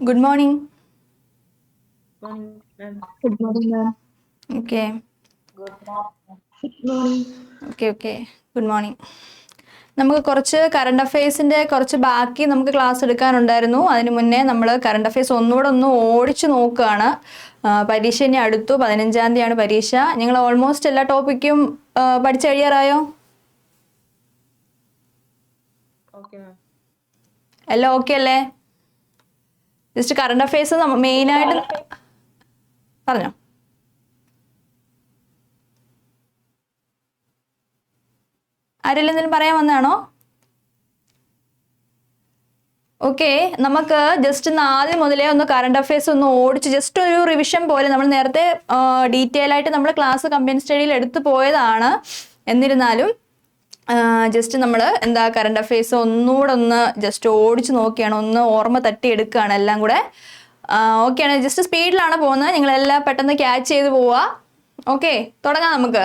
Good morning. Morning, ma'am. Good morning, ma'am. Okay. Good morning. Okay. Good morning. നമുക്ക് കുറച്ച് current അഫയേഴ്സിൻ്റെ കുറച്ച് ബാക്കി നമുക്ക് ക്ലാസ് എടുക്കാനുണ്ടായിരുന്നു. അതിന് മുന്നേ നമ്മൾ കറണ്ട് അഫയേഴ്സ് ഒന്നുകൂടെ ഒന്ന് ഓടിച്ചു നോക്കുകയാണ്. പരീക്ഷ ഇനി അടുത്തു, 15-ാം തീയതിയാണ് പരീക്ഷ. നിങ്ങൾ ഓൾമോസ്റ്റ് എല്ലാ ടോപ്പിക്കും പഠിച്ചു കഴിയാറായോ? Okay, ma'am. എല്ലാം ഓക്കെ അല്ലേ? ജസ്റ്റ് കറണ്ട് അഫയേഴ്സ് മെയിനായിട്ട് പറഞ്ഞോ. ആരെങ്കിലും എന്തെങ്കിലും പറയാൻ വന്നതാണോ? ഓക്കെ, നമുക്ക് ജസ്റ്റ് ആദ്യം മുതലേ ഒന്ന് കറണ്ട് അഫയേഴ്സ് ഒന്ന് ഓടിച്ച് ജസ്റ്റ് ഒരു റിവിഷൻ പോലെ നമ്മൾ നേരത്തെ ഡീറ്റെയിൽ ആയിട്ട് നമ്മൾ ക്ലാസ് കമ്പൈൻ സ്റ്റഡിയിൽ എടുത്തു പോയതാണ്. എന്നിരുന്നാലും ജസ്റ്റ് നമ്മൾ എന്താ കറണ്ട് അഫയേഴ്സ് ഒന്നുകൂടെ ഒന്ന് ജസ്റ്റ് ഓടിച്ച് നോക്കിയാണ്, ഒന്ന് ഓർമ്മ തട്ടിയെടുക്കുകയാണ് എല്ലാം കൂടെ. ഓക്കെയാണ്, ജസ്റ്റ് സ്പീഡിലാണ് പോകുന്നത്, നിങ്ങളെല്ലാം പെട്ടെന്ന് ക്യാച്ച് ചെയ്ത് പോവുക. ഓക്കെ, തുടങ്ങാം നമുക്ക്.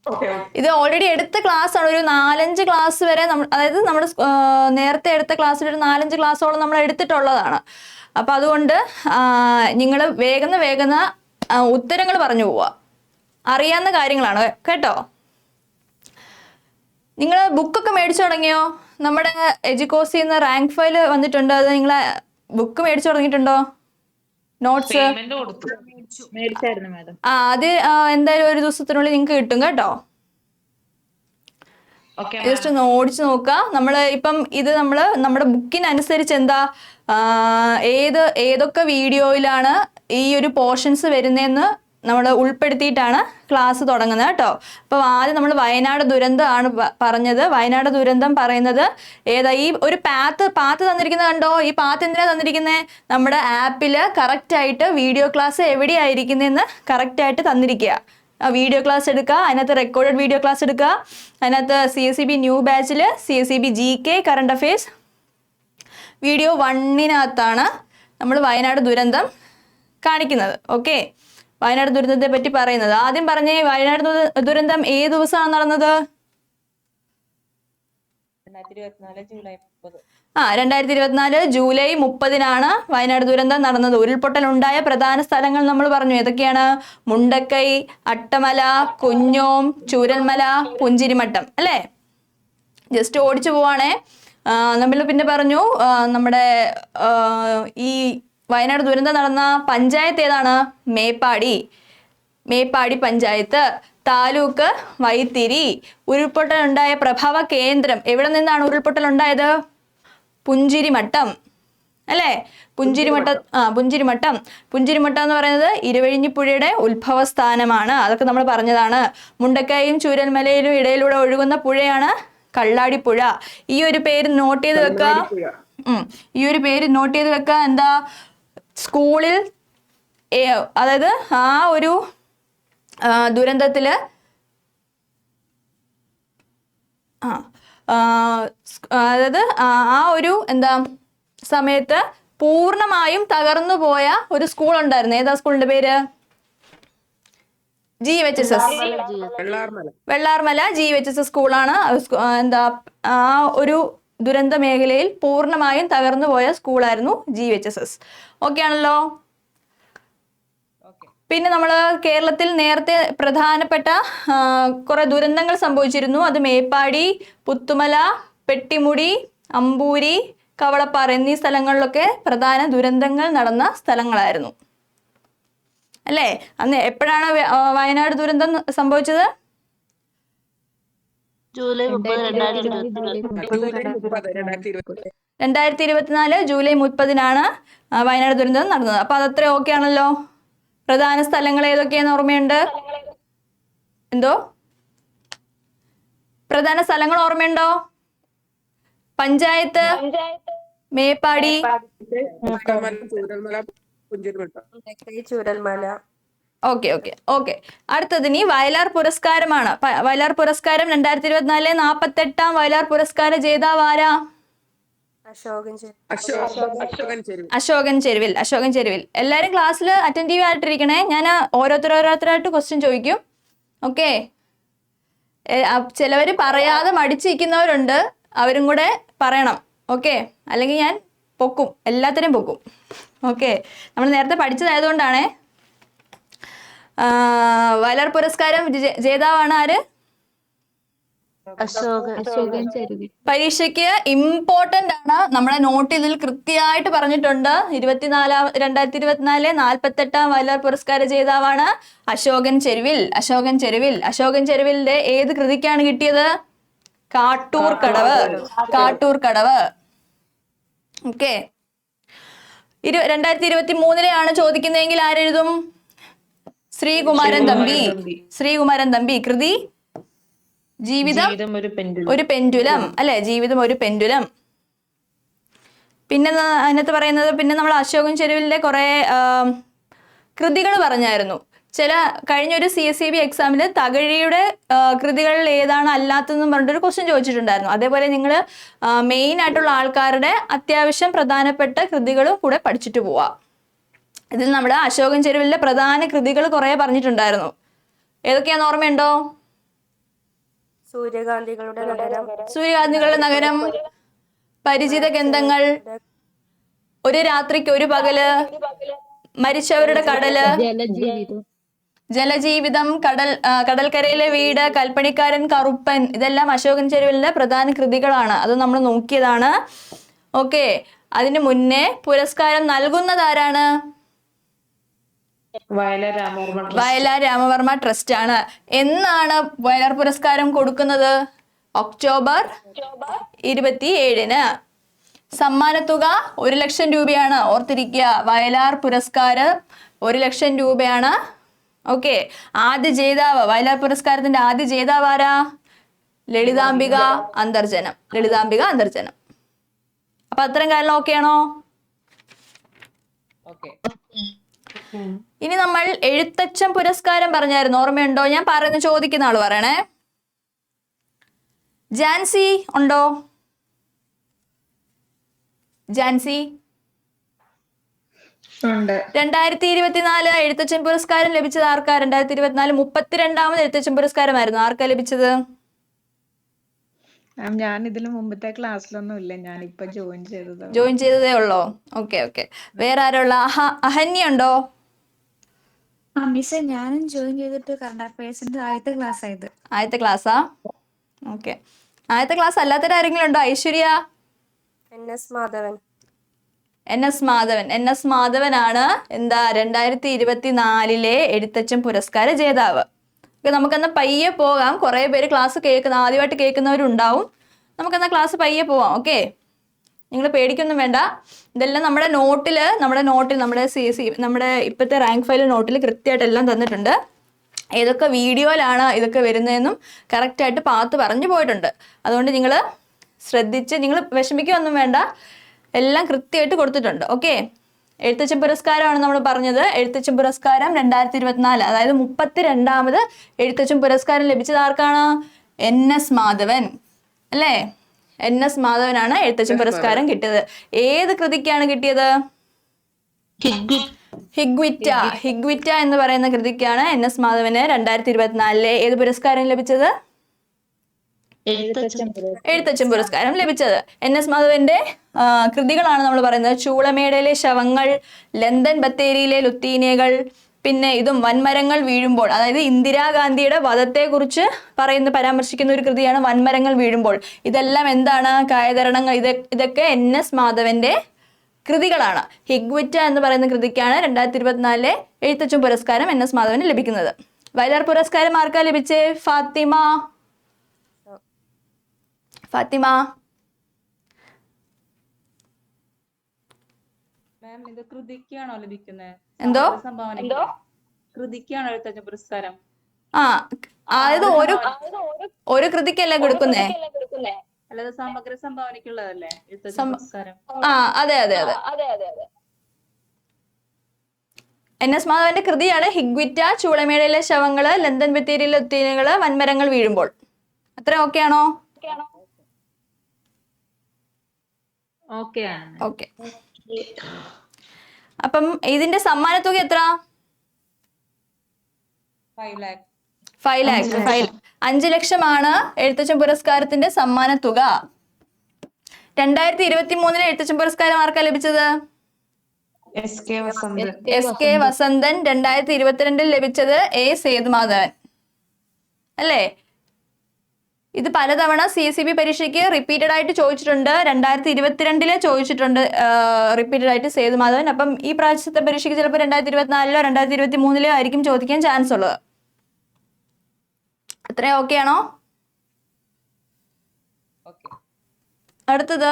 Okay. ഇത് ഓൾറെഡി എടുത്ത ക്ലാസ് ആണ്, ഒരു 4-5 ക്ലാസ് വരെ അതായത് നമ്മൾ നേരത്തെ എടുത്ത ക്ലാസ്സിൽ ഒരു 4-5 ക്ലാസ്സോളം നമ്മൾ എടുത്തിട്ടുള്ളതാണ്. അപ്പം അതുകൊണ്ട് നിങ്ങൾ വേഗം ഉത്തരങ്ങൾ പറഞ്ഞു പോവുക, അറിയാവുന്ന കാര്യങ്ങളാണ് കേട്ടോ. നിങ്ങൾ ബുക്കൊക്കെ മേടിച്ചു തുടങ്ങിയോ? നമ്മുടെ എജുക്കോസിൽ നിന്ന് റാങ്ക് ഫയൽ വന്നിട്ടുണ്ട്, അത് നിങ്ങൾ ബുക്ക് മേടിച്ചു തുടങ്ങിയിട്ടുണ്ടോ? നോട്ട്സ് മേടിച്ചായിരുന്നു മാഡം. അത് എന്തായാലും ഒരു ദിവസത്തിനുള്ളിൽ നിങ്ങൾക്ക് കിട്ടും കേട്ടോ. ജസ്റ്റ് ഒന്ന് ഓടിച്ചു നോക്കുക. നമ്മൾ ഇപ്പം ഇത് നമ്മുടെ ബുക്കിനനുസരിച്ച് എന്താ ഏതൊക്കെ വീഡിയോയിലാണ് ഈ ഒരു പോർഷൻസ് വരുന്നതെന്ന് നമ്മൾ ഉൾപ്പെടുത്തിയിട്ടാണ് ക്ലാസ് തുടങ്ങുന്നത് കേട്ടോ. അപ്പോൾ ആദ്യം നമ്മൾ വയനാട് ദുരന്തമാണ് പറഞ്ഞത്. വയനാട് ദുരന്തം പറയുന്നത് ഏതാ, ഈ ഒരു പാത്ത് തന്നിരിക്കുന്നത് കണ്ടോ? ഈ പാത്ത് എന്തിനാണ് തന്നിരിക്കുന്നത്? നമ്മുടെ ആപ്പിൽ കറക്റ്റായിട്ട് വീഡിയോ ക്ലാസ് എവിടെയായിരിക്കുന്നതെന്ന് കറക്റ്റായിട്ട് തന്നിരിക്കുക. വീഡിയോ ക്ലാസ് എടുക്കുക, അതിനകത്ത് റെക്കോർഡഡ് വീഡിയോ ക്ലാസ് എടുക്കുക, അതിനകത്ത് CSEB ന്യൂ ബാച്ചിൽ CSEB GK current affairs video 1-നകത്താണ് നമ്മൾ വയനാട് ദുരന്തം കാണിക്കുന്നത്. ഓക്കെ, വയനാട് ദുരന്തത്തെ പറ്റി പറയുന്നത്. ആദ്യം പറഞ്ഞേ, വയനാട് ദുരന്തം ഏത് ദിവസമാണ് നടന്നത്? 2024 ജൂലൈ 30-നാണ് വയനാട് ദുരന്തം നടന്നത്. ഉരുൾപൊട്ടൽ ഉണ്ടായ പ്രധാന സ്ഥലങ്ങൾ നമ്മൾ പറഞ്ഞു, ഏതൊക്കെയാണ്? മുണ്ടക്കൈ, അട്ടമല, കുഞ്ഞോം, ചൂരൽമല, പുഞ്ചിരിമട്ടം അല്ലേ? ജസ്റ്റ് ഓടിച്ചു പോവാണേ. നമ്മൾ പിന്നെ പറഞ്ഞു നമ്മുടെ ഈ വയനാട് ദുരന്തം നടന്ന പഞ്ചായത്ത് ഏതാണ്? മേപ്പാടി പഞ്ചായത്ത്. താലൂക്ക് വൈത്തിരി. ഉരുൾപൊട്ടൽ ഉണ്ടായ പ്രഭവ കേന്ദ്രം എവിടെ നിന്നാണ് ഉരുൾപൊട്ടൽ ഉണ്ടായത്? പുഞ്ചിരിമട്ടം അല്ലേ? പുഞ്ചിരിമട്ടം എന്ന് പറയുന്നത് ഇരുവഴിഞ്ഞിപ്പുഴയുടെ ഉത്ഭവസ്ഥാനമാണ്. അതൊക്കെ നമ്മൾ പറഞ്ഞതാണ്. മുണ്ടക്കൈയും ചൂരൽമലയിലും ഇടയിലൂടെ ഒഴുകുന്ന പുഴയാണ് കള്ളാടിപ്പുഴ. ഈ ഒരു പേര് നോട്ട് ചെയ്ത് വെക്കുക. എന്താ, സ്കൂളിൽ അതായത് ആ ഒരു ദുരന്തത്തില് അതായത് ആ ഒരു എന്താ സമയത്ത് പൂർണ്ണമായും തകർന്നു പോയ ഒരു സ്കൂൾ ഉണ്ടായിരുന്നു. ഏതാ സ്കൂളിന്റെ പേര്? GHSS, വെള്ളാർമല GHSS സ്കൂളാണ്. എന്താ ആ ഒരു ദുരന്ത മേഖലയിൽ പൂർണ്ണമായും തകർന്നു പോയ സ്കൂളായിരുന്നു GHSS. ഓക്കെ ആണല്ലോ. പിന്നെ നമ്മൾ കേരളത്തിൽ നേരത്തെ പ്രധാനപ്പെട്ട കുറെ ദുരന്തങ്ങൾ സംഭവിച്ചിരുന്നു. അത് മേപ്പാടി, പുത്തുമല, പെട്ടിമുടി, അമ്പൂരി, കവളപ്പാറ എന്നീ സ്ഥലങ്ങളിലൊക്കെ പ്രധാന ദുരന്തങ്ങൾ നടന്ന സ്ഥലങ്ങളായിരുന്നു അല്ലേ? അന്ന് എപ്പോഴാണ് വയനാട് ദുരന്തം സംഭവിച്ചത്? ജൂലൈ 2024 ജൂലൈ 30-നാണ് വയനാട് ദുരന്തം നടന്നത്. അപ്പൊ അതത്ര ഓക്കെ ആണല്ലോ. പ്രധാന സ്ഥലങ്ങൾ ഏതൊക്കെയാന്ന് ഓർമ്മയുണ്ട്? എന്തോ പ്രധാന സ്ഥലങ്ങൾ ഓർമ്മയുണ്ടോ? പഞ്ചായത്ത്, മേപ്പാടി, ചൂരൽമല. ഓക്കെ. അടുത്തതിനി വയലാർ പുരസ്കാരമാണ്. വയലാർ പുരസ്കാരം 2024 48-ാം വയലാർ പുരസ്കാര ജേതാവാരാ? അശോകൻ ചെരുവിൽ. എല്ലാരും ക്ലാസ്സിൽ അറ്റൻറ്റീവ് ആയിട്ടിരിക്കണേ. ഞാൻ ഓരോരുത്തരായിട്ട് ക്വസ്റ്റ്യൻ ചോദിക്കും. ഓക്കെ, ചിലവര് പറയാതെ മടിച്ചിരിക്കുന്നവരുണ്ട്, അവരും കൂടെ പറയണം. ഓക്കെ, അല്ലെങ്കിൽ ഞാൻ പൊക്കും, എല്ലാത്തിനെയും പൊക്കും. ഓക്കെ, നമ്മൾ നേരത്തെ പഠിച്ചതായതുകൊണ്ടാണേ. വയലാർ പുരസ്കാരം ജേതാവാണ് ആര്? അശോകൻ ചെരുവിൽ. പരീക്ഷയ്ക്ക് ഇമ്പോർട്ടന്റ് ആണ്. നമ്മുടെ നോട്ട് ഇതിൽ കൃത്യമായിട്ട് പറഞ്ഞിട്ടുണ്ട്. 2024 48-ാം വയലാർ പുരസ്കാര ജേതാവാണ് അശോകൻ ചെരുവിൽ. അശോകൻ ചെരുവിൽ. അശോകൻ ചെരുവിലിന്റെ ഏത് കൃതിക്കാണ് കിട്ടിയത്? കാട്ടൂർ കടവ്. കാട്ടൂർ കടവ്. ഓക്കെ, 2023 ചോദിക്കുന്നതെങ്കിൽ ആരെഴുതും? ശ്രീകുമാരൻ തമ്പി. ശ്രീകുമാരൻ തമ്പി. കൃതി ജീവിതം ഒരു പെൻഡുലം അല്ലെ? ജീവിതം ഒരു പെൻഡുലം. പിന്നെ അതിനകത്ത് പറയുന്നത്, പിന്നെ നമ്മൾ അശോകൻ ചെരുവിലെ കുറെ കൃതികൾ പറഞ്ഞായിരുന്നു. കഴിഞ്ഞൊരു CSEB എക്സാമിൽ തകഴിയുടെ കൃതികളിൽ ഏതാണ് അല്ലാത്തതെന്ന് പറഞ്ഞിട്ടൊരു ക്വസ്റ്റ്യൻ ചോദിച്ചിട്ടുണ്ടായിരുന്നു. അതേപോലെ നിങ്ങൾ മെയിൻ ആയിട്ടുള്ള ആൾക്കാരുടെ അത്യാവശ്യം പ്രധാനപ്പെട്ട കൃതികളും കൂടെ പഠിച്ചിട്ട് പോവാം. ഇതിൽ നമ്മുടെ അശോകൻ ചെരുവിലെ പ്രധാന കൃതികൾ കുറെ പറഞ്ഞിട്ടുണ്ടായിരുന്നു. ഏതൊക്കെയാന്ന് ഓർമ്മയുണ്ടോ? സൂര്യകാന്തികളുടെ നഗരം, പരിചിത ഗന്ധങ്ങൾ, ഒരു രാത്രിക്ക് ഒരു പകല്, മരിച്ചവരുടെ കടല്, ജലജീവിതം, കടൽക്കരയിലെ വീട്, കൽപ്പണിക്കാരൻ കറുപ്പൻ. ഇതെല്ലാം അശോകൻ ചെരുവിലെ പ്രധാന കൃതികളാണ്. അത് നമ്മൾ നോക്കിയതാണ്. ഓക്കെ, അതിന് മുന്നേ പുരസ്കാരം നൽകുന്നത് ആരാണ്? വയലാർ രാമവർമ്മ ട്രസ്റ്റ് ആണ്. എന്നാണ് വയലാർ പുരസ്കാരം കൊടുക്കുന്നത്? ഒക്ടോബർ 27. സമ്മാനത്തുക 1,00,000 രൂപയാണ്. ഓർത്തിരിക്കുക, വയലാർ പുരസ്കാരം 1,00,000 രൂപയാണ്. ഓക്കെ, ആദ്യ ജേതാവ്, വയലാർ പുരസ്കാരത്തിന്റെ ആദ്യ ജേതാവ് ആരാ? ലളിതാംബിക അന്തർജനം. ലളിതാംബിക അന്തർജനം. അപ്പൊ അത്തരം കാര്യം ഓക്കെയാണോ? ഇനി നമ്മൾ എഴുത്തച്ഛൻ പുരസ്കാരം പറഞ്ഞായിരുന്നു, ഓർമ്മയുണ്ടോ? ഞാൻ പറയുന്ന ചോദിക്കുന്ന ആള് പറയണേ. ജാൻസി ഉണ്ടോ? ജാൻസി? 2024 എഴുത്തച്ഛൻ പുരസ്കാരം ലഭിച്ചത് ആർക്കാ? 2024 32ാമത് എഴുത്തച്ഛൻ പുരസ്കാരമായിരുന്നു. ആർക്കാ ലഭിച്ചത്? ഞാൻ ഇതിന് മുമ്പത്തെ ക്ലാസ്സിലൊന്നും ഇല്ല, ഞാനിപ്പോ ജോയിൻ ചെയ്തതേ ഉള്ളോ? Okay okay. വേറെ ആരുള്ള? അഹന്യ ഉണ്ടോ? മിസ്സേ, ഞാനും ജോയിൻ ചെയ്തിട്ട് കറണ്ട് അഫയേഴ്സിന്റെ ആദ്യത്തെ ക്ലാസ് ആയത്. ആദ്യത്തെ ക്ലാസ്സാ? ഓക്കെ. ആദ്യത്തെ ക്ലാസ് അല്ലാത്തവരാരെങ്കിലും ഉണ്ടോ? ഐശ്വര്യ? NS മാധവൻ. NS മാധവനാണ് എന്താ 2024 എഴുത്തച്ഛൻ പുരസ്കാര ജേതാവ്. നമുക്കെന്നാ പയ്യെ പോകാം. കുറെ പേര് ക്ലാസ് ആദ്യമായിട്ട് കേൾക്കുന്നവരുണ്ടാവും. നമുക്കെന്നാ ക്ലാസ് പയ്യെ പോവാം. ഓക്കെ, നിങ്ങൾ പേടിക്കൊന്നും വേണ്ട. ഇതെല്ലാം നമ്മുടെ നോട്ടിൽ നമ്മുടെ ഇപ്പോഴത്തെ റാങ്ക് ഫയൽ നോട്ടിൽ കൃത്യമായിട്ട് എല്ലാം തന്നിട്ടുണ്ട്. ഏതൊക്കെ വീഡിയോയിലാണ് ഇതൊക്കെ വരുന്നതെന്നും കറക്റ്റായിട്ട് പാത്ത് പറഞ്ഞു പോയിട്ടുണ്ട്. അതുകൊണ്ട് നിങ്ങൾ ശ്രദ്ധിച്ച്, നിങ്ങൾ വിഷമിക്കുകയൊന്നും വേണ്ട, എല്ലാം കൃത്യമായിട്ട് കൊടുത്തിട്ടുണ്ട്. ഓക്കെ, എഴുത്തച്ഛൻ പുരസ്കാരമാണ് നമ്മൾ പറഞ്ഞത്. എഴുത്തച്ഛൻ പുരസ്കാരം 2024, അതായത് 32ാമത് എഴുത്തച്ഛൻ പുരസ്കാരം ലഭിച്ചത് ആർക്കാണ്? NS മാധവൻ അല്ലേ? NS മാധവനാണ് എഴുത്തച്ഛൻ പുരസ്കാരം കിട്ടിയത്. ഏത് കൃതിക്കാണ് കിട്ടിയത്? ഹിഗ്വിറ്റ എന്ന് പറയുന്ന കൃതിക്കാണ് NS മാധവന് 2024 ഏത് പുരസ്കാരം ലഭിച്ചത്? എഴുത്തച്ഛൻ പുരസ്കാരം ലഭിച്ചത്. NS മാധവന്റെ കൃതികളാണ് നമ്മൾ പറയുന്നത്. ചൂളമേടയിലെ ശവങ്ങൾ, ലണ്ടൻ ബത്തേരിയിലെ ലുത്തീനിയകൾ, പിന്നെ ഇതും വൻമരങ്ങൾ വീഴുമ്പോൾ, അതായത് ഇന്ദിരാഗാന്ധിയുടെ വധത്തെക്കുറിച്ച് പരാമർശിക്കുന്ന ഒരു കൃതിയാണ് വൻമരങ്ങൾ വീഴുമ്പോൾ. ഇതെല്ലാം എന്താണ്? കായധരണങ്ങൾ. ഇതൊക്കെ NS മാധവന്റെ കൃതികളാണ്. ഹിഗ്വിറ്റ എന്ന് പറയുന്ന കൃതിക്കാണ് 2024 എഴുത്തച്ഛൻ പുരസ്കാരം NS മാധവന് ലഭിക്കുന്നത്. വയലാർ പുരസ്കാരം ആർക്കാ ലഭിച്ചേ? ഫാത്തിമ. ഇത് കൃതിക്കാണോ ലഭിക്കുന്നത്? എന്തോ? കൃതിക്കാണോ എഴുത്തച്ഛൻ പുരസ്കാരം? അതായത് ഒരു കൃതിക്കല്ലേ കൊടുക്കുന്നേ? അല്ലാതെ സമഗ്ര സംഭാവനക്കുള്ളതല്ലേ എഴുത്തച്ഛൻ പുരസ്കാരം? അതെ. NS മാധവന്റെ കൃതിയാണ് ഹിഗ്വിറ്റ, ചൂളമേടയിലെ ശവങ്ങള്, ലണ്ടൻ ബത്തേരിയിലെ ലുത്തീനിയകള്, വൻമരങ്ങൾ വീഴുമ്പോൾ. അത്ര ഓക്കെ ആണോ? ഓക്കെ. അപ്പം ഇതിന്റെ സമ്മാനത്തുക എത്ര? 5 ലക്ഷം. 5 ലക്ഷമാണ് എഴുത്തച്ഛൻ പുരസ്കാരത്തിന്റെ സമ്മാനത്തുക. 2023 എഴുത്തച്ഛൻ പുരസ്കാരം ആർക്കാ ലഭിച്ചത്? SK വസന്ത്. SK വസന്തൻ. 2022 ലഭിച്ചത് A സേതുമാധവൻ. അല്ലേ? ഇത് പലതവണ CSEB പരീക്ഷയ്ക്ക് റിപ്പീറ്റഡ് ആയിട്ട് ചോദിച്ചിട്ടുണ്ട്. 2022 ചോദിച്ചിട്ടുണ്ട് റിപ്പീറ്റഡ് ആയിട്ട് സേതുമാധവൻ. അപ്പം ഈ പ്രാവശ്യത്തെ പരീക്ഷയ്ക്ക് ചിലപ്പോൾ 2024 2023 ആയിരിക്കും ചോദിക്കാൻ ചാൻസ് ഉള്ളത്. അത്രയും ഓക്കെ ആണോ? അടുത്തത്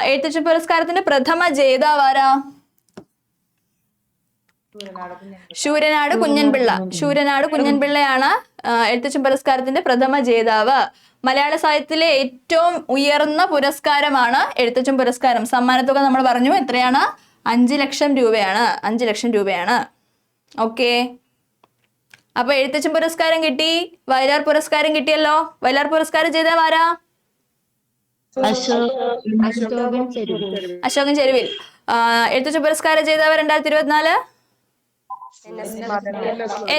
എഴുത്തച്ഛൻ പുരസ്കാരത്തിന്റെ പ്രഥമ ജേതാവാരാ? ശൂരനാട് കുഞ്ഞൻപിള്ള. ശൂരനാട് കുഞ്ഞൻപിള്ളയാണ് എഴുത്തച്ഛൻ പുരസ്കാരത്തിന്റെ പ്രഥമ ജേതാവ്. മലയാള സാഹിത്യത്തിലെ ഏറ്റവും ഉയർന്ന പുരസ്കാരമാണ് എഴുത്തച്ഛൻ പുരസ്കാരം. സമ്മാനത്തുക നമ്മൾ പറഞ്ഞു എത്രയാണ്? 5 ലക്ഷം രൂപയാണ്. 5 ലക്ഷം രൂപയാണ്. ഓക്കെ, അപ്പൊ എഴുത്തച്ഛൻ പുരസ്കാരം കിട്ടി, വയലാർ പുരസ്കാരം കിട്ടിയല്ലോ. വയലാർ പുരസ്കാരം ജേതാവാരാ? അശോകൻ ചെരുവിൽ. എഴുത്തച്ഛൻ പുരസ്കാരം ജേതാവ് 2024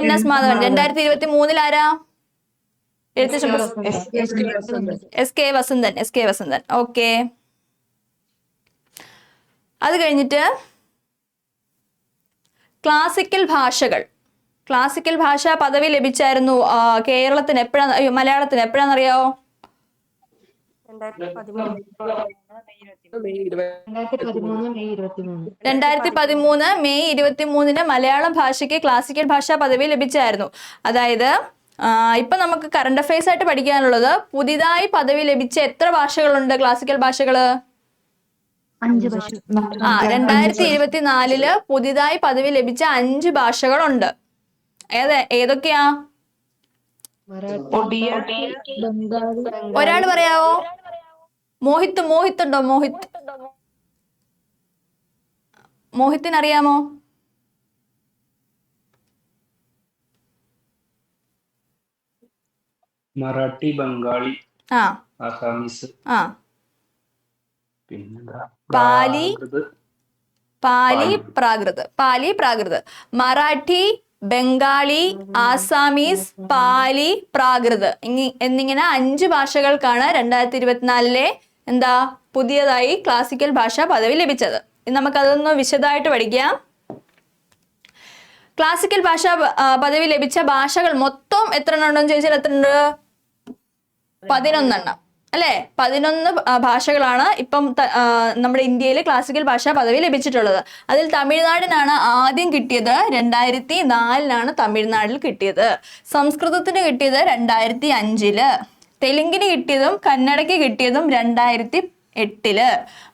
NS മാധവൻ. 2023 ആരാ? Ezhuthachan SK Vasanthan. SK Vasanthan. Okay, അത് കഴിഞ്ഞിട്ട് ക്ലാസിക്കൽ ഭാഷകൾ. ക്ലാസിക്കൽ ഭാഷാ പദവി ലഭിച്ചായിരുന്നു കേരളത്തിന് എപ്പോഴാണ്, മലയാളത്തിന് എപ്പോഴാണെന്നറിയാവോ? 2013 മെയ് 23 മലയാളം ഭാഷയ്ക്ക് ക്ലാസിക്കൽ ഭാഷാ പദവി ലഭിച്ചായിരുന്നു. അതായത് ഇപ്പൊ നമുക്ക് കറണ്ട് അഫയേഴ്സ് ആയിട്ട് പഠിക്കാനുള്ളത് പുതിയതായി പദവി ലഭിച്ച എത്ര ഭാഷകളുണ്ട്? ക്ലാസിക്കൽ ഭാഷകള് 2024 പുതിയതായി പദവി ലഭിച്ച 5 ഭാഷകളുണ്ട്. ഏതൊക്കെയാ? ഒരാൾ പറയാവോ? മോഹിത്ത് ഉണ്ടോ? മോഹിത്തിന് അറിയാമോ? മറാഠി, ബംഗാളി, ആ ആസാമീസ്, ആ പിന്നെന്താ പാലി, പ്രാകൃത്. മറാഠി, ബംഗാളി, ആസാമീസ്, പാലി, പ്രാകൃത് എന്നിങ്ങനെ 5 ഭാഷകൾക്കാണ് 2024 എന്താ പുതിയതായി ക്ലാസിക്കൽ ഭാഷാ പദവി ലഭിച്ചത്. നമുക്കതൊന്ന് വിശദമായിട്ട് പഠിക്കാം. ക്ലാസിക്കൽ ഭാഷാ പദവി ലഭിച്ച ഭാഷകൾ മൊത്തം എത്ര എണ്ണം ഉണ്ടെന്ന് ചോദിച്ചാൽ എത്ര ഉണ്ട്? 11 എണ്ണം അല്ലെ? 11 ഭാഷകളാണ് ഇപ്പം നമ്മുടെ ഇന്ത്യയിൽ ക്ലാസിക്കൽ ഭാഷാ പദവി ലഭിച്ചിട്ടുള്ളത്. അതിൽ തമിഴ്നാടിനാണ് ആദ്യം കിട്ടിയത്. 2004 തമിഴ്നാട്ടിൽ കിട്ടിയത്. സംസ്കൃതത്തിന് കിട്ടിയത് 2005. തെലുങ്കിന് കിട്ടിയതും കന്നഡയ്ക്ക് കിട്ടിയതും 2008.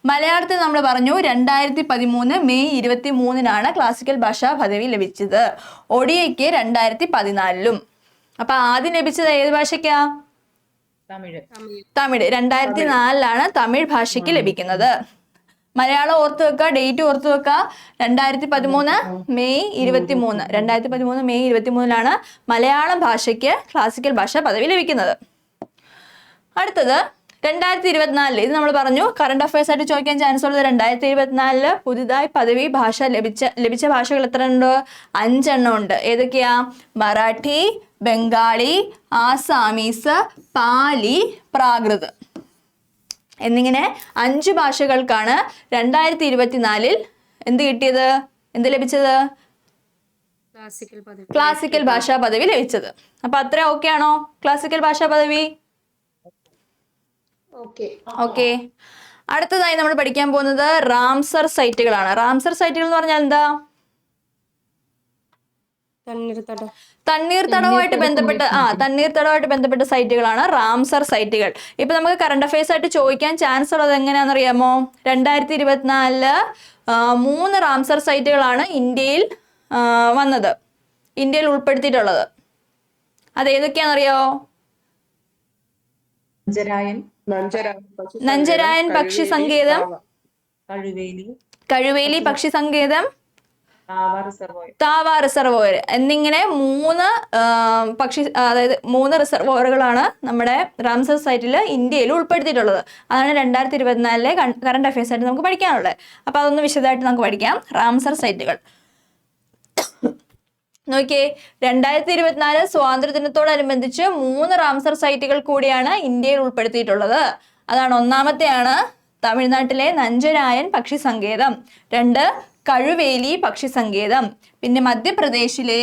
മലയാളത്തിൽ നമ്മൾ പറഞ്ഞു 2013 മെയ് 23 ക്ലാസിക്കൽ ഭാഷാ പദവി ലഭിച്ചത്. ഒഡിയയ്ക്ക് 2014. അപ്പൊ ആദ്യം ലഭിച്ചത് ഏത് ഭാഷയ്ക്കാ? തമിഴ്. 2004 തമിഴ് ഭാഷയ്ക്ക് ലഭിക്കുന്നത്. മലയാളം ഓർത്ത് വെക്കുക, ഡേറ്റ് ഓർത്ത് വെക്കുക. 2013 മെയ് 23. 2013 മെയ് 23 മലയാളം ഭാഷയ്ക്ക് ക്ലാസിക്കൽ ഭാഷ പദവി ലഭിക്കുന്നത്. അടുത്തത് 2024. ഇത് നമ്മൾ പറഞ്ഞു കറണ്ട് അഫയേഴ്സ് ആയിട്ട് ചോദിക്കാൻ ചാൻസ് ഉള്ളത്. 2024 പുതുതായി പദവി ഭാഷ ലഭിച്ച ഭാഷകൾ എത്ര ഉണ്ട്? 5 എണ്ണം ഉണ്ട്. ഏതൊക്കെയാ? മറാഠി, ബംഗാളി, ആസാമീസ്, പാലി, പ്രാകൃത് എന്നിങ്ങനെ 5 ഭാഷകൾക്കാണ് 2024 എന്ത് കിട്ടിയത്? എന്ത് ലഭിച്ചത്? ക്ലാസിക്കൽ ഭാഷാ പദവി ലഭിച്ചത്. അപ്പൊ അത്ര ഓക്കെ ആണോ? ക്ലാസിക്കൽ ഭാഷാ പദവി ഓക്കെ. അടുത്തതായി നമ്മൾ പഠിക്കാൻ പോകുന്നത് റാംസർ സൈറ്റുകളാണ്. റാംസർ സൈറ്റുകൾ എന്ന് പറഞ്ഞാൽ എന്താ? തണ്ണീർത്തടവുമായിട്ട് ബന്ധപ്പെട്ട സൈറ്റുകളാണ് റാംസർ സൈറ്റുകൾ. ഇപ്പൊ നമുക്ക് കറണ്ട് അഫയേഴ്സ് ആയിട്ട് ചോദിക്കാൻ ചാൻസ് ഉള്ളത് എങ്ങനെയാണെന്നറിയാമോ? 2024 3 റാംസർ സൈറ്റുകളാണ് ഇന്ത്യയിൽ വന്നത്, ഇന്ത്യയിൽ ഉൾപ്പെടുത്തിയിട്ടുള്ളത്. അത് ഏതൊക്കെയാണെന്നറിയോ? നഞ്ചരായൻ പക്ഷി സങ്കേതം, കഴുവേലി പക്ഷി സങ്കേതം, താവ റിസർവോയർ എന്നിങ്ങനെ 3 റിസർവോയറുകളാണ് നമ്മുടെ റാംസർ സൈറ്റിൽ ഇന്ത്യയിൽ ഉൾപ്പെടുത്തിയിട്ടുള്ളത്. അതാണ് 2024 കറണ്ട് അഫയേഴ്സ് ആയിട്ട് നമുക്ക് പഠിക്കാനുള്ളത്. അപ്പൊ അതൊന്ന് വിശദമായിട്ട് നമുക്ക് പഠിക്കാം. റാംസർ സൈറ്റുകൾ നോക്കിയേ, 2024 സ്വാതന്ത്ര്യ ദിനത്തോടനുബന്ധിച്ച് 3 റാംസർ സൈറ്റുകൾ കൂടിയാണ് ഇന്ത്യയിൽ ഉൾപ്പെടുത്തിയിട്ടുള്ളത്. അതാണ് ഒന്നാമത്തെയാണ് തമിഴ്നാട്ടിലെ നഞ്ചരായൻ പക്ഷി സങ്കേതം. 2 കഴുവേലി പക്ഷി സങ്കേതം. പിന്നെ മധ്യപ്രദേശിലെ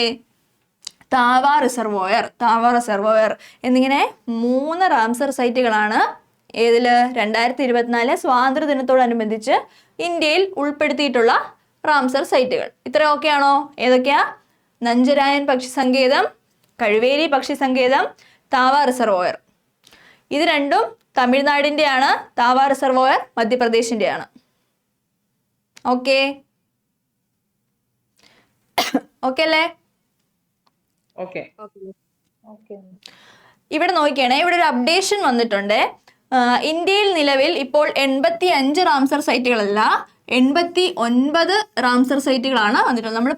താവ റിസർവോയർ എന്നിങ്ങനെ 3 റാംസർ സൈറ്റുകളാണ് ഏതില് 2024 സ്വാതന്ത്ര്യ ദിനത്തോടനുബന്ധിച്ച് ഇന്ത്യയിൽ ഉൾപ്പെടുത്തിയിട്ടുള്ള റാംസർ സൈറ്റുകൾ. ഇത്ര ഓക്കെ ആണോ? ഏതൊക്കെയാ? നഞ്ചരായൻ പക്ഷി സങ്കേതം, കഴുവേലി പക്ഷി സങ്കേതം, താവ റിസർവോയർ. ഇത് രണ്ടും തമിഴ്നാടിൻ്റെയാണ്, താവ റിസർവോയർ മധ്യപ്രദേശിൻ്റെയാണ്. ഓക്കെ ഓക്കെ അല്ലേ? ഓക്കെ. ഇവിടെ നോക്കിയാണേ, ഇവിടെ ഒരു അപ്ഡേഷൻ വന്നിട്ടുണ്ട്. ഇന്ത്യയിൽ നിലവിൽ ഇപ്പോൾ 85 റാംസർ സൈറ്റുകളല്ല, 89 റാംസർ സൈറ്റുകളാണ് വന്നിട്ടുള്ളത്. നമ്മൾ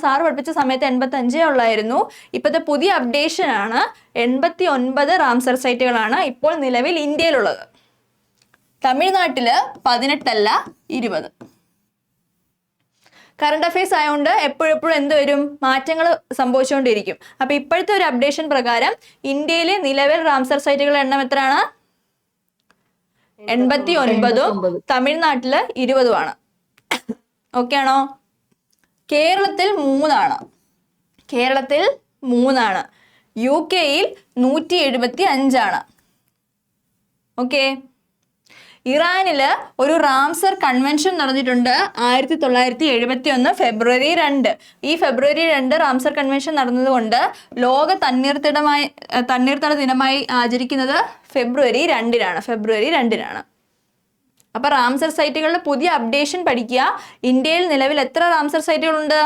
സാറ് പഠിപ്പിച്ച സമയത്ത് 85 ഉള്ളായിരുന്നു. ഇപ്പോഴത്തെ പുതിയ അപ്ഡേഷൻ ആണ് 89 റാംസർ സൈറ്റുകളാണ് ഇപ്പോൾ നിലവിൽ ഇന്ത്യയിലുള്ളത്. തമിഴ്നാട്ടില് 18 അല്ല 20. കറണ്ട് അഫയേഴ്സ് ആയതുകൊണ്ട് എപ്പോഴെപ്പോഴും എന്ത് വരും? മാറ്റങ്ങൾ സംഭവിച്ചുകൊണ്ടിരിക്കും. അപ്പൊ ഇപ്പോഴത്തെ ഒരു അപ്ഡേഷൻ പ്രകാരം ഇന്ത്യയിലെ നിലവിൽ റാംസർ സൈറ്റുകളുടെ എണ്ണം എത്രയാണ്? 89ഉം തമിഴ്നാട്ടില് 20ഉമാണ്. ഓക്കെ ആണോ? കേരളത്തിൽ 3ആണ്. UK 175ആണ്. ഓക്കെ. ഇറാനില് ഒരു റാംസർ കൺവെൻഷൻ നടന്നിട്ടുണ്ട് 1971 ഫെബ്രുവരി 2. ഈ ഫെബ്രുവരി 2 റാംസർ കൺവെൻഷൻ നടന്നതുകൊണ്ട് ലോക തണ്ണീർത്തട ദിനമായി ആചരിക്കുന്നത് ഫെബ്രുവരി 2-നാണ്. അപ്പൊ റാംസർ സൈറ്റുകളുടെ പുതിയ അപ്ഡേഷൻ പഠിക്കുക. ഇന്ത്യയിൽ നിലവിൽ എത്ര റാംസർ സൈറ്റുകളുണ്ട്?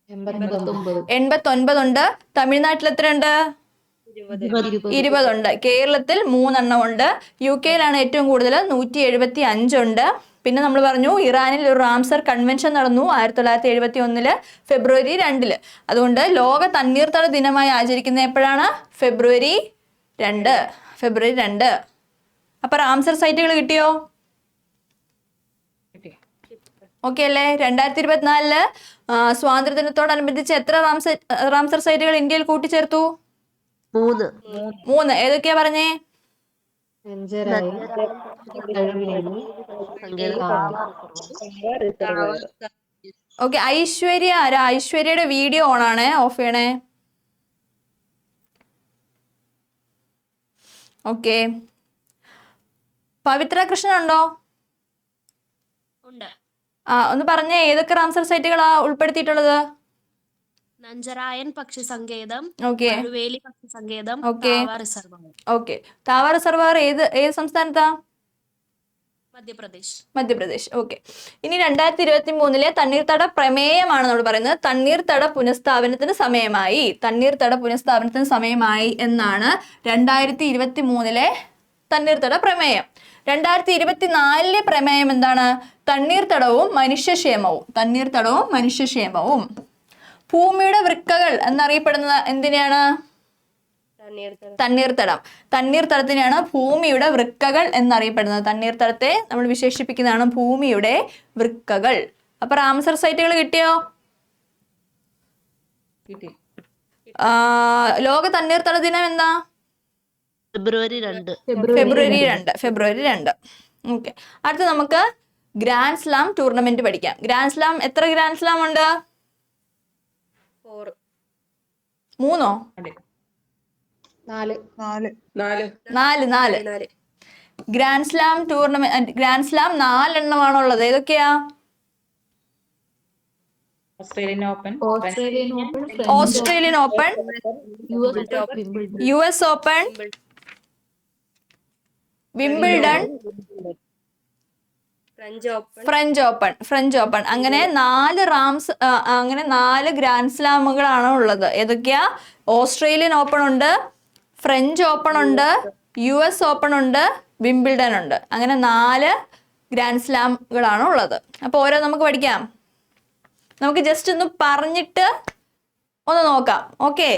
89 ഉണ്ട്. തമിഴ്നാട്ടിൽ എത്രയുണ്ട്? 20 ഉണ്ട്. കേരളത്തിൽ 3 ഉണ്ട്. UK ഏറ്റവും കൂടുതൽ 175 ഉണ്ട്. പിന്നെ നമ്മൾ പറഞ്ഞു ഇറാനിൽ ഒരു റാംസർ കൺവെൻഷൻ നടന്നു 1971 ഫെബ്രുവരി 2. അതുകൊണ്ട് ലോക തണ്ണീർത്തട ദിനമായി ആചരിക്കുന്നത് എപ്പോഴാണ്? ഫെബ്രുവരി 2. അപ്പൊ റാംസർ സൈറ്റുകൾ കിട്ടിയോ? ഓക്കെ അല്ലേ? 2024 സ്വാതന്ത്ര്യ ദിനത്തോടനുബന്ധിച്ച് എത്ര റാംസർ സൈറ്റുകൾ ഇന്ത്യയിൽ കൂട്ടിച്ചേർത്തു? 3. ഏതൊക്കെയാ പറഞ്ഞേ? ഓക്കെ. ഐശ്വര്യ ആരാ? ഐശ്വര്യയുടെ വീഡിയോ ഓൺ ആണേ, ഓഫ് ചെയ്യണേ. ഓക്കെ. പവിത്ര കൃഷ്ണൻ ഉണ്ടോ? ഒന്ന് പറഞ്ഞേ, ഏതൊക്കെ റാംസർ സൈറ്റുകളാ ഉൾപ്പെടുത്തിയിട്ടുള്ളത്? നഞ്ചരായൻ പക്ഷി സങ്കേതം, ഓക്കെ, കഴുവേലി പക്ഷി സങ്കേതം, ഓക്കെ, താവ റിസർവോയർ. ഓക്കെ. താവ റിസർവോയർ ഏത് സംസ്ഥാനത്താ? മധ്യപ്രദേശ്. ഓക്കെ. ഇനി 2023 തണ്ണീർത്തട പ്രമേയമാണ് നമ്മൾ പറയുന്നത്. തണ്ണീർത്തട പുനഃസ്ഥാപനത്തിന് സമയമായി എന്നാണ് 2023 തണ്ണീർത്തട പ്രമേയം. 2024 പ്രമേയം എന്താണ്? തണ്ണീർത്തടവും മനുഷ്യക്ഷേമവും. ഭൂമിയുടെ വൃക്കകൾ എന്നറിയപ്പെടുന്നത് എന്തിനാണ്? തണ്ണീർത്തടത്തിനെയാണ് ഭൂമിയുടെ വൃക്കകൾ എന്നറിയപ്പെടുന്നത്. തണ്ണീർത്തടത്തെ നമ്മൾ വിശേഷിപ്പിക്കുന്നതാണ് ഭൂമിയുടെ വൃക്കകൾ. അപ്പൊ റാംസർ സൈറ്റുകൾ കിട്ടിയോ? ലോക തണ്ണീർത്തട ദിനം എന്താ? ഫെബ്രുവരി 2. ഓക്കെ. അടുത്ത നമുക്ക് ഗ്രാൻഡ് സ്ലാം ടൂർണമെന്റ് പഠിക്കാം. ഗ്രാൻഡ് സ്ലാം എത്ര ഗ്രാൻഡ് സ്ലാം ഉണ്ട്? 3 4 grand slam tournament. Grand slam 4 എണ്ണമാണുള്ളത്. ഏതൊക്കെയാ? Australian open, US open, Wimbledon, French open. അങ്ങനെ 4 ഗ്രാൻഡ് സ്ലാമുകളാണ് ഉള്ളത്. ഏതൊക്കെയാ? ഓസ്ട്രേലിയൻ ഓപ്പൺ ഉണ്ട്, ഫ്രഞ്ച് ഓപ്പൺ ഉണ്ട്, US ഓപ്പൺ ഉണ്ട്, വിംബിൾഡൺ ഉണ്ട്. അങ്ങനെ 4 ഗ്രാൻഡ് സ്ലാമുകളാണ് ഉള്ളത്. അപ്പോൾ ഓരോ നമുക്ക് പഠിക്കാം. നമുക്ക് ജസ്റ്റ് ഒന്ന് പറഞ്ഞിട്ട് ഒന്ന് നോക്കാം. Okay.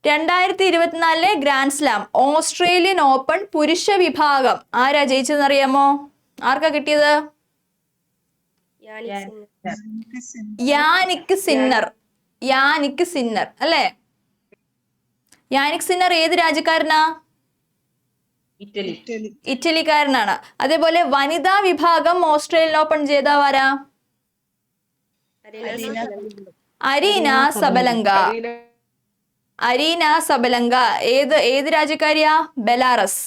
2024 grand slam Australian Open പുരുഷ വിഭാഗം ആരാ ജയിച്ചതെന്ന് അറിയാമോ? ആർക്കാ കിട്ടിയത്? യാനിക് സിന്നർ അല്ലേ? യാനിക് സിന്നർ ഏത് രാജ്യക്കാരനാ? ഇറ്റലി. ഇറ്റലിക്കാരനാണ്. അതേപോലെ വനിതാ വിഭാഗം ഓസ്ട്രേലിയൻ ഓപ്പൺ ജേതാവാരാ? Aryna Sabalenka. അരീന സബലങ്ക ഏത് രാജ്യക്കാരിയാ? ബെലാറസ്.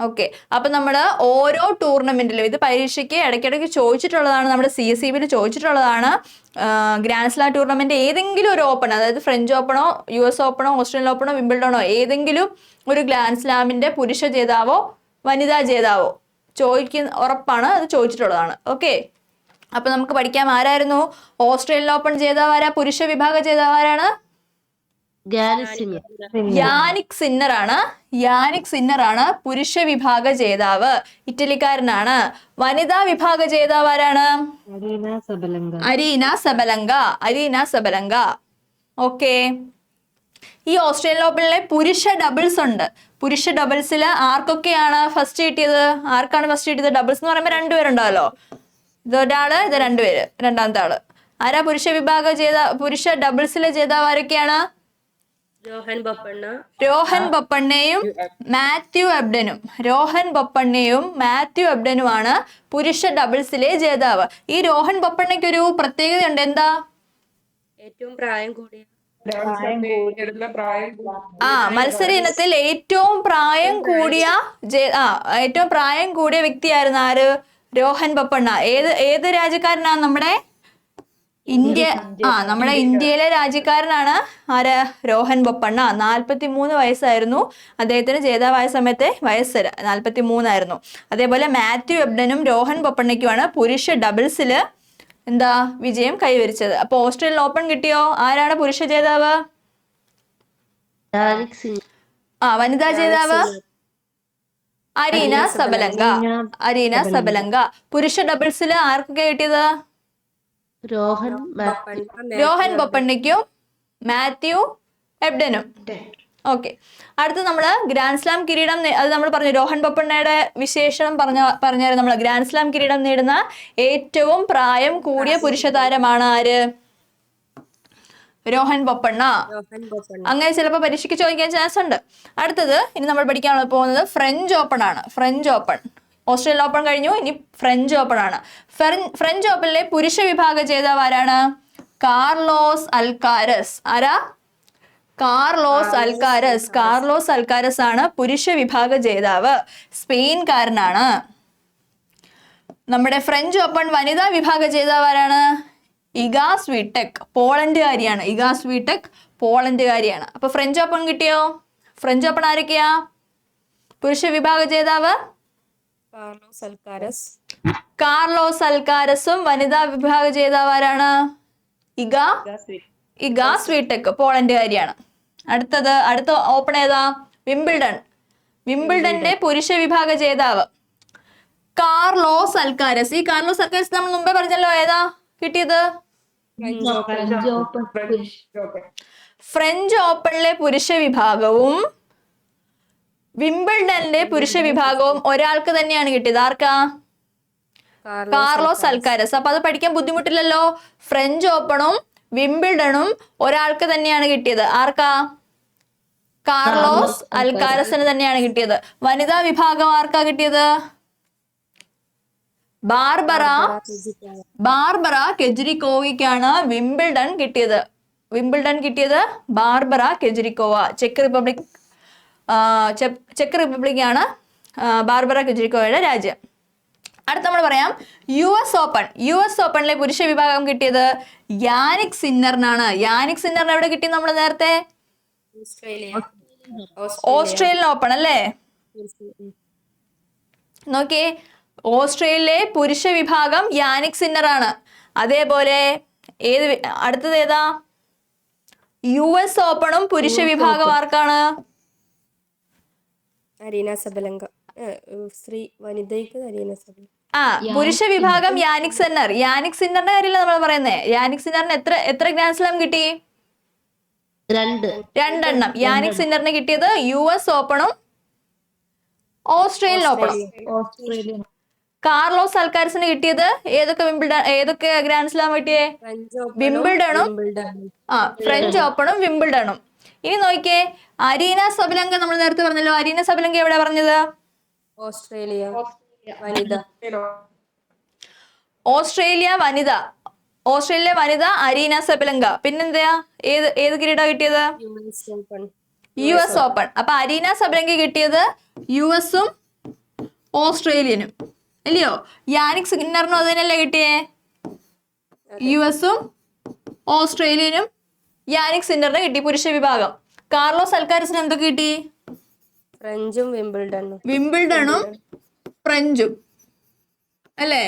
ഓക്കെ. അപ്പൊ നമ്മള് ഓരോ ടൂർണമെന്റിലും ഇത് പരീക്ഷയ്ക്ക് ഇടയ്ക്കിടയ്ക്ക് ചോദിച്ചിട്ടുള്ളതാണ്, നമ്മുടെ CSEB ചോദിച്ചിട്ടുള്ളതാണ്. ഗ്രാൻഡ് സ്ലാം ടൂർണമെന്റ് ഏതെങ്കിലും ഒരു ഓപ്പൺ, അതായത് ഫ്രഞ്ച് ഓപ്പണോ US ഓപ്പണോ ഓസ്ട്രേലിയൻ ഓപ്പണോ വിംബിൾഡണോ ഏതെങ്കിലും ഒരു ഗ്രാൻഡ് സ്ലാമിന്റെ പുരുഷ ജേതാവോ വനിതാ ജേതാവോ ഉറപ്പാണ്, അത് ചോദിച്ചിട്ടുള്ളതാണ്. ഓക്കെ. അപ്പൊ നമുക്ക് പഠിക്കാം. ആരായിരുന്നു ഓസ്ട്രേലിയൻ ഓപ്പൺ ജേതാവാരാ? പുരുഷ വിഭാഗ ജേതാവാരാണ്? യാനിക് സിന്നർ ആണ്. യാനിക് സിന്നർ ആണ് പുരുഷ വിഭാഗ ജേതാവ്, ഇറ്റലിക്കാരനാണ്. വനിതാ വിഭാഗ ജേതാവ് ആരാണ്? Arena Sabalenka. Aryna Sabalenka. Okay. ഈ ഓസ്ട്രേലിയൻ ഓപ്പണിലെ പുരുഷ ഡബിൾസ് ഉണ്ട്. പുരുഷ ഡബിൾസിൽ ആർക്കൊക്കെയാണ് ഫസ്റ്റ് കിട്ടിയത്? ആർക്കാണ് ഫസ്റ്റ് കിട്ടിയത്? ഡബിൾസ് എന്ന് പറയുമ്പോൾ രണ്ടുപേരുണ്ടാവല്ലോ. ഇതൊരാള്, ഇത് രണ്ടുപേര്, രണ്ടാമത്തെ ആള്. ആരാ പുരുഷ ഡബിൾസിലെ ജേതാവ് ആരൊക്കെയാണ്? രോഹൻ ബൊപ്പണ്ണയും മാത്യു എബ്ഡനും. രോഹൻ ബൊപ്പണ്ണയും മാത്യു എബ്ഡനുമാണ് പുരുഷ ഡബിൾസിലെ ജേതാവ്. ഈ രോഹൻ ബൊപ്പണ്ണയ്ക്ക് ഒരു പ്രത്യേകതയുണ്ട്. എന്താ? ഏറ്റവും പ്രായം കൂടിയ മത്സര ഇനത്തിൽ ഏറ്റവും പ്രായം കൂടിയ വ്യക്തിയായിരുന്നു ആര്? രോഹൻ ബൊപ്പണ്ണ. ഏത് രാജ്യക്കാരനാണ്? നമ്മുടെ നമ്മുടെ ഇന്ത്യയിലെ രാജ്യക്കാരനാണ്. ആര്? രോഹൻ ബൊപ്പണ്ണ. 43 വയസ്സായിരുന്നു അദ്ദേഹത്തിന്. ജേതാവായ സമയത്തെ വയസ്സ് 43 അതേപോലെ മാത്യു എബ്ഡനും രോഹൻ ബൊപ്പണ്ണയ്ക്കുമാണ് പുരുഷ ഡബിൾസില് വിജയം കൈവരിച്ചത്. അപ്പൊ ഓസ്ട്രേലിയൻ ഓപ്പൺ കിട്ടിയോ? ആരാണ് പുരുഷ ജേതാവ്? വനിതാ ജേതാവ് അരീന സബലങ്ക. Aryna Sabalenka. പുരുഷ ഡബിൾസില് ആർക്കൊക്കെ കിട്ടിയത്? രോഹൻ ബൊപ്പണ്ണയ്ക്കും മാത്യു എബ്ഡനും. ഓക്കെ. അടുത്ത് നമ്മള് ഗ്രാൻഡ് സ്ലാം കിരീടം, അത് നമ്മൾ പറഞ്ഞു. രോഹൻ ബൊപ്പണ്ണയുടെ വിശേഷണം പറഞ്ഞായിരുന്നു നമ്മള്. ഗ്രാൻഡ് സ്ലാം കിരീടം നേടുന്ന ഏറ്റവും പ്രായം കൂടിയ പുരുഷ താരമാണ് ആര്? രോഹൻ ബൊപ്പണ്ണ. അങ്ങനെ ചിലപ്പോൾ പരീക്ഷയ്ക്ക് ചോദിക്കാൻ ചാൻസ് ഉണ്ട്. അടുത്തത് ഇനി നമ്മൾ പഠിക്കാൻ പോകുന്നത് ഫ്രഞ്ച് ഓപ്പൺ ആണ്. French Open. ഓസ്ട്രേലിയൻ ഓപ്പൺ കഴിഞ്ഞു, ഇനി ഫ്രഞ്ച് ഓപ്പൺ ആണ്. ഫ്രഞ്ച് ഓപ്പണിലെ പുരുഷ വിഭാഗ ജേതാവ് ആരാണ്? Carlos Alcaraz. ആരാ? Carlos Alcaraz. കാർലോസ് അൽക്കാരസ് ആണ് പുരുഷ വിഭാഗ ജേതാവ്. സ്പെയിൻകാരനാണ്. നമ്മുടെ ഫ്രഞ്ച് ഓപ്പൺ വനിതാ വിഭാഗ ജേതാവ് ആരാണ്? ഇഗാ സ്വീടെക്. പോളണ്ടുകാരിയാണ്. ഇഗാ സ്വീടെക് പോളണ്ടുകാരിയാണ്. അപ്പൊ ഫ്രഞ്ച് ഓപ്പൺ കിട്ടിയോ? ഫ്രഞ്ച് ഓപ്പൺ ആരൊക്കെയാ പുരുഷ വിഭാഗ ജേതാവ്? കാർലോസ് അൽക്കാരസും വനിതാ വിഭാഗ ജേതാവ് ആരാണ്? ഇഗാ സ്വീടെക് പോളണ്ടുകാരിയാണ്. അടുത്ത ഓപ്പൺ ഏതാ? വിംബിൾഡൺ. വിംബിൾഡന്റെ പുരുഷ വിഭാഗ ജേതാവ് കാർലോസ് അൽക്കാരസ്. ഈ കാർലോസ് അൽക്കാരസ് നമ്മൾ മുമ്പേ പറഞ്ഞല്ലോ. ഏതാ കിട്ടിയത്? ഫ്രഞ്ച് ഓപ്പണിലെ പുരുഷ വിഭാഗവും വിംബിൾഡന്റെ പുരുഷ വിഭാഗവും ഒരാൾക്ക് തന്നെയാണ് കിട്ടിയത്. ആർക്കാ? Carlos Alcaraz. അപ്പൊ അത് പഠിക്കാൻ ബുദ്ധിമുട്ടില്ലല്ലോ. ഫ്രഞ്ച് ഓപ്പണും വിംബിൾഡണും ഒരാൾക്ക് തന്നെയാണ് കിട്ടിയത്. ആർക്കാ? കാർലോസ് അൽക്കാരസിന് തന്നെയാണ് കിട്ടിയത്. വനിതാ വിഭാഗം ആർക്കാ കിട്ടിയത്? ബാർബറ കെജ്രിക്കോവയ്ക്കാണ് വിംബിൾഡൺ കിട്ടിയത്. വിംബിൾഡൺ കിട്ടിയത് ബാർബറ കെജ്രിക്കോവ. ചെക്ക് റിപ്പബ്ലിക്കാണ് ബാർബറ കെജ്രിക്കോവയുടെ രാജ്യം. അടുത്ത നമ്മൾ പറയാം US ഓപ്പൺ. US ഓപ്പണിലെ പുരുഷ വിഭാഗം കിട്ടിയത് യാനിക് സിന്നറിനാണ്. യാനിക് സിന്നറിന് എവിടെ കിട്ടി? നമ്മൾ നേരത്തെ ഓസ്ട്രേലിയൻ ഓപ്പൺ അല്ലേ? നോക്കിയേ, ഓസ്ട്രേലിയയിലെ പുരുഷ വിഭാഗം യാനിക് സിന്നർ ആണ്. അതേപോലെ അടുത്തത് ഏതാ? US ഓപ്പണും പുരുഷ വിഭാഗം ആർക്കാണ്? Aryna Sabalenka. വനിതയ്ക്ക് അരീന സബലങ്ക. പുരുഷ വിഭാഗം യാനിക് സിന്നർ. യാനിക് സിന്നറിന്റെ കാര്യമല്ല നമ്മൾ പറയുന്നേ. യാനിക് സിന്നറിന് എത്ര ഗ്രാൻഡ് സ്ലാം കിട്ടി? 2 യാനിക് സിന്നറിന് കിട്ടിയത് US ഓപ്പണും ഓസ്ട്രേലിയൻ ഓപ്പണും. കാർലോസ് അൽക്കാരസിന് കിട്ടിയത് ഏതൊക്കെ ഗ്രാൻഡ് സ്ലാം കിട്ടിയേ? വിംബിൾഡണും ഫ്രഞ്ച് ഓപ്പണും വിംബിൾഡണും. ഇനി നോക്കിയേ, അരീന സബലങ്ക നമ്മൾ നേരത്തെ പറഞ്ഞല്ലോ. അരീന സബലങ്ക എവിടെ പറഞ്ഞത്? ഓസ്ട്രേലിയ വനിത. ഓസ്ട്രേലിയ വനിത. ഓസ്ട്രേലിയ വനിത അരീന സബലങ്ക. പിന്നെന്താ, ഏത് കിരീടം കിട്ടിയത്? US open. US open. അപ്പൊ അരീന സബലങ്ക കിട്ടിയത് US-ഉം ഓസ്ട്രേലിയനും അല്ലയോ? യാനിക് സിന്നറിനും അത് തന്നെയല്ലേ കിട്ടിയേ? US-ഉം ഓസ്ട്രേലിയനും യാനിക് സിന്നറിന് കിട്ടി പുരുഷ വിഭാഗം. കാർലോസ് അൽക്കാരസിന് എന്തൊക്കെ കിട്ടി? ഫ്രഞ്ചും വിംബിൾഡണും. വിംബിൾഡണും ഫ്രഞ്ചും അല്ലേ?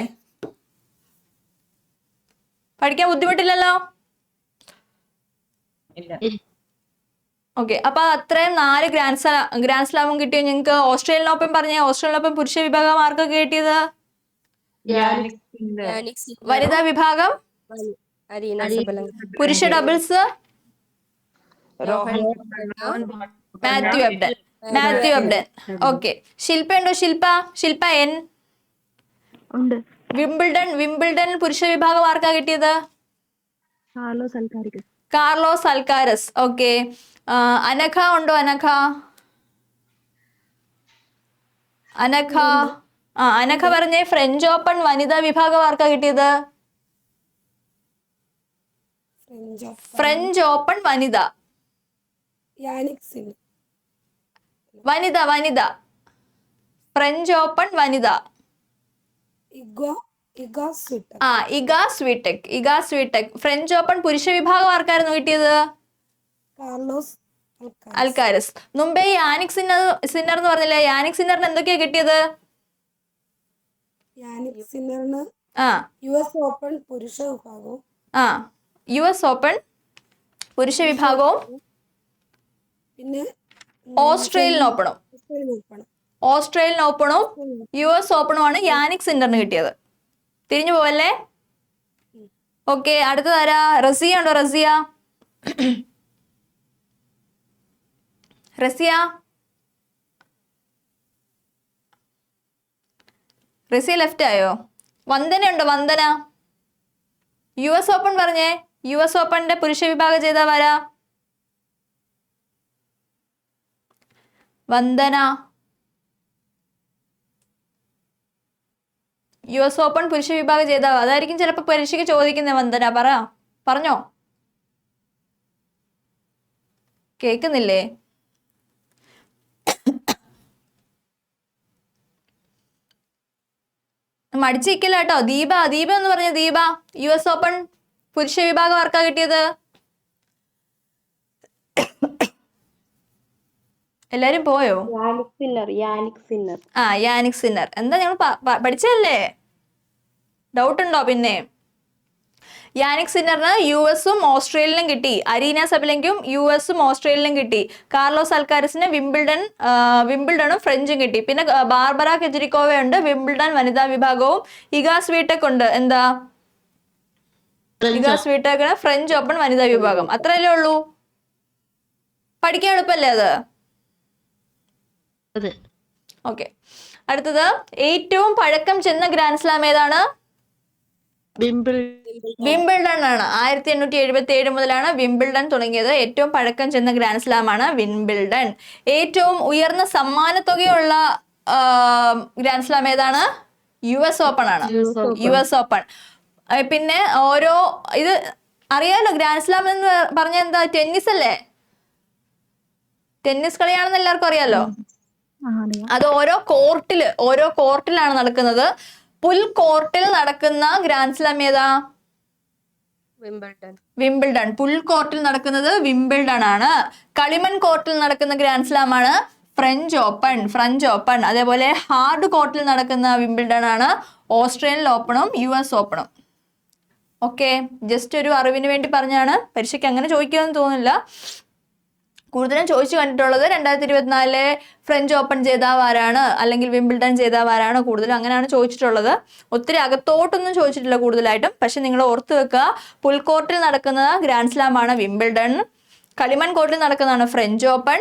പഠിക്കാൻ ബുദ്ധിമുട്ടില്ലല്ലോ? ഇല്ല. ഓക്കെ. അപ്പൊ അത്രയും 4 ഗ്രാൻഡ് സ്ലാമും കിട്ടിയോ നിങ്ങൾക്ക്? ഓസ്ട്രേലിയൻ ഓപ്പൺ പറഞ്ഞ ഓസ്ട്രേലിയൻ ഓപ്പൺ പുരുഷ വിഭാഗം ആർക്കൊക്കെ കിട്ടിയത്? Jannik Sinner. യാനിക് സിന്നറും വനിതാ വിഭാഗം അരീന സബലങ്ക. പുരുഷ doubles Rohan Matthew Ebden. Okay. Shilpa ഉണ്ടോ? ശില്പ എൻ. ഉണ്ട്. വിംബിൾഡൺ പുരുഷ വിഭാഗം ആർക്കാ കിട്ടിയത്? Carlos Alcaraz. ഓക്കെ. അനഘ ഉണ്ടോ? അനഘ പറഞ്ഞേ. ഫ്രഞ്ച് ഓപ്പൺ വനിതാ വിഭാഗം ആർക്കാ കിട്ടിയത്? ഫ്രഞ്ച് ഓപ്പൺ വനിത. വനിത ഫ്രഞ്ച് ഓപ്പൺ വനിത. ഇഗ സ്വീടെക്. ഫ്രഞ്ച് ഓപ്പൺ പുരുഷ വിഭാഗം ആർക്കായിരുന്നു കിട്ടിയത്? അൽക്കാരസ്. മുമ്പേ യാനിക് സിന്നർ എന്ന് പറഞ്ഞില്ലേ? യാനിക് സിന്നറിന് എന്തൊക്കെയാ കിട്ടിയത്? US ഓപ്പൺ പുരുഷ വിഭാഗവും പിന്നെ ഓസ്ട്രേലിയൻ ഓപ്പണും US ഓപ്പണുമാണ് യാനിക് സിന്നറിന് കിട്ടിയത്. തിരിഞ്ഞു പോവല്ലേ? ഓക്കെ. അടുത്തതാരാ? റസിയ ഉണ്ടോ? റസിയ ലെഫ്റ്റ് ആയോ? വന്ദന ഉണ്ടോ? US ഓപ്പൺ പറഞ്ഞേ. US ഓപ്പണിന്റെ പുരുഷ വിഭാഗ ജേതാവാരാ? വന്ദന. US ഓപ്പൺ പുരുഷ വിഭാഗ ജേതാവ്. അതായിരിക്കും ചിലപ്പോ പരീക്ഷയ്ക്ക് ചോദിക്കുന്നത്. വന്ദന പറഞ്ഞോ? കേക്കുന്നില്ലേ? മടിച്ചിരിക്കില്ല കേട്ടോ. ദീപ എന്ന് പറഞ്ഞ ദീപ. US ഓപ്പൺ പുരുഷ വിഭാഗം ആർക്കാ കിട്ടിയത്? എല്ലാരും പോയോ? Jannik Sinner. എന്താ ഞങ്ങൾ പഠിച്ചല്ലേ? ഡൗട്ട് ഉണ്ടോ? പിന്നെ യാനിക് സിന്നറിന് US-ഉം ഓസ്ട്രേലിയനും കിട്ടി. അരീന സബലങ്കും US-ഉം ഓസ്ട്രേലിയനും കിട്ടി. കാർലോസ് അൽക്കാരസിന് വിംബിൾഡണും ഫ്രഞ്ചും കിട്ടി. പിന്നെ ബാർബറ കെജ്രിക്കോവ ഉണ്ട്, വിംബിൾഡൺ വനിതാ വിഭാഗവും. ഇഗ സ്വീടെക് ഉണ്ട്. എന്താ? ഇഗ സ്വീടെക് ഫ്രഞ്ച് ഓപ്പൺ വനിതാ വിഭാഗം. അത്രയല്ലേ ഉള്ളൂ? പഠിക്കാൻ എളുപ്പല്ലേ അത്? ഓക്കെ. അടുത്തത് ഏറ്റവും പഴക്കം ചെന്ന ഗ്രാൻഡ് സ്ലാം ഏതാണ്? വിംബിൾഡൺ ആണ്. 1877 മുതലാണ് വിംബിൾഡൺ തുടങ്ങിയത്. ഏറ്റവും പഴക്കം ചെന്ന ഗ്രാൻഡ് സ്ലാം ആണ് വിംബിൾഡൺ. ഏറ്റവും ഉയർന്ന സമ്മാനത്തുകയുള്ള ഗ്രാൻഡ് സ്ലാം ഏതാണ്? US ഓപ്പൺ ആണ്. US open. പിന്നെ ഇത് അറിയാലോ. ഗ്രാൻഡ് സ്ലാം എന്ന് പറഞ്ഞ എന്താ? ടെന്നീസ് അല്ലേ? ടെന്നീസ് കളിയാണെന്ന് എല്ലാവർക്കും അറിയാലോ. അത് ഓരോ കോർട്ടിലാണ് നടക്കുന്നത്. പുൽകോർട്ടിൽ നടക്കുന്ന ഗ്രാൻഡ് സ്ലാം ഏതാ? വിംബിൾഡൺ. പുൽകോർട്ടിൽ നടക്കുന്നത് വിംബിൾഡൺ ആണ്. കളിമൺ കോർട്ടിൽ നടക്കുന്ന ഗ്രാൻഡ് സ്ലാം ആണ് ഫ്രഞ്ച് ഓപ്പൺ. അതേപോലെ ഹാർഡ് കോർട്ടിൽ നടക്കുന്ന വിംബിൾഡൺ ആണ് ഓസ്ട്രേലിയൻ ഓപ്പണും US ഓപ്പണും. ഓക്കെ. ജസ്റ്റ് ഒരു അറിവിന് വേണ്ടി പറഞ്ഞാണ്. പരീക്ഷയ്ക്ക് അങ്ങനെ ചോദിക്കുമെന്ന് തോന്നുന്നില്ല. കൂടുതലും ചോദിച്ചു കണ്ടിട്ടുള്ളത് 2024 ഫ്രഞ്ച് ഓപ്പൺ ജേതാവ് ആരാണ്, അല്ലെങ്കിൽ വിംബിൾഡൺ ജേതാവ് ആരാണ്, കൂടുതലും അങ്ങനെയാണ് ചോദിച്ചിട്ടുള്ളത്. ഒത്തിരി അകത്തോട്ടൊന്നും ചോദിച്ചിട്ടില്ല കൂടുതലായിട്ടും. പക്ഷെ നിങ്ങൾ ഓർത്ത് വെക്കുക, പുൽകോർട്ടിൽ നടക്കുന്ന ഗ്രാൻഡ് സ്ലാം ആണ് വിംബിൾഡൺ, കളിമൺ കോർട്ടിൽ നടക്കുന്നതാണ് ഫ്രഞ്ച് ഓപ്പൺ,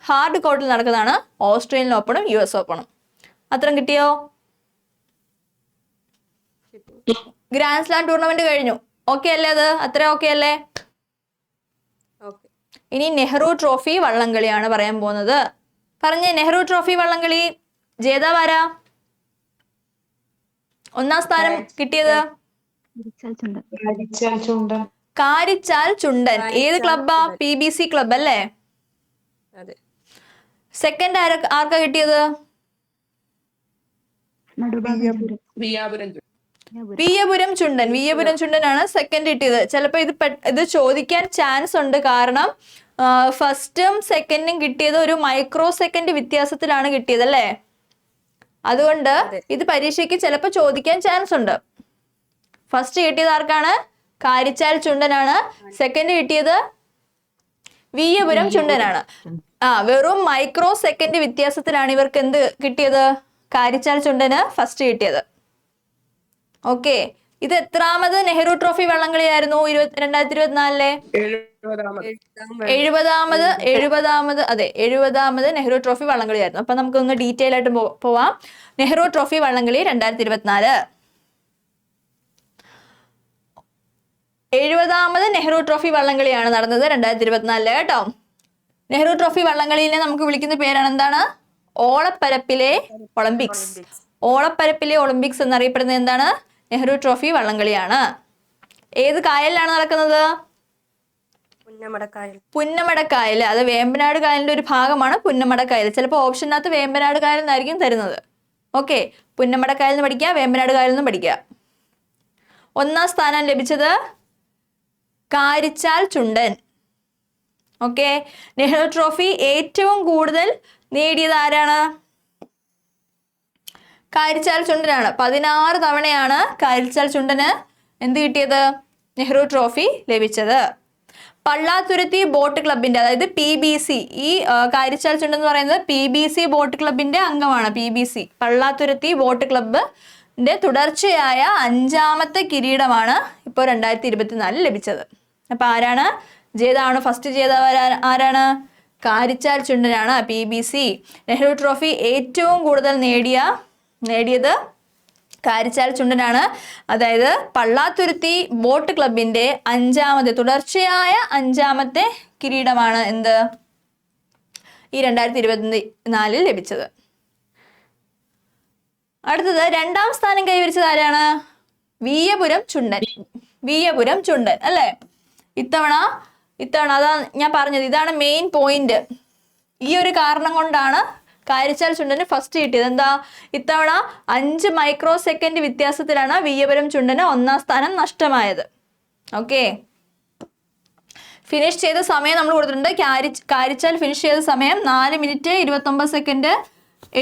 ഹാർഡ് കോർട്ടിൽ നടക്കുന്നതാണ് ഓസ്ട്രേലിയൻ ഓപ്പണും US ഓപ്പണും. അത്രയും കിട്ടിയോ? ഗ്രാൻഡ് സ്ലാം ടൂർണമെന്റ് കഴിഞ്ഞു. ഓക്കെ അല്ലേ? അത് അത്ര ഓക്കെ അല്ലേ? ഇനി നെഹ്റു ട്രോഫി വള്ളംകളിയാണ് പറയാൻ പോകുന്നത്. പറഞ്ഞേ, നെഹ്റു ട്രോഫി വള്ളംകളി ജേതാവാരാ? ഒന്നാം സ്ഥാനം കിട്ടിയത് കാരിച്ചാൽ ചുണ്ടൻ. ഏത് ക്ലബ്ബാ? PBC ക്ലബ് അല്ലേ? അതെ. സെക്കൻഡ് ആർക്കാ കിട്ടിയത്? വിയ്യപുരം ചുണ്ടൻ. വിയ്യപുരം ചുണ്ടനാണ് സെക്കൻഡ് കിട്ടിയത്. ചിലപ്പോൾ ഇത് ചോദിക്കാൻ ചാൻസ് ഉണ്ട്. കാരണം ഫസ്റ്റും സെക്കൻഡും കിട്ടിയത് ഒരു മൈക്രോ സെക്കൻഡ് വ്യത്യാസത്തിലാണ് കിട്ടിയത് അല്ലേ? അതുകൊണ്ട് ഇത് പരീക്ഷയ്ക്ക് ചിലപ്പോൾ ചോദിക്കാൻ ചാൻസ് ഉണ്ട്. ഫസ്റ്റ് കിട്ടിയത് ആർക്കാണ്? കാരിച്ചാൽ ചുണ്ടനാണ്. സെക്കൻഡ് കിട്ടിയത് വിയ്യപുരം ചുണ്ടനാണ്. വെറും മൈക്രോ സെക്കൻഡ് വ്യത്യാസത്തിലാണ് ഇവർക്ക് എന്ത് കിട്ടിയത്? കാരിച്ചാൽ ചുണ്ടന് ഫസ്റ്റ് കിട്ടിയത്. ഓക്കെ, ഇത് എത്രാമത് നെഹ്റു ട്രോഫി വള്ളംകളിയായിരുന്നു 2024? 70ാമത് നെഹ്റു ട്രോഫി വള്ളംകളിയായിരുന്നു. അപ്പൊ നമുക്കൊന്ന് ഡീറ്റെയിൽ ആയിട്ട് പോവാം. നെഹ്റു ട്രോഫി വള്ളംകളി 2024. 70ാമത് നെഹ്റു ട്രോഫി വള്ളംകളിയാണ് നടന്നത് 2024 കേട്ടോ. നെഹ്റു ട്രോഫി വള്ളംകളിനെ നമുക്ക് വിളിക്കുന്ന പേരാണ് എന്താണ്? ഓളപ്പരപ്പിലെ ഒളിമ്പിക്സ്. ഓളപ്പരപ്പിലെ ഒളിമ്പിക്സ് എന്നറിയപ്പെടുന്നത് എന്താണ്? നെഹ്റു ട്രോഫി വള്ളംകളിയാണ്. ഏത് കായലിലാണ് നടക്കുന്നത്? പുന്നമടക്കായൽ. അത് വേമ്പനാട് കായലിന്റെ ഒരു ഭാഗമാണ് പുന്നമടക്കായൽ. ചിലപ്പോൾ ഓപ്ഷനകത്ത് വേമ്പനാട് കായൽ എന്നായിരിക്കും തരുന്നത്. ഓക്കെ, പുന്നമടക്കായൽ എന്ന് പഠിക്കുക, വേമ്പനാട് കായൽ എന്ന് പഠിക്കുക. ഒന്നാം സ്ഥാനം ലഭിച്ചത് കാരിച്ചാൽ ചുണ്ടൻ. ഓക്കെ, നെഹ്റു ട്രോഫി ഏറ്റവും കൂടുതൽ നേടിയത് ആരാണ്? കാരിച്ചാൽ ചുണ്ടനാണ്. 16 തവണയാണ് കാരിച്ചാൽ ചുണ്ടന് എന്ത് കിട്ടിയത്? നെഹ്റു ട്രോഫി ലഭിച്ചത്. പള്ളാത്തുരുത്തി ബോട്ട് ക്ലബിന്റെ, അതായത് PBC, ഈ കാരിച്ചാൽ ചുണ്ടൻ എന്ന് പറയുന്നത് PBC ബോട്ട് ക്ലബിന്റെ അംഗമാണ്. PBC പള്ളാത്തുരുത്തി ബോട്ട് ക്ലബിന്റെ തുടർച്ചയായ 5ാമത്തെ കിരീടമാണ് ഇപ്പോൾ 2024 ലഭിച്ചത്. അപ്പൊ ആരാണ് ജേതാവാണ്? ഫസ്റ്റ് ജേതാവ് ആരാണ്? കാരിച്ചാൽ ചുണ്ടനാണ്. PBC നെഹ്റു ട്രോഫി ഏറ്റവും കൂടുതൽ നേടിയത് കാരിച്ചാൽ ചുണ്ടനാണ്. അതായത് പള്ളാത്തുരുത്തി ബോട്ട് ക്ലബിന്റെ തുടർച്ചയായ 5ാമത്തെ കിരീടമാണ് എന്ത് ഈ 2024 ലഭിച്ചത്. അടുത്തത് 2ാം സ്ഥാനം കൈവരിച്ചത് ആരാണ്? വിയ്യപുരം ചുണ്ടൻ അല്ലേ? ഇത്തവണ അതാ ഞാൻ പറഞ്ഞത്, ഇതാണ് മെയിൻ പോയിന്റ്. ഈ ഒരു കാരണം കൊണ്ടാണ് കാരിച്ചാൽ ചുണ്ടന് ഫസ്റ്റ് കിട്ടിയത്. എന്താ? ഇത്തവണ 5 മൈക്രോ സെക്കൻഡ് വ്യത്യാസത്തിലാണ് വിയ്യപുരം ചുണ്ടന് 1ാം സ്ഥാനം നഷ്ടമായത്. ഓക്കെ, ഫിനിഷ് ചെയ്ത സമയം നമ്മൾ കൊടുത്തിട്ടുണ്ട്. കാരിച്ചാൽ ഫിനിഷ് ചെയ്ത സമയം 4 മിനിറ്റ് 29 സെക്കൻഡ്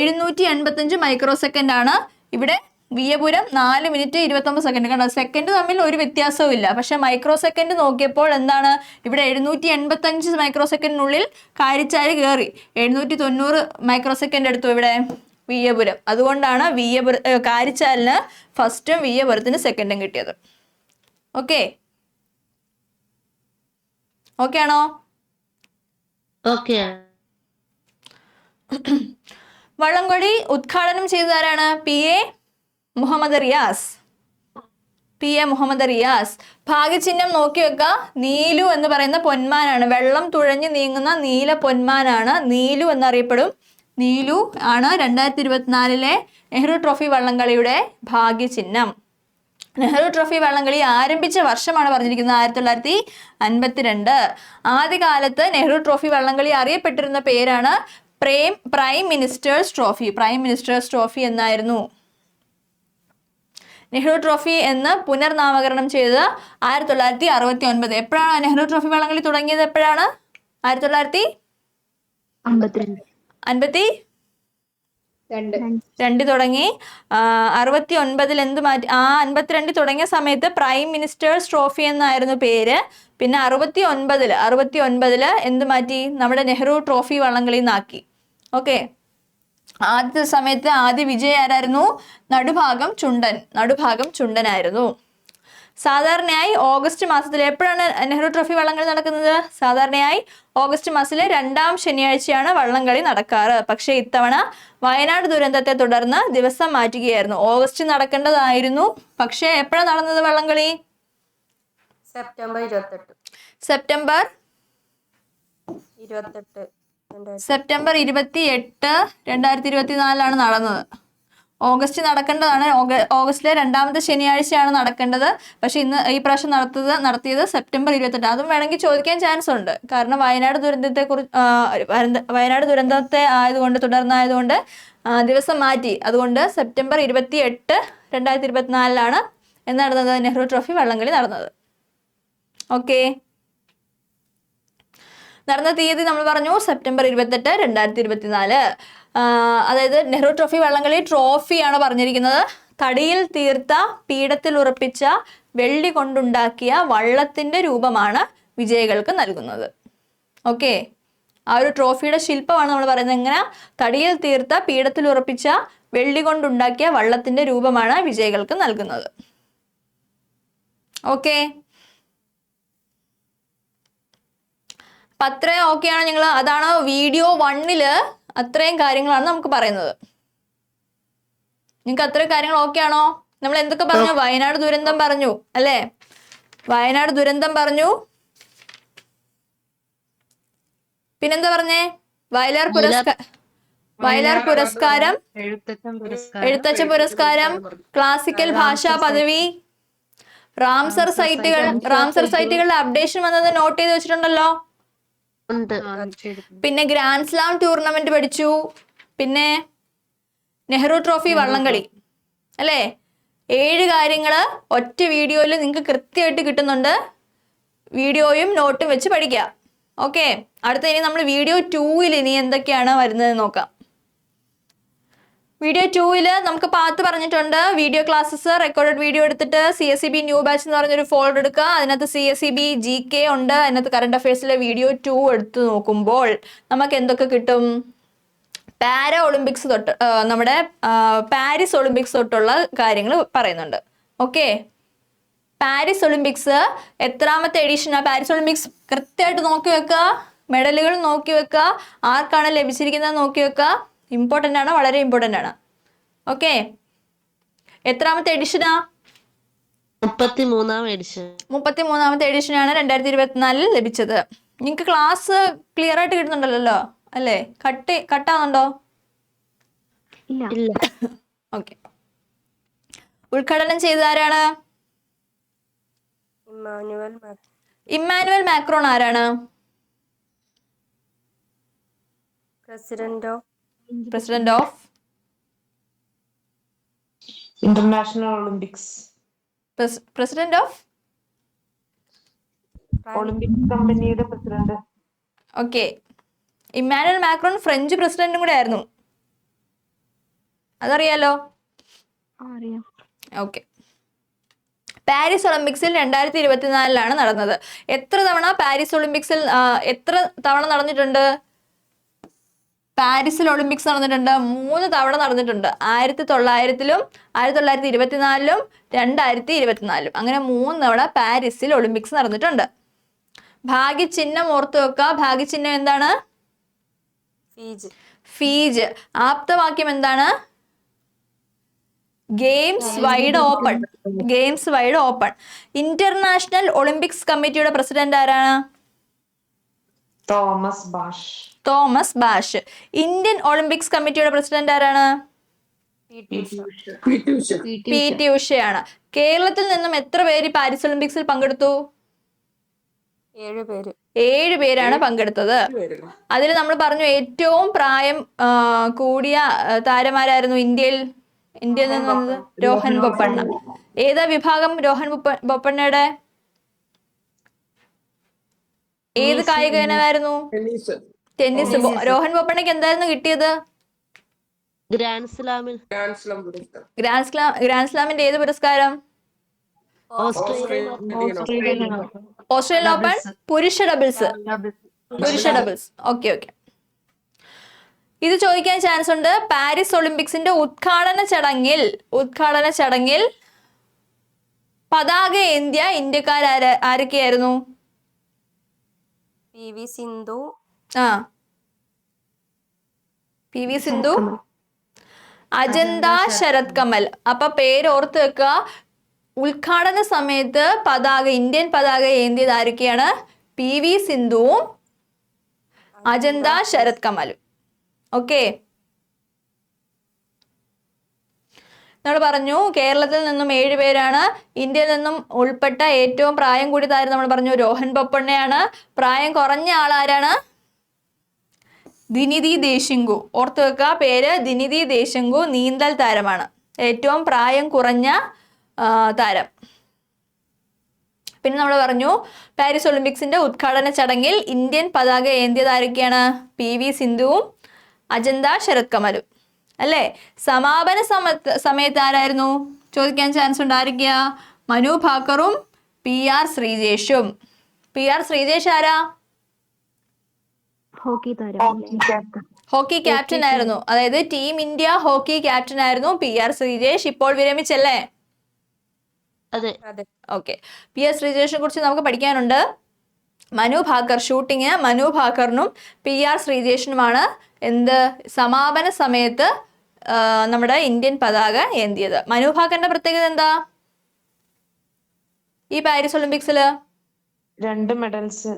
785 മൈക്രോ സെക്കൻഡ് ആണ്. ഇവിടെ വിയ്യപുരം 4 മിനിറ്റ് 29 സെക്കൻഡ്. കണ്ടോ, സെക്കൻഡ് തമ്മിൽ ഒരു വ്യത്യാസവും ഇല്ല. പക്ഷെ മൈക്രോ സെക്കൻഡ് നോക്കിയപ്പോൾ എന്താണ്? ഇവിടെ 785 മൈക്രോ സെക്കൻഡിനുള്ളിൽ കാരിച്ചാൽ കയറി 790 മൈക്രോ സെക്കൻഡ് എടുത്തു ഇവിടെ വിയ്യപുരം. അതുകൊണ്ടാണ് കാരിച്ചാലിന് ഫസ്റ്റും വിയ്യപുരത്തിന് സെക്കൻഡും കിട്ടിയത്. ഓക്കെ ആണോ? വള്ളംകളി ഉദ്ഘാടനം ചെയ്തതാരാണ്? PA മുഹമ്മദ് റിയാസ്. ഭാഗ്യചിഹ്നം നോക്കി വെക്കുക. നീലു എന്ന് പറയുന്ന പൊന്മാനാണ്. വെള്ളം തുഴഞ്ഞു നീങ്ങുന്ന നീല പൊന്മാനാണ്. നീലു എന്നറിയപ്പെടും. നീലു ആണ് 2024 നെഹ്റു ട്രോഫി വള്ളംകളിയുടെ ഭാഗ്യചിഹ്നം. നെഹ്റു ട്രോഫി വള്ളംകളി ആരംഭിച്ച വർഷമാണ് പറഞ്ഞിരിക്കുന്നത് 1952. ആദ്യകാലത്ത് നെഹ്റു ട്രോഫി വള്ളംകളി അറിയപ്പെട്ടിരുന്ന പേരാണ് പ്രൈം മിനിസ്റ്റേഴ്സ് ട്രോഫി എന്നായിരുന്നു. നെഹ്റു ട്രോഫി എന്ന് പുനർനാമകരണം ചെയ്തത് 1969. എപ്പോഴാണ് നെഹ്റു ട്രോഫി വള്ളംകളി തുടങ്ങിയത്? എപ്പോഴാണ്? 1952 തുടങ്ങി. 69 എന്ത് മാറ്റി? 52 തുടങ്ങിയ സമയത്ത് പ്രൈം മിനിസ്റ്റേഴ്സ് ട്രോഫി എന്നായിരുന്നു പേര്. പിന്നെ 69 എന്ത് മാറ്റി? നമ്മുടെ നെഹ്റു ട്രോഫി വള്ളംകളി എന്നാക്കി. ഓക്കെ, ആദ്യത്തെ സമയത്ത് ആദ്യ വിജയി ആരായിരുന്നു? നടുഭാഗം ചുണ്ടനായിരുന്നു. സാധാരണയായി ഓഗസ്റ്റ് മാസത്തിൽ എപ്പോഴാണ് നെഹ്റു ട്രോഫി വള്ളംകളി നടക്കുന്നത്? സാധാരണയായി ഓഗസ്റ്റ് മാസത്തിലെ 2ാം ശനിയാഴ്ചയാണ് വള്ളംകളി നടക്കാറ്. പക്ഷെ ഇത്തവണ വയനാട് ദുരന്തത്തെ തുടർന്ന് ദിവസം മാറ്റുകയായിരുന്നു. ഓഗസ്റ്റ് നടക്കേണ്ടതായിരുന്നു. പക്ഷെ എപ്പോഴാണ് നടന്നത് വള്ളംകളി? സെപ്റ്റംബർ 28 സെപ്റ്റംബർ 28 2024 നടന്നത്. ഓഗസ്റ്റ് നടക്കേണ്ടതാണ്. ഓഗസ്റ്റിലെ 2ാമത്തെ ശനിയാഴ്ചയാണ് നടക്കേണ്ടത്. പക്ഷെ ഈ പ്രാവശ്യം നടത്തിയത് സെപ്റ്റംബർ 28. അതും വേണമെങ്കിൽ ചോദിക്കാൻ ചാൻസ് ഉണ്ട്. കാരണം വയനാട് ദുരന്തത്തെ ആയതുകൊണ്ട് തുടർന്നായതുകൊണ്ട് ദിവസം മാറ്റി. അതുകൊണ്ട് സെപ്റ്റംബർ 28 2024 നടന്നത് നെഹ്റു ട്രോഫി വള്ളംകളി നടന്നത്. ഓക്കെ, നടന്ന തീയതി നമ്മൾ പറഞ്ഞു സെപ്റ്റംബർ 28 2024. അതായത് നെഹ്റു ട്രോഫി വള്ളംകളി ട്രോഫിയാണ് പറഞ്ഞിരിക്കുന്നത്. തടിയിൽ തീർത്ത പീഠത്തിൽ ഉറപ്പിച്ച വെള്ളി കൊണ്ടുണ്ടാക്കിയ വള്ളത്തിന്റെ രൂപമാണ് വിജയികൾക്ക് നൽകുന്നത്. ഓക്കെ, ആ ഒരു ട്രോഫിയുടെ ശില്പമാണ് നമ്മൾ പറയുന്നത്. എങ്ങനെ? തടിയിൽ തീർത്ത പീഠത്തിൽ ഉറപ്പിച്ച വെള്ളി കൊണ്ടുണ്ടാക്കിയ വള്ളത്തിന്റെ രൂപമാണ് വിജയികൾക്ക് നൽകുന്നത്. ഓക്കെ, അപ്പം അത്രയും ഓക്കെയാണ് നിങ്ങൾ. അതാണ് വീഡിയോ 1 അത്രയും കാര്യങ്ങളാണ് നമുക്ക് പറയുന്നത്. നിങ്ങൾക്ക് അത്രയും കാര്യങ്ങൾ ഓക്കെ ആണോ? നമ്മൾ എന്തൊക്കെ പറഞ്ഞു? വയനാട് ദുരന്തം പറഞ്ഞു അല്ലേ? വയനാട് ദുരന്തം പറഞ്ഞു. പിന്നെന്താ പറഞ്ഞേ? വയലാർ പുരസ്കാരം, എഴുത്തച്ഛ പുരസ്കാരം, ക്ലാസിക്കൽ ഭാഷാ പദവി, റാംസർ സൈറ്റുകളുടെ അപ്ഡേഷൻ വന്നത് നോട്ട് ചെയ്ത് വെച്ചിട്ടുണ്ടല്ലോ. പിന്നെ ഗ്രാൻഡ് സ്ലാം ടൂർണമെന്റ് പഠിച്ചു. പിന്നെ നെഹ്റു ട്രോഫി വള്ളംകളി അല്ലേ? 7 കാര്യങ്ങള് ഒറ്റ വീഡിയോയിൽ നിങ്ങൾക്ക് കൃത്യമായിട്ട് കിട്ടുന്നുണ്ട്. വീഡിയോയും നോട്ടും വെച്ച് പഠിക്കാം. ഓക്കെ, അടുത്ത ഇനി നമ്മൾ വീഡിയോ 2 ഇനി എന്തൊക്കെയാണ് വരുന്നത് നോക്കാം. വീഡിയോ 2 നമുക്ക് പാത്ത് പറഞ്ഞിട്ടുണ്ട്. വീഡിയോ ക്ലാസ്സസ് റെക്കോർഡഡ് വീഡിയോ എടുത്തിട്ട് CSEB ന്യൂ ബാച്ച് എന്ന് പറഞ്ഞൊരു ഫോൾഡർ എടുക്കുക. അതിനകത്ത് CSEB GK ഉണ്ട്. അതിനകത്ത് കറണ്ട് അഫയേഴ്സിലെ വീഡിയോ 2 എടുത്ത് നോക്കുമ്പോൾ നമുക്ക് എന്തൊക്കെ കിട്ടും? പാരാ ഒളിമ്പിക്സ് തൊട്ട് നമ്മുടെ പാരീസ് ഒളിമ്പിക്സ് തൊട്ടുള്ള കാര്യങ്ങൾ പറയുന്നുണ്ട്. ഓക്കെ, പാരീസ് ഒളിമ്പിക്സ് എത്രാമത്തെ എഡിഷനാണ്? പാരീസ് ഒളിമ്പിക്സ് കൃത്യമായിട്ട് നോക്കി വെക്കുക. മെഡലുകൾ നോക്കി വെക്കുക. ആർക്കാണ് ലഭിച്ചിരിക്കുന്നത് നോക്കി വെക്കുക. ഇമ്പോർട്ടൻ്റ് ആണ്, വളരെ ഇമ്പോർട്ടൻ്റ് ആണ്. ഓക്കെ, എത്രാമത്തെ എഡിഷനാ? 33ാമത്തെ എഡിഷനാണ് 2024 ലഭിച്ചത്. നിങ്ങൾക്ക് ക്ലാസ് ക്ലിയർ ആയിട്ട് കിട്ടുന്നുണ്ടല്ലോ അല്ലേ? കട്ടാവുന്നുണ്ടോ? ഇല്ല. ഓക്കെ, ഉദ്ഘാടനം ചെയ്ത ആരാണ്? ഇമ്മാനുവൽ മാക്രോൺ ആരാണ്? President of international Olympics, president of Olympic കമ്പനിയുടെ president. Okay, Emmanuel Macron French പ്രസിഡന്റും കൂടെ ആയിരുന്നു. അതറിയാലോ? അറിയാം. ഓക്കെ, പാരീസ് ഒളിമ്പിക്സിൽ 2024 നടന്നത്. എത്ര തവണ പാരീസ് ഒളിമ്പിക്സിൽ നടന്നിട്ടുണ്ട്? പാരീസിൽ ഒളിമ്പിക്സ് നടന്നിട്ടുണ്ട് 3 തവണ നടന്നിട്ടുണ്ട്. 1900-ലും 1924-ലും 2024-ലും അങ്ങനെ 3 തവണ പാരീസിൽ ഒളിമ്പിക്സ് നടന്നിട്ടുണ്ട്. ഭാഗ്യചിഹ്നം ഓർത്തു വെക്കുക. ഭാഗ്യചിഹ്നം എന്താണ്? ഫീജ്. ആപ്തവാക്യം എന്താണ്? Games wide open. International Olympics കമ്മിറ്റിയുടെ പ്രസിഡന്റ് ആരാണ്? Thomas bash. ഇന്ത്യൻ ഒളിമ്പിക്സ് കമ്മിറ്റിയുടെ പ്രസിഡന്റ് ആരാണ്? PT ഉഷയാണ്. കേരളത്തിൽ നിന്നും എത്ര പേര് പാരീസ് ഒളിമ്പിക്സിൽ പങ്കെടുത്തു? 7 പേരാണ് പങ്കെടുത്തത്. അതിൽ നമ്മൾ പറഞ്ഞു ഏറ്റവും പ്രായം കൂടിയ താരമാരായിരുന്നു ഇന്ത്യയിൽ നിന്ന് വന്നത്? രോഹൻ ബൊപ്പണ്ണ. ഏതാ വിഭാഗം രോഹൻ ബൊപ്പണ്ണയുടെ? ഏത് കായിക ഇനമായിരുന്നു? ടെന്നീസ്. രോഹൻ ബൊപ്പണ്ണയ്ക്ക് എന്തായിരുന്നു കിട്ടിയത്? ഗ്രാൻഡ് സ്ലാമിന്റെ ഏത് പുരസ്കാരം? ഓസ്ട്രേലിയൻ ഓപ്പൺ പുരുഷ ഡബിൾസ്. ഓക്കെ. ഇത് ചോദിക്കാൻ ചാൻസ് ഉണ്ട്. പാരീസ് ഒളിമ്പിക്സിന്റെ ഉദ്ഘാടന ചടങ്ങിൽ പതാക ഏന്തിയ ഇന്ത്യക്കാർ ആരൊക്കെയായിരുന്നു? PV സിന്ധു, അജന്ത ശരത് കമൽ. അപ്പൊ പേര് ഓർത്ത് വെക്കുക. ഉദ്ഘാടന സമയത്ത് ഇന്ത്യൻ പതാക ഏന്തിയത് ആരൊക്കെയാണ്? PV സിന്ധുവും അജന്ത ശരത് കമലും. ഓക്കെ, നമ്മൾ പറഞ്ഞു കേരളത്തിൽ നിന്നും 7 പേരാണ്. ഇന്ത്യയിൽ നിന്നും ഉൾപ്പെട്ട ഏറ്റവും പ്രായം കൂടിയ താരം നമ്മൾ പറഞ്ഞു രോഹൻ ബൊപ്പണ്ണയാണ്. പ്രായം കുറഞ്ഞ ആളാരാണ്? ദിനിധി ദേശിംഗു. ഓർത്തു വെക്കുക പേര്, ദിനിധി ദേശിംഗു നീന്തൽ താരമാണ്, ഏറ്റവും പ്രായം കുറഞ്ഞ താരം. പിന്നെ നമ്മൾ പറഞ്ഞു പാരീസ് ഒളിമ്പിക്സിന്റെ ഉദ്ഘാടന ചടങ്ങിൽ ഇന്ത്യൻ പതാക ഏന്തിയത് ആരൊക്കെയാണ്? PV സിന്ധുവും അജന്ത ശരത് കമലും അല്ലേ? സമാപന സമയത്ത് ആരായിരുന്നു ചോദിക്കാൻ ചാൻസ് ഉണ്ട്? ആരൊക്കെയാ? മനു ഭാക്കറും PR ശ്രീജേഷും. PR ശ്രീജേഷ് ആരാ? ഹോക്കി താരം. ഹോക്കി ക്യാപ്റ്റൻ ആയിരുന്നു, അതായത് ടീം ഇന്ത്യ ഹോക്കി ക്യാപ്റ്റൻ ആയിരുന്നു PR ശ്രീജേഷ്. ഇപ്പോൾ വിരമിച്ചല്ലേ? അതെ. ഓക്കെ, PR ശ്രീജേഷിനെ കുറിച്ച് നമുക്ക് പഠിക്കാനുണ്ട്. മനു ഭാക്കർ, ഷൂട്ടിങ് മനു ഭാക്കറിനും PR ശ്രീജേഷിനുമാണ് എന്ത് സമാപന സമയത്ത് നമ്മുടെ ഇന്ത്യൻ പതാക ഏന്തിയത്. മനു ഭാക്കറിന്റെ പ്രത്യേകത എന്താ ഈ പാരീസ് ഒളിമ്പിക്സില്? 2 മെഡൽസ്.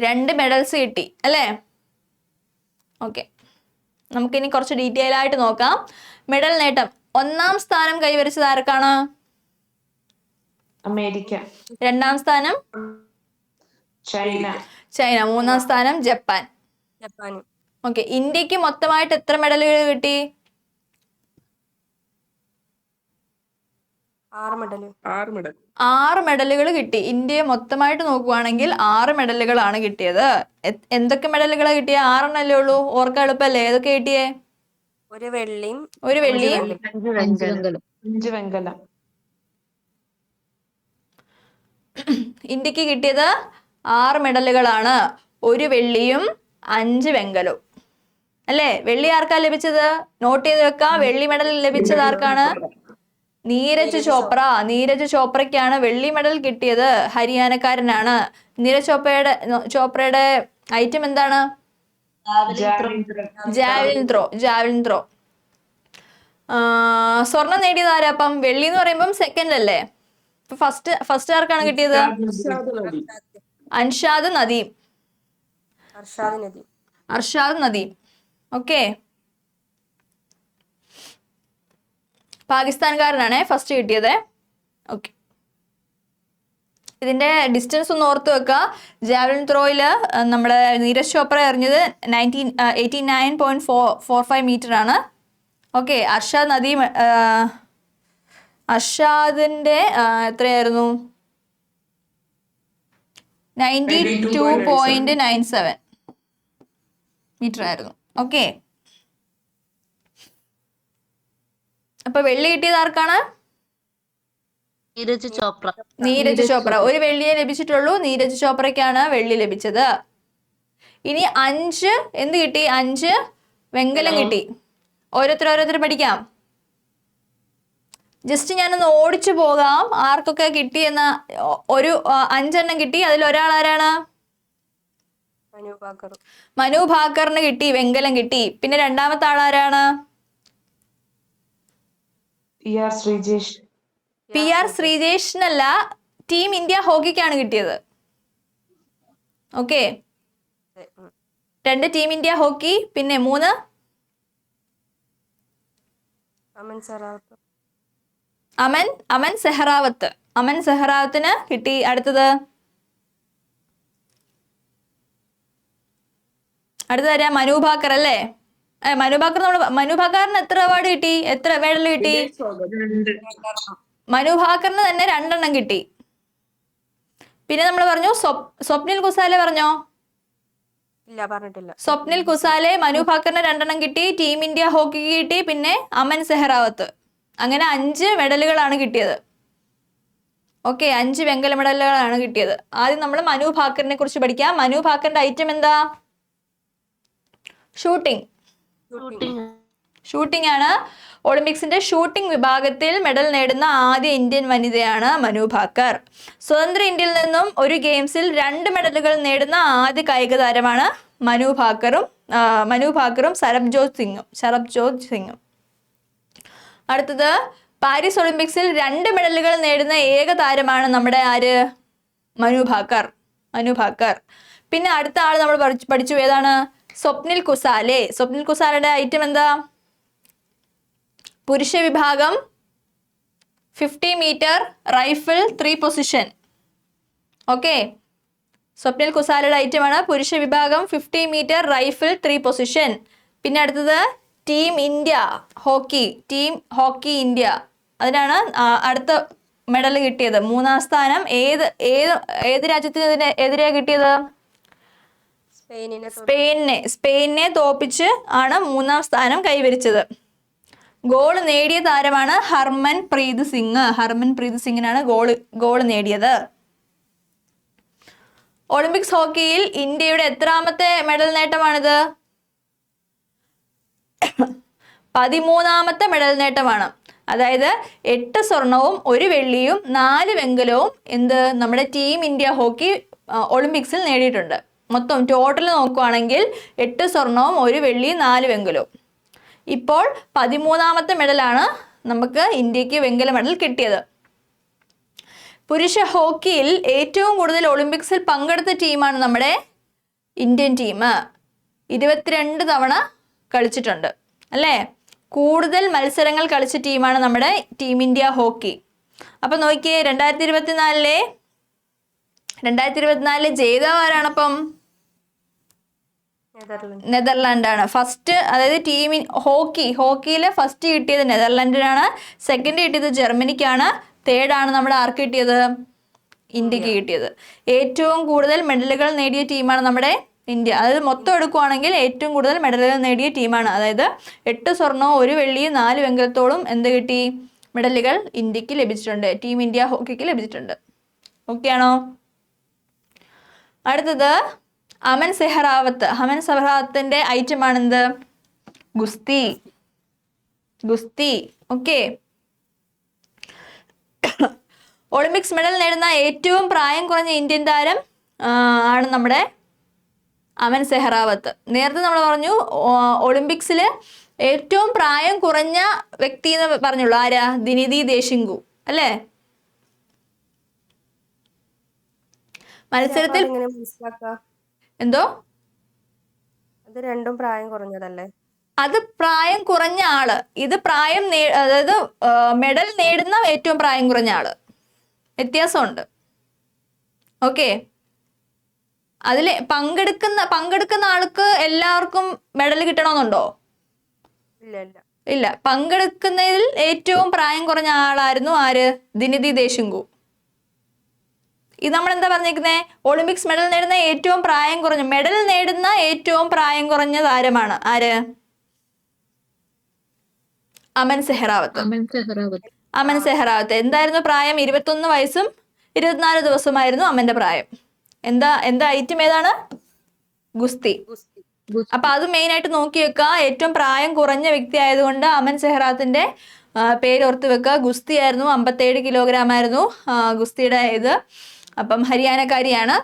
2 മെഡൽസ് കിട്ടി അല്ലേ? ഓക്കെ, നമുക്കിനി കുറച്ച് ഡീറ്റെയിൽ ആയിട്ട് നോക്കാം. മെഡൽ നേട്ടം 1ാം സ്ഥാനം കൈവരിച്ചത് ആർക്കാണ്? അമേരിക്ക. 2ാം സ്ഥാനം ചൈന. 3ാം സ്ഥാനം ജപ്പാൻ. ജപ്പാനും. ഓക്കെ, ഇന്ത്യക്ക് മൊത്തമായിട്ട് എത്ര മെഡലുകൾ കിട്ടി? 6 മെഡൽ. 6 മെഡലുകൾ കിട്ടി. ഇന്ത്യയെ മൊത്തമായിട്ട് നോക്കുവാണെങ്കിൽ 6 മെഡലുകളാണ് കിട്ടിയത്. എന്തൊക്കെ മെഡലുകളാണ് കിട്ടിയ? 6 ഉള്ളൂ, ഓർക്കാൻ എളുപ്പല്ലേ? ഏതൊക്കെ കിട്ടിയേ? 1 വെള്ളിയും 1 വെള്ളിയും 5 വെങ്കലം. ഇന്ത്യക്ക് കിട്ടിയത് 6 മെഡലുകളാണ്, 1 വെള്ളിയും 5 വെങ്കലവും അല്ലേ? വെള്ളി ആർക്കാ ലഭിച്ചത്? നോട്ട് ചെയ്ത് വെക്കാം. വെള്ളി മെഡൽ ലഭിച്ചത് ആർക്കാണ്? നീരജ് ചോപ്ര. നീരജ് ചോപ്രയ്ക്കാണ് വെള്ളി മെഡൽ കിട്ടിയത്. ഹരിയാനക്കാരനാണ്. നീരജ് ചോപ്രയുടെ ഐറ്റം എന്താണ്? Javelin throw. സ്വർണം നേടിയത് ആരാ? അപ്പം വെള്ളി എന്ന് പറയുമ്പം സെക്കൻഡ് അല്ലേ? ഫസ്റ്റ് ആർക്കാണ് കിട്ടിയത്? അൻഷാദ് നദീം. അർഷാദ് നദീം. ഓക്കെ, പാകിസ്ഥാൻകാരനാണ് ഫസ്റ്റ് കിട്ടിയത്. ഓക്കെ, ഇതിന്റെ ഡിസ്റ്റൻസ് ഒന്ന് ഓർത്ത് വെക്കുക. ജാവലിൻ ത്രോയില് നമ്മുടെ നീരജ് ചോപ്ര എറിഞ്ഞത് 89.45 മീറ്റർ ആണ്. ഓക്കെ, അർഷാദിന്റെ എത്രയായിരുന്നു? 92.97 മീറ്റർ ആയിരുന്നു. ഓക്കെ, അപ്പൊ വെള്ളി കിട്ടിയത് ആർക്കാണ്? നീരജ് ചോപ്ര. 1 വെള്ളിയെ ലഭിച്ചിട്ടുള്ളൂ. നീരജ് ചോപ്രയ്ക്കാണ് വെള്ളി ലഭിച്ചത്. ഇനി 5 എന്ത് കിട്ടി? 5 വെങ്കലം കിട്ടി. ഓരോരുത്തർ പഠിക്കാം. ജസ്റ്റ് ഞാനൊന്ന് ഓടിച്ചു പോകാം ആർക്കൊക്കെ കിട്ടിയെന്ന. ഒരു 5 കിട്ടി. അതിൽ ഒരാൾ ആരാണ്? മനു ഭാക്കറിന് കിട്ടി, വെങ്കലം കിട്ടി. പിന്നെ രണ്ടാമത്തെ ആളാരാണ്? PR ശ്രീജേഷിനല്ല, ടീം ഇന്ത്യ ഹോക്കിക്കാണ് കിട്ടിയത്. Okay, 2 team India hockey. പിന്നെ 3 അമൻ സെഹ്റാവത്ത്. അമൻ സെഹ്റാവത്തിന് കിട്ടി. അടുത്തത് ആരാ? മനു ഭാക്കർ അല്ലേ? മനു ഭാക്കറിന് എത്ര അവാർഡ് കിട്ടി? എത്ര മെഡൽ കിട്ടി? മനു ഭാക്കറിന് തന്നെ 2 കിട്ടി. പിന്നെ നമ്മൾ പറഞ്ഞു സ്വപ്നിൽ കുസാലെ പറഞ്ഞോ? ഇല്ല, പറഞ്ഞിട്ടില്ല. സ്വപ്നിൽ കുസാലെ, മനു ഭാക്കറിന് 2 കിട്ടി. ടീം ഇന്ത്യ ഹോക്കിക്ക് കിട്ടി. പിന്നെ അമൻ സെഹ്റാവത്ത്. അങ്ങനെ 5 മെഡലുകളാണ് കിട്ടിയത്. ഓക്കെ, 5 വെങ്കല മെഡലുകളാണ് കിട്ടിയത്. ആദ്യം നമ്മൾ മനു ഭാക്കറിനെ കുറിച്ച് പഠിക്കാം. മനു ഭാക്കറിന്റെ ഐറ്റം എന്താ? ഷൂട്ടിംഗ് ആണ്. ഒളിമ്പിക്സിന്റെ ഷൂട്ടിംഗ് വിഭാഗത്തിൽ മെഡൽ നേടുന്ന ആദ്യ ഇന്ത്യൻ വനിതയാണ് മനു ഭാക്കർ. സ്വതന്ത്ര ഇന്ത്യയിൽ നിന്നും ഒരു ഗെയിംസിൽ 2 മെഡലുകൾ നേടുന്ന ആദ്യ കായിക താരമാണ് മനു ഭാക്കറും സരബ്ജോത് സിംഗും. അടുത്തത് പാരീസ് ഒളിമ്പിക്സിൽ 2 മെഡലുകൾ നേടുന്ന ഏക താരമാണ് നമ്മുടെ ആര്? മനു ഭാക്കർ. പിന്നെ അടുത്ത ആൾ നമ്മൾ പഠിച്ചു ഏതാണ്? സ്വപ്നിൽ കുസാലെ. സ്വപ്നിൽ കുസാലയുടെ ഐറ്റം എന്താ? പുരുഷ വിഭാഗം 50 metre rifle 3 position. Okay, Swapnil കുസാലയുടെ ഐറ്റമാണ് പുരുഷ വിഭാഗം 50 മീറ്റർ റൈഫിൾ 3 പൊസിഷൻ. പിന്നെ അടുത്തത് team India hockey. Team hockey India, അതിനാണ് അടുത്ത മെഡൽ കിട്ടിയത്. 3-ാം സ്ഥാനം ഏത് രാജ്യത്തിന് എതിരെയാണ് കിട്ടിയത്? സ്പെയിനിനെ തോപ്പിച്ച് ആണ് 3-ാം സ്ഥാനം കൈവരിച്ചത്. ഗോൾ നേടിയ താരമാണ് ഹർമൻ പ്രീത് സിംഗ്. ഹർമൻ പ്രീത് സിംഗിനാണ് ഗോൾ നേടിയത്. ഒളിമ്പിക്സ് ഹോക്കിയിൽ ഇന്ത്യയുടെ എത്രാമത്തെ മെഡൽ നേട്ടമാണിത്? 13ാമത്തെ മെഡൽ നേട്ടമാണ്. അതായത് 8 സ്വർണവും 1 വെള്ളിയും 4 വെങ്കലവും നമ്മുടെ ടീം ഇന്ത്യ ഹോക്കി ഒളിമ്പിക്സിൽ നേടിയിട്ടുണ്ട്. മൊത്തം ടോട്ടൽ നോക്കുവാണെങ്കിൽ 8 സ്വർണവും 1 വെള്ളിയും 4 വെങ്കലവും. ഇപ്പോൾ 13ാമത്തെ മെഡലാണ് നമുക്ക് ഇന്ത്യക്ക് വെങ്കല മെഡൽ കിട്ടിയത്. പുരുഷ ഹോക്കിയിൽ ഏറ്റവും കൂടുതൽ ഒളിമ്പിക്സിൽ പങ്കെടുത്ത ടീമാണ് നമ്മുടെ ഇന്ത്യൻ ടീം. 22 തവണ കളിച്ചിട്ടുണ്ട് അല്ലേ? കൂടുതൽ മത്സരങ്ങൾ കളിച്ച ടീമാണ് നമ്മുടെ ടീം ഇന്ത്യ ഹോക്കി. അപ്പൊ നോക്കിയേ, 2024 ജേതാവ് ആരാണപ്പം? നെതർലാൻഡാണ്. ഫസ്റ്റ്, അതായത് ടീം ഹോക്കിയിൽ ഫസ്റ്റ് കിട്ടിയത് നെതർലാൻഡിനാണ്. സെക്കൻഡ് കിട്ടിയത് ജർമ്മനിക്കാണ്. തേർഡാണ് നമ്മുടെ ആർക്ക് കിട്ടിയത്? ഇന്ത്യക്ക് കിട്ടിയത്. ഏറ്റവും കൂടുതൽ മെഡലുകൾ നേടിയ ടീമാണ് നമ്മുടെ ഇന്ത്യ. അതായത് മൊത്തം എടുക്കുവാണെങ്കിൽ ഏറ്റവും കൂടുതൽ മെഡലുകൾ നേടിയ ടീമാണ്. അതായത് 8 സ്വർണവും 1 വെള്ളിയും 4 വെങ്കലത്തോളം കിട്ടി? മെഡലുകൾ ഇന്ത്യക്ക് ലഭിച്ചിട്ടുണ്ട്, ടീം ഇന്ത്യ ഹോക്കിക്ക് ലഭിച്ചിട്ടുണ്ട്. ഓക്കെ ആണോ? അടുത്തത് അമൻ സെഹ്റാവത്ത്. അമൻ സെഹ്റാവത്തിന്റെ ഐറ്റം ആണെന്ത്? ഗുസ്തി. ഓക്കെ, ഒളിമ്പിക്സ് മെഡൽ നേടുന്ന ഏറ്റവും പ്രായം കുറഞ്ഞ ഇന്ത്യൻ താരം ആണ് നമ്മുടെ അമൻ സെഹ്റാവത്ത്. നേരത്തെ നമ്മൾ പറഞ്ഞു ഒളിമ്പിക്സിൽ ഏറ്റവും പ്രായം കുറഞ്ഞ വ്യക്തി എന്ന് പറഞ്ഞുള്ളൂ. ആരാ? ദിനിതി ദേശിംഗു അല്ലേ? മത്സരത്തിൽ എന്തോ? അത് രണ്ടും പ്രായം കുറഞ്ഞതല്ലേ? അത് പ്രായം കുറഞ്ഞ ആള്. ഇത് അതായത് മെഡൽ നേടുന്ന ഏറ്റവും പ്രായം കുറഞ്ഞ ആള്. വ്യത്യാസമുണ്ട്. ഓക്കെ, അതിൽ പങ്കെടുക്കുന്ന ആൾക്ക് എല്ലാവർക്കും മെഡൽ കിട്ടണമെന്നുണ്ടോ? ഇല്ല. പങ്കെടുക്കുന്നതിൽ ഏറ്റവും പ്രായം കുറഞ്ഞ ആളായിരുന്നു ആര്? ദിനിതി ദേശിംഗു. ഇത് നമ്മൾ എന്താ പറഞ്ഞേക്കുന്നത്? ഒളിമ്പിക്സ് മെഡൽ നേടുന്ന ഏറ്റവും പ്രായം കുറഞ്ഞ താരമാണ് ആര്? അമൻ സെഹ്റാവത്ത്. എന്തായിരുന്നു പ്രായം? 21 വയസ്സും 24 ദിവസമായിരുന്നു അമന്റെ പ്രായം. എന്താ ഐറ്റം ഏതാണ്? ഗുസ്തി. അപ്പൊ അത് മെയിൻ ആയിട്ട് നോക്കി വെക്കുക. ഏറ്റവും പ്രായം കുറഞ്ഞ വ്യക്തി ആയതുകൊണ്ട് അമൻ സെഹ്റാവത്തിന്റെ പേര് ഓർത്ത് വെക്കുക. ഗുസ്തി ആയിരുന്നു. 57 കിലോഗ്രാം ആയിരുന്നു ഗുസ്തിയുടെ ഇത്. അപ്പം ഹരിയാനക്കാരിയാണ്.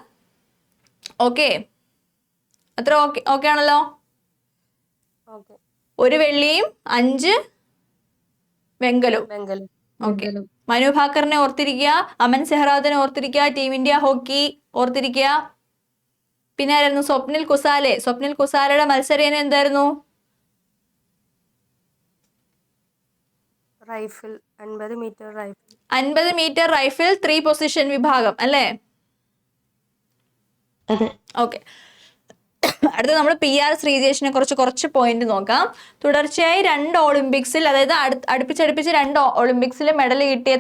ഓക്കെ, അത്ര ഓക്കെ ആണല്ലോ? 1 വെള്ളിയും 5 വെങ്കലവും. ഓക്കെ, മനു ഭാക്കറിനെ ഓർത്തിരിക്കുക, അമൻ സെഹ്റാവത്തിനെ ഓർത്തിരിക്കുക, ടീം ഇന്ത്യ ഹോക്കി ഓർത്തിരിക്കുക. പിന്നെ ആരായിരുന്നു? സ്വപ്നിൽ കുസാലയുടെ മത്സരം എന്തായിരുന്നു? റൈഫിൾ 50 മീറ്റർ റൈഫിൾ 3 പൊസിഷൻ വിഭാഗം അല്ലേ? ഓക്കെ, അടുത്ത നമ്മൾ PR ശ്രീജേഷിനെ കുറച്ച് പോയിന്റ് നോക്കാം. തുടർച്ചയായി 2 ഒളിമ്പിക്സിൽ, അതായത് അടുപ്പിച്ചടുപ്പിച്ച് 2 ഒളിമ്പിക്സിൽ മെഡൽ കിട്ടിയ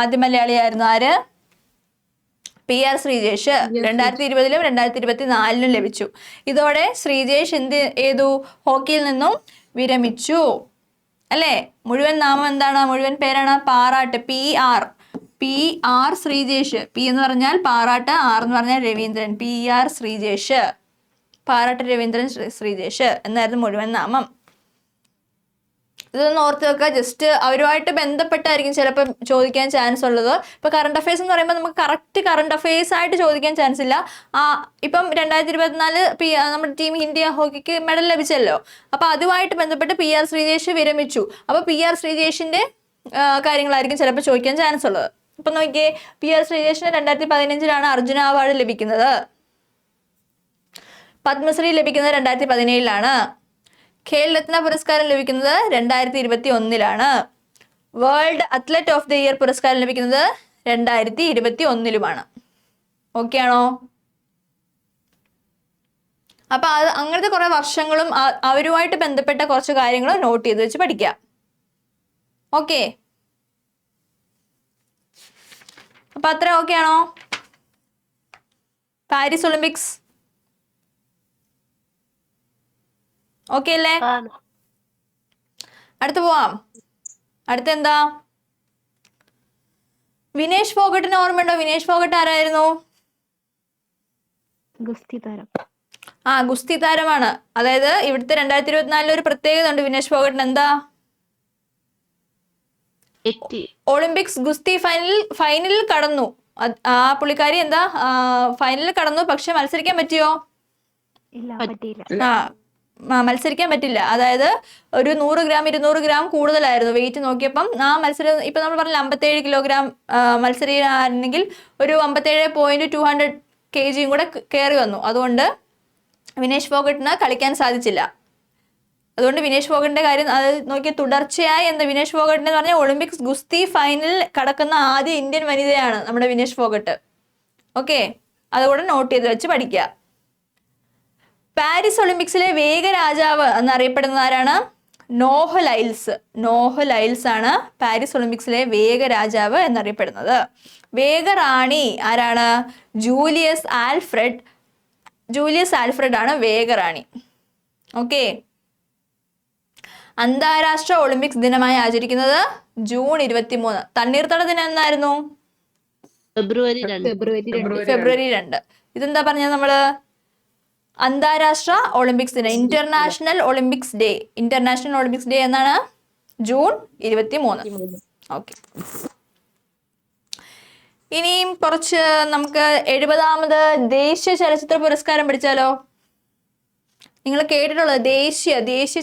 ആദ്യ മലയാളിയായിരുന്നു ആര്? PR ശ്രീജേഷ്. 2020 2024 ലഭിച്ചു. ഇതോടെ ശ്രീജേഷ് ചെയ്തു? ഹോക്കിയിൽ നിന്നും വിരമിച്ചു അല്ലേ? മുഴുവൻ നാമം എന്താണ്? മുഴുവൻ പേരാണ് പാറാട്ട്. PR ശ്രീജേഷ്. P എന്ന് പറഞ്ഞാൽ പാറാട്ട്, R എന്ന് പറഞ്ഞാൽ രവീന്ദ്രൻ. PR ശ്രീജേഷ്, പാറാട്ട് രവീന്ദ്രൻ ശ്രീജേഷ് എന്നായിരുന്നു മുഴുവൻ നാമം. ഇതൊന്ന് ഓർത്ത് വെക്കുക. ജസ്റ്റ് അവരുമായിട്ട് ബന്ധപ്പെട്ടായിരിക്കും ചിലപ്പോൾ ചോദിക്കാൻ ചാൻസ് ഉള്ളത്. ഇപ്പൊ കറണ്ട് അഫയേഴ്സ് എന്ന് പറയുമ്പോൾ നമുക്ക് കറക്റ്റ് കറണ്ട് അഫയേഴ്സ് ആയിട്ട് ചോദിക്കാൻ ചാൻസ് ഇല്ല. ഇപ്പം 2024 നമ്മുടെ ടീം ഇന്ത്യ ഹോക്കിക്ക് മെഡൽ ലഭിച്ചല്ലോ. അപ്പൊ അതുമായിട്ട് ബന്ധപ്പെട്ട് PR ശ്രീജേഷ് വിരമിച്ചു. അപ്പൊ PR ശ്രീജേഷിന്റെ കാര്യങ്ങളായിരിക്കും ചിലപ്പോൾ ചോദിക്കാൻ ചാൻസ് ഉള്ളത്. ഇപ്പൊ നോക്കിയേ, PR ശ്രീജേഷിന് 2015 അർജുന അവാർഡ് ലഭിക്കുന്നത്. പത്മശ്രീ ലഭിക്കുന്നത് 2017 ഖേൽ രത്ന പുരസ്കാരം ലഭിക്കുന്നത് 2021 world athlete of the year പുരസ്കാരം ലഭിക്കുന്നത് 2021 ഓക്കെ ആണോ? അപ്പൊ അത് അങ്ങനത്തെ കുറെ വർഷങ്ങളും അവരുമായിട്ട് ബന്ധപ്പെട്ട കുറച്ച് കാര്യങ്ങൾ നോട്ട് ചെയ്ത് വെച്ച് പഠിക്കാം. ഓക്കെ, അപ്പൊ അത്ര ഓക്കെ ആണോ? പാരീസ് ഒളിമ്പിക്സ് ഓക്കെ അല്ലേ? ആണ്. അടുത്ത് പോവാം. അടുത്ത എന്താ? വിനേഷ് ഫോഗട്ടിന് ഓർമ്മയുണ്ടോ? വിനേഷ് ഫോഗട്ട് ആരായിരുന്നു? ഗുസ്തി താരം. ഗുസ്തി താരമാണ്. അതായത് ഇവിടുത്തെ 2024 ഒരു പ്രത്യേകത ഉണ്ട് വിനേഷ് ഫോഗട്ടിന്. എന്താ? ഒളിമ്പിക്സ് ഗുസ്തി ഫൈനലിൽ കടന്നു. ആ പുള്ളിക്കാരി എന്താ ഫൈനലിൽ കടന്നു, പക്ഷെ മത്സരിക്കാൻ പറ്റിയോ? ഇല്ല, പറ്റിയില്ല. മത്സരിക്കാൻ പറ്റില്ല. അതായത് ഒരു 100 ഗ്രാം 200 ഗ്രാം കൂടുതലായിരുന്നു വെയിറ്റ് നോക്കിയപ്പം. ആ മത്സരം ഇപ്പൊ നമ്മൾ പറഞ്ഞ 57 കിലോഗ്രാം മത്സരിക്കുകയാണെങ്കിൽ ഒരു 57.200 kg കൂടെ കയറി വന്നു. അതുകൊണ്ട് വിനേഷ് ഫോഗട്ടിന് കളിക്കാൻ സാധിച്ചില്ല. അതുകൊണ്ട് വിനേഷ് ഫോഗട്ടിന്റെ കാര്യം അത് നോക്കിയ തുടർച്ചയായി എന്താ വിനേഷ് ഫോഗട്ടിന് എന്ന് പറഞ്ഞാൽ ഒളിമ്പിക്സ് ഗുസ്തി ഫൈനലിൽ കടക്കുന്ന ആദ്യ ഇന്ത്യൻ വനിതയാണ് നമ്മുടെ വിനേഷ് ഫോഗട്ട്. ഓക്കെ, അതുകൂടെ നോട്ട് ചെയ്ത് വെച്ച് പഠിക്കുക. പാരീസ് ഒളിമ്പിക്സിലെ വേഗരാജാവ് എന്നറിയപ്പെടുന്ന ആരാണ്? നോഹ ലൈൽസ്. നോഹ ലൈൽസ് ആണ് പാരീസ് ഒളിമ്പിക്സിലെ വേഗരാജാവ് എന്നറിയപ്പെടുന്നത്. വേഗറാണി ആരാണ്? Julius Alfred. ജൂലിയസ് ആൽഫ്രഡ് ആണ് വേഗറാണി. ഓക്കെ, അന്താരാഷ്ട്ര ഒളിമ്പിക്സ് ദിനമായി ആചരിക്കുന്നത് ജൂൺ 23. തണ്ണീർത്തട ദിനം എന്നായിരുന്നു? ഫെബ്രുവരി 2. ഇതെന്താ പറഞ്ഞത് നമ്മള്? അന്താരാഷ്ട്ര ഒളിമ്പിക്സ് ദിനം, international Olympics day. International Olympics day എന്നാണ്? ജൂൺ 23. ഓക്കെ, ഇനിയും കുറച്ച് നമുക്ക് 70ാമത് ദേശീയ ചലച്ചിത്ര പുരസ്കാരം പഠിച്ചാലോ? നിങ്ങൾ കേട്ടിട്ടുള്ളത് ദേശീയ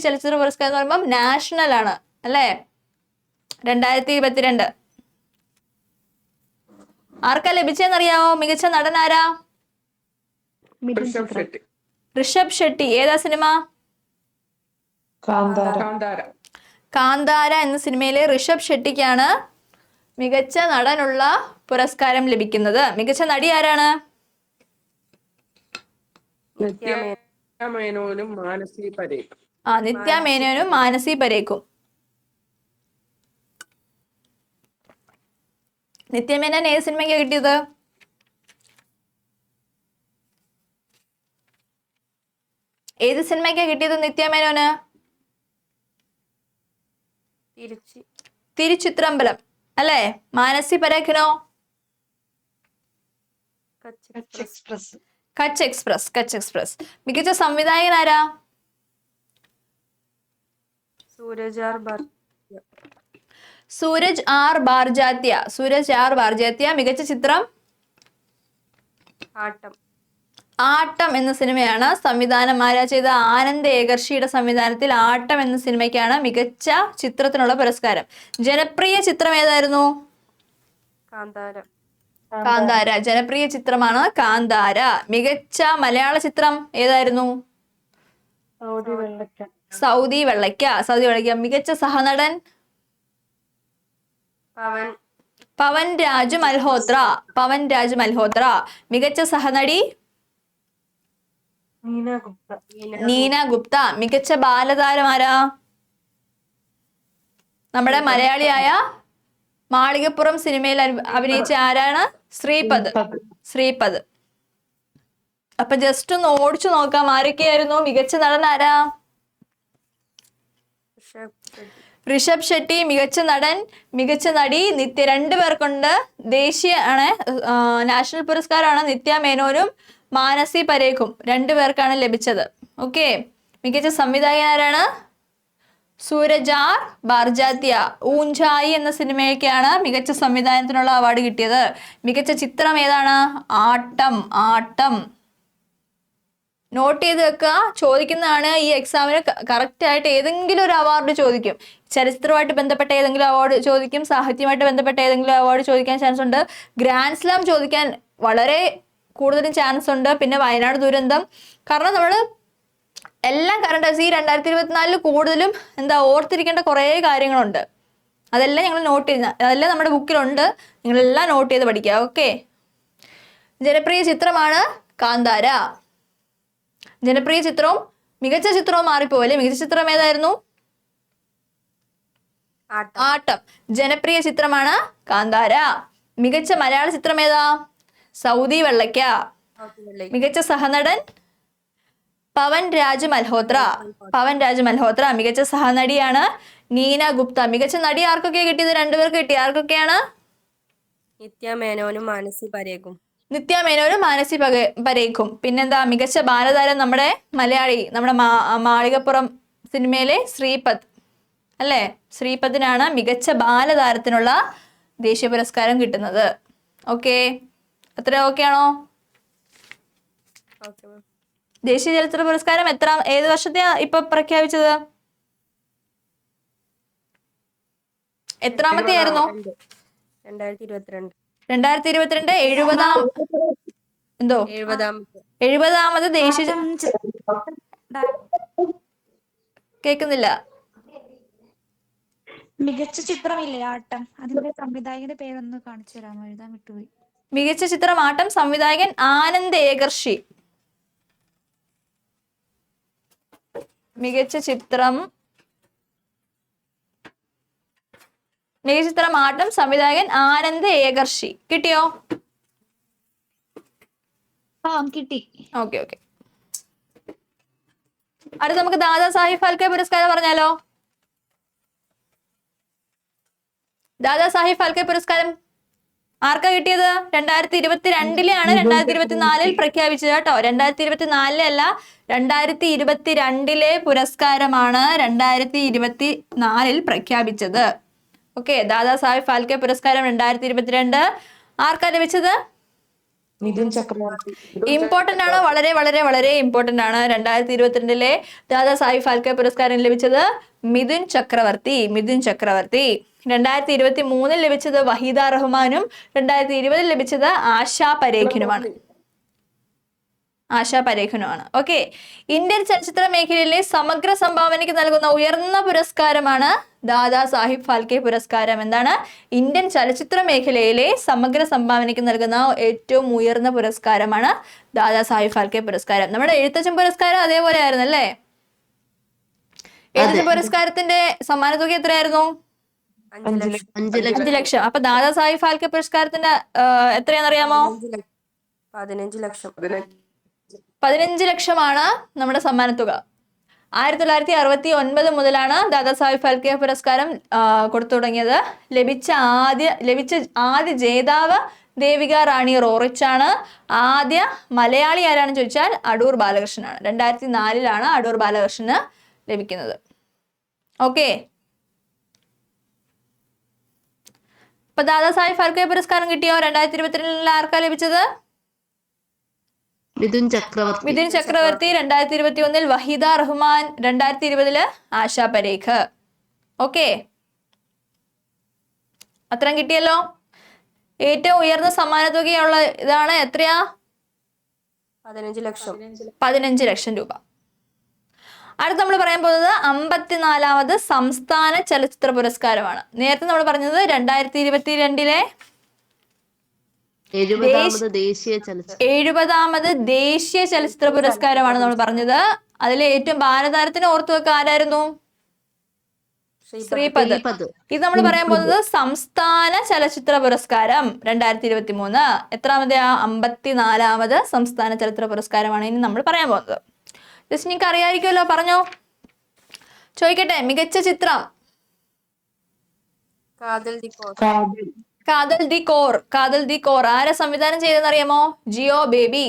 ചലച്ചിത്ര പുരസ്കാരം എന്ന് പറയുമ്പോൾ നാഷണൽ ആണ് അല്ലേ? 2022 ആർക്കാ ലഭിച്ചെന്നറിയാവോ? മികച്ച നടൻ ആരാ? ഋഷഭ് ഷെട്ടി. ഏതാ സിനിമ? കാന്താര എന്ന സിനിമയിലെ ഋഷഭ് ഷെട്ടിക്കാണ് മികച്ച നടനുള്ള പുരസ്കാരം ലഭിക്കുന്നത്. മികച്ച നടി ആരാണ്? നിത്യ മേനോനും മാനസി പരേഖും. നിത്യ മേനോനും മാനസി പരേഖും. നിത്യ മേനോൻ ഏത് സിനിമയ്ക്കാ കിട്ടിയത്? ഏത് സിനിമയ്ക്കാ കിട്ടിയത് നിത്യ മേനോന്? തിരുച്ചിത്രമ്പലം അല്ലേ? മാനസി പരേഖിനോ? കച്ച് എക്സ്പ്രസ്. മികച്ച സംവിധായകൻ ആരാ? സൂരജ് ആർ ബാർജാത്യ. മികച്ച ചിത്രം? ആട്ടം എന്ന സിനിമയാണ്. സംവിധാനം ആരാ ചെയ്ത? ആനന്ദ് ഏകർഷിയുടെ സംവിധാനത്തിൽ ആട്ടം എന്ന സിനിമയ്ക്കാണ് മികച്ച ചിത്രത്തിനുള്ള പുരസ്കാരം. ജനപ്രിയ ചിത്രം ഏതായിരുന്നു? കാന്താര. ജനപ്രിയ ചിത്രമാണ് കാന്താര. മികച്ച മലയാള ചിത്രം ഏതായിരുന്നു? സൗദി വെള്ളയ്ക്ക. മികച്ച സഹനടൻ? പവൻ രാജ് മൽഹോത്ര. മികച്ച സഹനടി? നീന ഗുപ്ത. മികച്ച ബാലതാരമാരാ? നമ്മുടെ മലയാളിയായ മാളികപ്പുറം സിനിമയിൽ അഭിനയിച്ച ആരാണ്? ശ്രീപദ്. അപ്പൊ ജസ്റ്റ് ഒന്ന് ഓടിച്ചു നോക്കാം ആരൊക്കെയായിരുന്നു. മികച്ച നടൻ ആരാ? ഋഷഭ് ഷെട്ടി. മികച്ച നടൻ, മികച്ച നടി നിത്യ. 2 പേർക്കുണ്ട്. ദേശീയ ആണ്, നാഷണൽ പുരസ്കാരമാണ് നിത്യ മേനോനും മാനസി പരേഖും. 2 പേർക്കാണ് ലഭിച്ചത്. ഓക്കെ, മികച്ച സംവിധായകൻ ആരാണ്? സൂരജ് ആർ ബാർജാത്യ. ഊഞ്ചായി എന്ന സിനിമയ്ക്കാണ് മികച്ച സംവിധാനത്തിനുള്ള അവാർഡ് കിട്ടിയത്. മികച്ച ചിത്രം ഏതാണ്? ആട്ടം. നോട്ട് ചെയ്ത് വെക്കുക. ചോദിക്കുന്നതാണ് ഈ എക്സാമിന് കറക്റ്റ് ആയിട്ട് ഏതെങ്കിലും ഒരു അവാർഡ് ചോദിക്കും. ചരിത്രമായിട്ട് ബന്ധപ്പെട്ട ഏതെങ്കിലും അവാർഡ് ചോദിക്കും, സാഹിത്യമായിട്ട് ബന്ധപ്പെട്ട ഏതെങ്കിലും അവാർഡ് ചോദിക്കാൻ ചാൻസ് ഉണ്ട്. ഗ്രാൻഡ് സ്ലാം ചോദിക്കാൻ വളരെ കൂടുതലും ചാൻസ് ഉണ്ട്. പിന്നെ വയനാട് ദുരന്തം, കാരണം നമ്മൾ എല്ലാം കറണ്ട് ഈ 2024 കൂടുതലും ഓർത്തിരിക്കേണ്ട കുറേ കാര്യങ്ങളുണ്ട്. അതെല്ലാം ഞങ്ങൾ നോട്ട് ചെയ്യുന്ന, അതെല്ലാം നമ്മുടെ ബുക്കിലുണ്ട്. നിങ്ങളെല്ലാം നോട്ട് ചെയ്ത് പഠിക്കുക. ഓക്കെ. ജനപ്രിയ ചിത്രമാണ് കാന്താര. ജനപ്രിയ ചിത്രവും മികച്ച ചിത്രവും മാറിപ്പോവല്ലേ? മികച്ച ചിത്രം ഏതായിരുന്നു? ആട്ടം. ജനപ്രിയ ചിത്രമാണ് കാന്താര. മികച്ച മലയാള ചിത്രം ഏതാ? സൗദി വെള്ളയ്ക്ക. മികച്ച സഹനടൻ പവൻ രാജ് മൽഹോത്ര. പവൻ രാജ് മൽഹോത്ര. മികച്ച സഹനടിയാണ് നീന ഗുപ്ത. മികച്ച നടി ആർക്കൊക്കെ കിട്ടിയത്? 2 പേർക്ക് കിട്ടി. ആർക്കൊക്കെയാണ്? നിത്യ മേനോനും മാനസി പരേഖും. നിത്യ മേനോനും മാനസി പരേഖും. പിന്നെന്താ? മികച്ച ബാലതാരം നമ്മുടെ മലയാളി, നമ്മുടെ മാളികപ്പുറം സിനിമയിലെ ശ്രീപദ് അല്ലേ? ശ്രീപദിനാണ് മികച്ച ബാലതാരത്തിനുള്ള ദേശീയ പുരസ്കാരം കിട്ടുന്നത്. ഓക്കെ, അത്ര ഓക്കെ ആണോ? ദേശീയ ചലച്ചിത്ര പുരസ്കാരം ഏത് വർഷത്തെയാ ഇപ്പൊ പ്രഖ്യാപിച്ചത്? എത്രാമത്തെ ആയിരുന്നു? 2022. 2022 70ാമത് ദേശീയ കേൾക്കുന്നില്ല. മികച്ച ചിത്രമില്ലേ ആട്ടം, അതിന്റെ സംവിധായകന്റെ പേരൊന്ന് കാണിച്ചു തരാമോ? എഴുതാൻ വിട്ടുപോയി. മികച്ച ചിത്രം ആട്ടം. സംവിധായകൻ ആനന്ദ് ഏകർഷി. മികച്ച ചിത്രം ആട്ടം. സംവിധായകൻ ആനന്ദ് ഏകർഷി. കിട്ടിയോ? കിട്ടി. ഓക്കെ. അടുത്ത നമുക്ക് ദാദാ സാഹിബ് ഫാൽക്കെ പുരസ്കാരം പറഞ്ഞാലോ? ദാദാ സാഹിബ് ഫാൽക്കെ പുരസ്കാരം ആർക്കാ കിട്ടിയത്? 2022-ലാണ്. 2024 പ്രഖ്യാപിച്ചത് കേട്ടോ. 2024 അല്ല, 2022 പുരസ്കാരമാണ് 2024 പ്രഖ്യാപിച്ചത്. ഓക്കെ. ദാദാ സാഹിബ് ഫാൽക്കെ പുരസ്കാരം 2022 ആർക്കാ ലഭിച്ചത്? മിഥുൻ ചക്രവർത്തി. ഇമ്പോർട്ടന്റ് ആണ്, വളരെ വളരെ വളരെ ഇമ്പോർട്ടന്റ് ആണ്. 2022 ദാദാ സാഹിബ് ഫാൽക്കെ പുരസ്കാരം ലഭിച്ചത് മിഥുൻ ചക്രവർത്തി. 2023 ലഭിച്ചത് വഹീദ റഹ്മാനും 2020 ലഭിച്ചത് ആശാ പരേഖിനുമാണ്. ഓക്കെ. ഇന്ത്യൻ ചലച്ചിത്ര മേഖലയിലെ സമഗ്ര സംഭാവനയ്ക്ക് നൽകുന്ന ഉയർന്ന പുരസ്കാരമാണ് ദാദാ സാഹിബ് ഫാൽക്കെ പുരസ്കാരം. എന്താണ്? ഇന്ത്യൻ ചലച്ചിത്ര മേഖലയിലെ സമഗ്ര സംഭാവനയ്ക്ക് നൽകുന്ന ഏറ്റവും ഉയർന്ന പുരസ്കാരമാണ് ദാദാ സാഹിബ് ഫാൽക്കെ പുരസ്കാരം. നമ്മുടെ എഴുത്തച്ഛൻ പുരസ്കാരം അതേപോലെ ആയിരുന്നു അല്ലേ? എഴുത്തച്ഛൻ പുരസ്കാരത്തിന്റെ സമ്മാന തുക എത്രയായിരുന്നു? 5 ലക്ഷം. അപ്പൊ ദാദാ സാഹിബ് ഫാൽക്കെ പുരസ്കാരത്തിന്റെ എത്രയാണെന്നറിയാമോ? 15 ലക്ഷം. 15 ലക്ഷമാണ് നമ്മുടെ സമ്മാന തുക. 1969 മുതലാണ് ദാദാ സാഹിബ് ഫാൽക്കെ പുരസ്കാരം കൊടുത്തു തുടങ്ങിയത്. ലഭിച്ച ആദ്യ ജേതാവ് ദേവിക റാണി റോറിച്ചാണ്. ആദ്യ മലയാളി ആരാണെന്ന് ചോദിച്ചാൽ അടൂർ ബാലകൃഷ്ണനാണ്. 2004 അടൂർ ബാലകൃഷ്ണന് ലഭിക്കുന്നത്. ഓക്കെ. അപ്പൊ ദാദാ സാഹിബ് ഫാൽക്കെ പുരസ്കാരം കിട്ടിയോ? 2022 ആർക്കാ ലഭിച്ചത്? മിഥുൻ ചക്രവർത്തി. 2021 വഹീദ റഹ്മാൻ. 2020 ആശാ പരേഖ്. ഓക്കെ, അത്രയും കിട്ടിയല്ലോ. ഏറ്റവും ഉയർന്ന സമ്മാന തുകയുള്ള ഇതാണ് എത്രയാ? 15 ലക്ഷം. 15 ലക്ഷം രൂപ. അടുത്ത് നമ്മൾ പറയാൻ പോകുന്നത് 54ാമത് സംസ്ഥാന ചലച്ചിത്ര പുരസ്കാരമാണ്. നേരത്തെ നമ്മൾ പറഞ്ഞത് 2022 70ാമത് ദേശീയ ചലച്ചിത്ര പുരസ്കാരമാണ് നമ്മൾ പറഞ്ഞത്. അതിലെ ഏറ്റവും ബാലതാരത്തിന് ഓർത്തു വെക്കുക ആരായിരുന്നു? ശ്രീപദ്. ഇത് നമ്മൾ പറയാൻ പോകുന്നത് സംസ്ഥാന ചലച്ചിത്ര പുരസ്കാരം 2023. എത്രാമതെയാ? 54ാമത് സംസ്ഥാന ചലച്ചിത്ര പുരസ്കാരമാണ് ഇനി നമ്മൾ പറയാൻ പോകുന്നത്. ജസ്റ്റ് നിങ്ങൾക്ക് അറിയാമായിരിക്കുമല്ലോ, പറഞ്ഞോ. ചോദിക്കട്ടെ, മികച്ച ചിത്രം? കാതൽ ദി കോർ ആരെ സംവിധാനം ചെയ്തെന്ന് അറിയാമോ? ജിയോ ബേബി.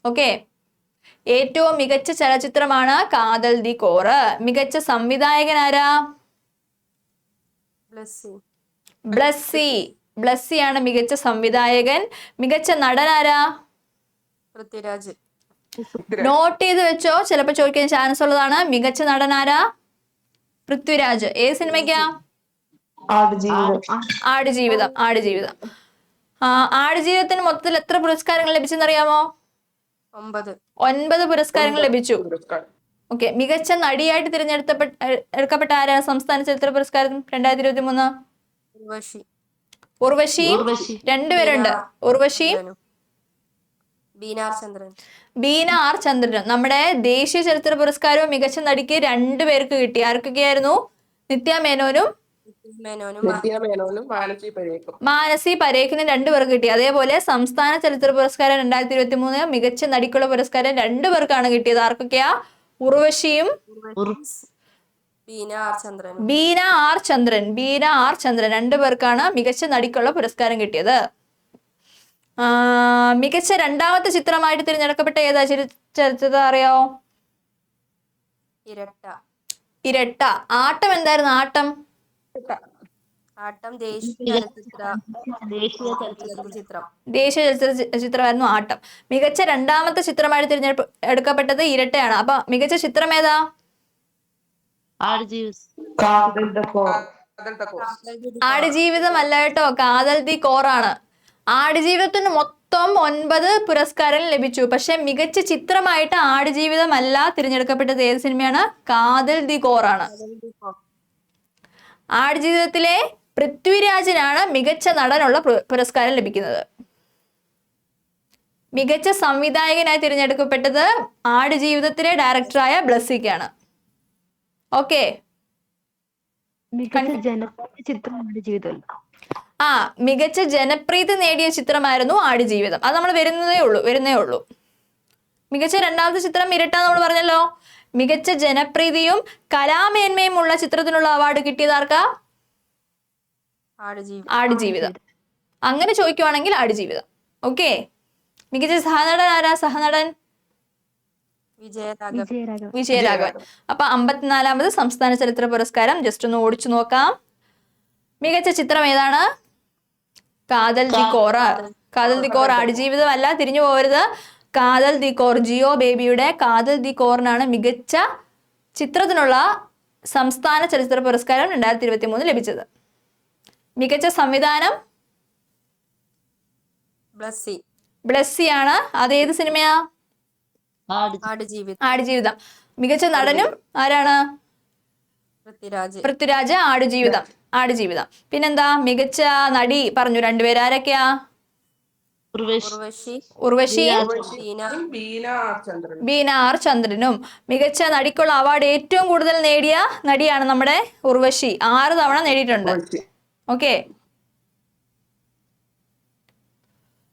ഓക്കെ. ഏറ്റവും മികച്ച ചലച്ചിത്രമാണ് കാതൽ ദി കോർ. മികച്ച സംവിധായകൻ ആരാ? ബ്ലസ്സിയാണ് മികച്ച സംവിധായകൻ. മികച്ച നടൻ ആരാ? പൃഥ്വിരാജ്. നോട്ട് ചെയ്ത് വെച്ചോ, ചിലപ്പോൾ ചോദിക്കാൻ ചാൻസ് ഉള്ളതാണ്. മികച്ച നടൻ ആരാ? പൃഥ്വിരാജ്. ഏത് സിനിമയ്ക്കാ? ആടുജീവിതം. ആടുജീവിതത്തിന് മൊത്തത്തിൽ എത്ര പുരസ്കാരങ്ങൾ ലഭിച്ചെന്നറിയാമോ? 9 പുരസ്കാരങ്ങൾ ലഭിച്ചു. ഓക്കെ, മികച്ച നടിയായിട്ട് എടുക്കപ്പെട്ട ആരാണ് സംസ്ഥാന ചലച്ചിത്ര പുരസ്കാരം 2023? ഉർവശി. രണ്ടുപേരുണ്ട്, ഉർവശി, ബീന ആർ ചന്ദ്രനും. നമ്മുടെ ദേശീയ ചലച്ചിത്ര പുരസ്കാരവും മികച്ച നടിക്ക് 2 പേർക്ക് കിട്ടി. ആർക്കൊക്കെയായിരുന്നു? നിത്യ മേനോനും മാനസി പരേഖിനും 2 പേർക്ക് കിട്ടി. അതേപോലെ സംസ്ഥാന ചലച്ചിത്ര പുരസ്കാരം 2023 മികച്ച നടിക്കുള്ള പുരസ്കാരം 2 പേർക്കാണ് കിട്ടിയത്. ആർക്കൊക്കെയാ? ഉർവശിയും ബീന ആർ ചന്ദ്രൻ 2 പേർക്കാണ് മികച്ച നടിക്കുള്ള പുരസ്കാരം കിട്ടിയത്. മികച്ച രണ്ടാമത്തെ ചിത്രമായിട്ട് തിരഞ്ഞെടുക്കപ്പെട്ട ഏതാ ചലച്ചിത്രം അറിയോ? ഇരട്ട. ആട്ടം എന്തായിരുന്നു? ആട്ടം ദേശീയ ചലച്ചിത്ര ചിത്രമായിരുന്നു ആട്ടം. മികച്ച രണ്ടാമത്തെ ചിത്രമായിട്ട് തിരഞ്ഞെടുക്കപ്പെട്ടത് ഇരട്ടയാണ്. അപ്പൊ മികച്ച ചിത്രം ഏതാ? ആടുജീവിതം അല്ല കേട്ടോ, കാതൽ ദി കോറാണ്. ആടുജീവിതത്തിന് മൊത്തം 9 പുരസ്കാരം ലഭിച്ചു. പക്ഷെ മികച്ച ചിത്രമായിട്ട് ആടുജീവിതം അല്ല തിരഞ്ഞെടുക്കപ്പെട്ടത്. ഏത് സിനിമയാണ്? കാതൽ ദി കോറാണ്. ആടുജീവിതത്തിലെ പൃഥ്വിരാജിനാണ് മികച്ച നടനുള്ള പുരസ്കാരം ലഭിക്കുന്നത്. മികച്ച സംവിധായകനായി തിരഞ്ഞെടുക്കപ്പെട്ടത് ആടുജീവിതത്തിലെ ഡയറക്ടറായ ബ്ലസ്സിക്കാണ്. ഓക്കെ, മികച്ച ജനപ്രീതി നേടിയ ചിത്രമായിരുന്നു ആടുജീവിതം. അത് നമ്മൾ വരുന്നേ ഉള്ളൂ. മികച്ച രണ്ടാമത്തെ ചിത്രം ഇരട്ട നമ്മൾ പറഞ്ഞല്ലോ. മികച്ച ജനപ്രീതിയും കലാമേന്മയും ഉള്ള ചിത്രത്തിനുള്ള അവാർഡ് കിട്ടിയത് ആർക്കാ? ആടുജീവിതം. അങ്ങനെ ചോദിക്കുവാണെങ്കിൽ ആടുജീവിതം. ഓക്കെ, മികച്ച സഹനടൻ ആരാ? സഹനടൻ വിജയരാഘവൻ. അപ്പൊ 54ാമത് സംസ്ഥാന ചലച്ചിത്ര പുരസ്കാരം ജസ്റ്റ് ഒന്ന് ഓടിച്ചു നോക്കാം. മികച്ച ചിത്രം ഏതാണ്? കാതൽ ദി കോർ. കാതൽ ദി കോർ, ആടുജീവിതം അല്ല, തിരിഞ്ഞു പോകരുത്. കാതൽ ദി കോർ, ജിയോ ബേബിയുടെ കാതൽ ദി കോറിനാണ് മികച്ച ചിത്രത്തിനുള്ള സംസ്ഥാന ചലച്ചിത്ര പുരസ്കാരം 2023 ലഭിച്ചത്. മികച്ച സംവിധാനം ബ്ലസ്സിയാണ്. അതേത് സിനിമയാ? ആടുജീവിതം. മികച്ച നടനും ആരാണ്? പൃഥ്വിരാജ്. ആടുജീവിതം. പിന്നെന്താ? മികച്ച നടി പറഞ്ഞു 2 പേര്. ആരൊക്കെയാ? ഉർവശി, ബീന ആർ ചന്ദ്രനും. മികച്ച നടിക്കുള്ള അവാർഡ് ഏറ്റവും കൂടുതൽ നേടിയ നടിയാണ് നമ്മുടെ ഉർവശി. 6 തവണ നേടിയിട്ടുണ്ട്. ഓക്കെ,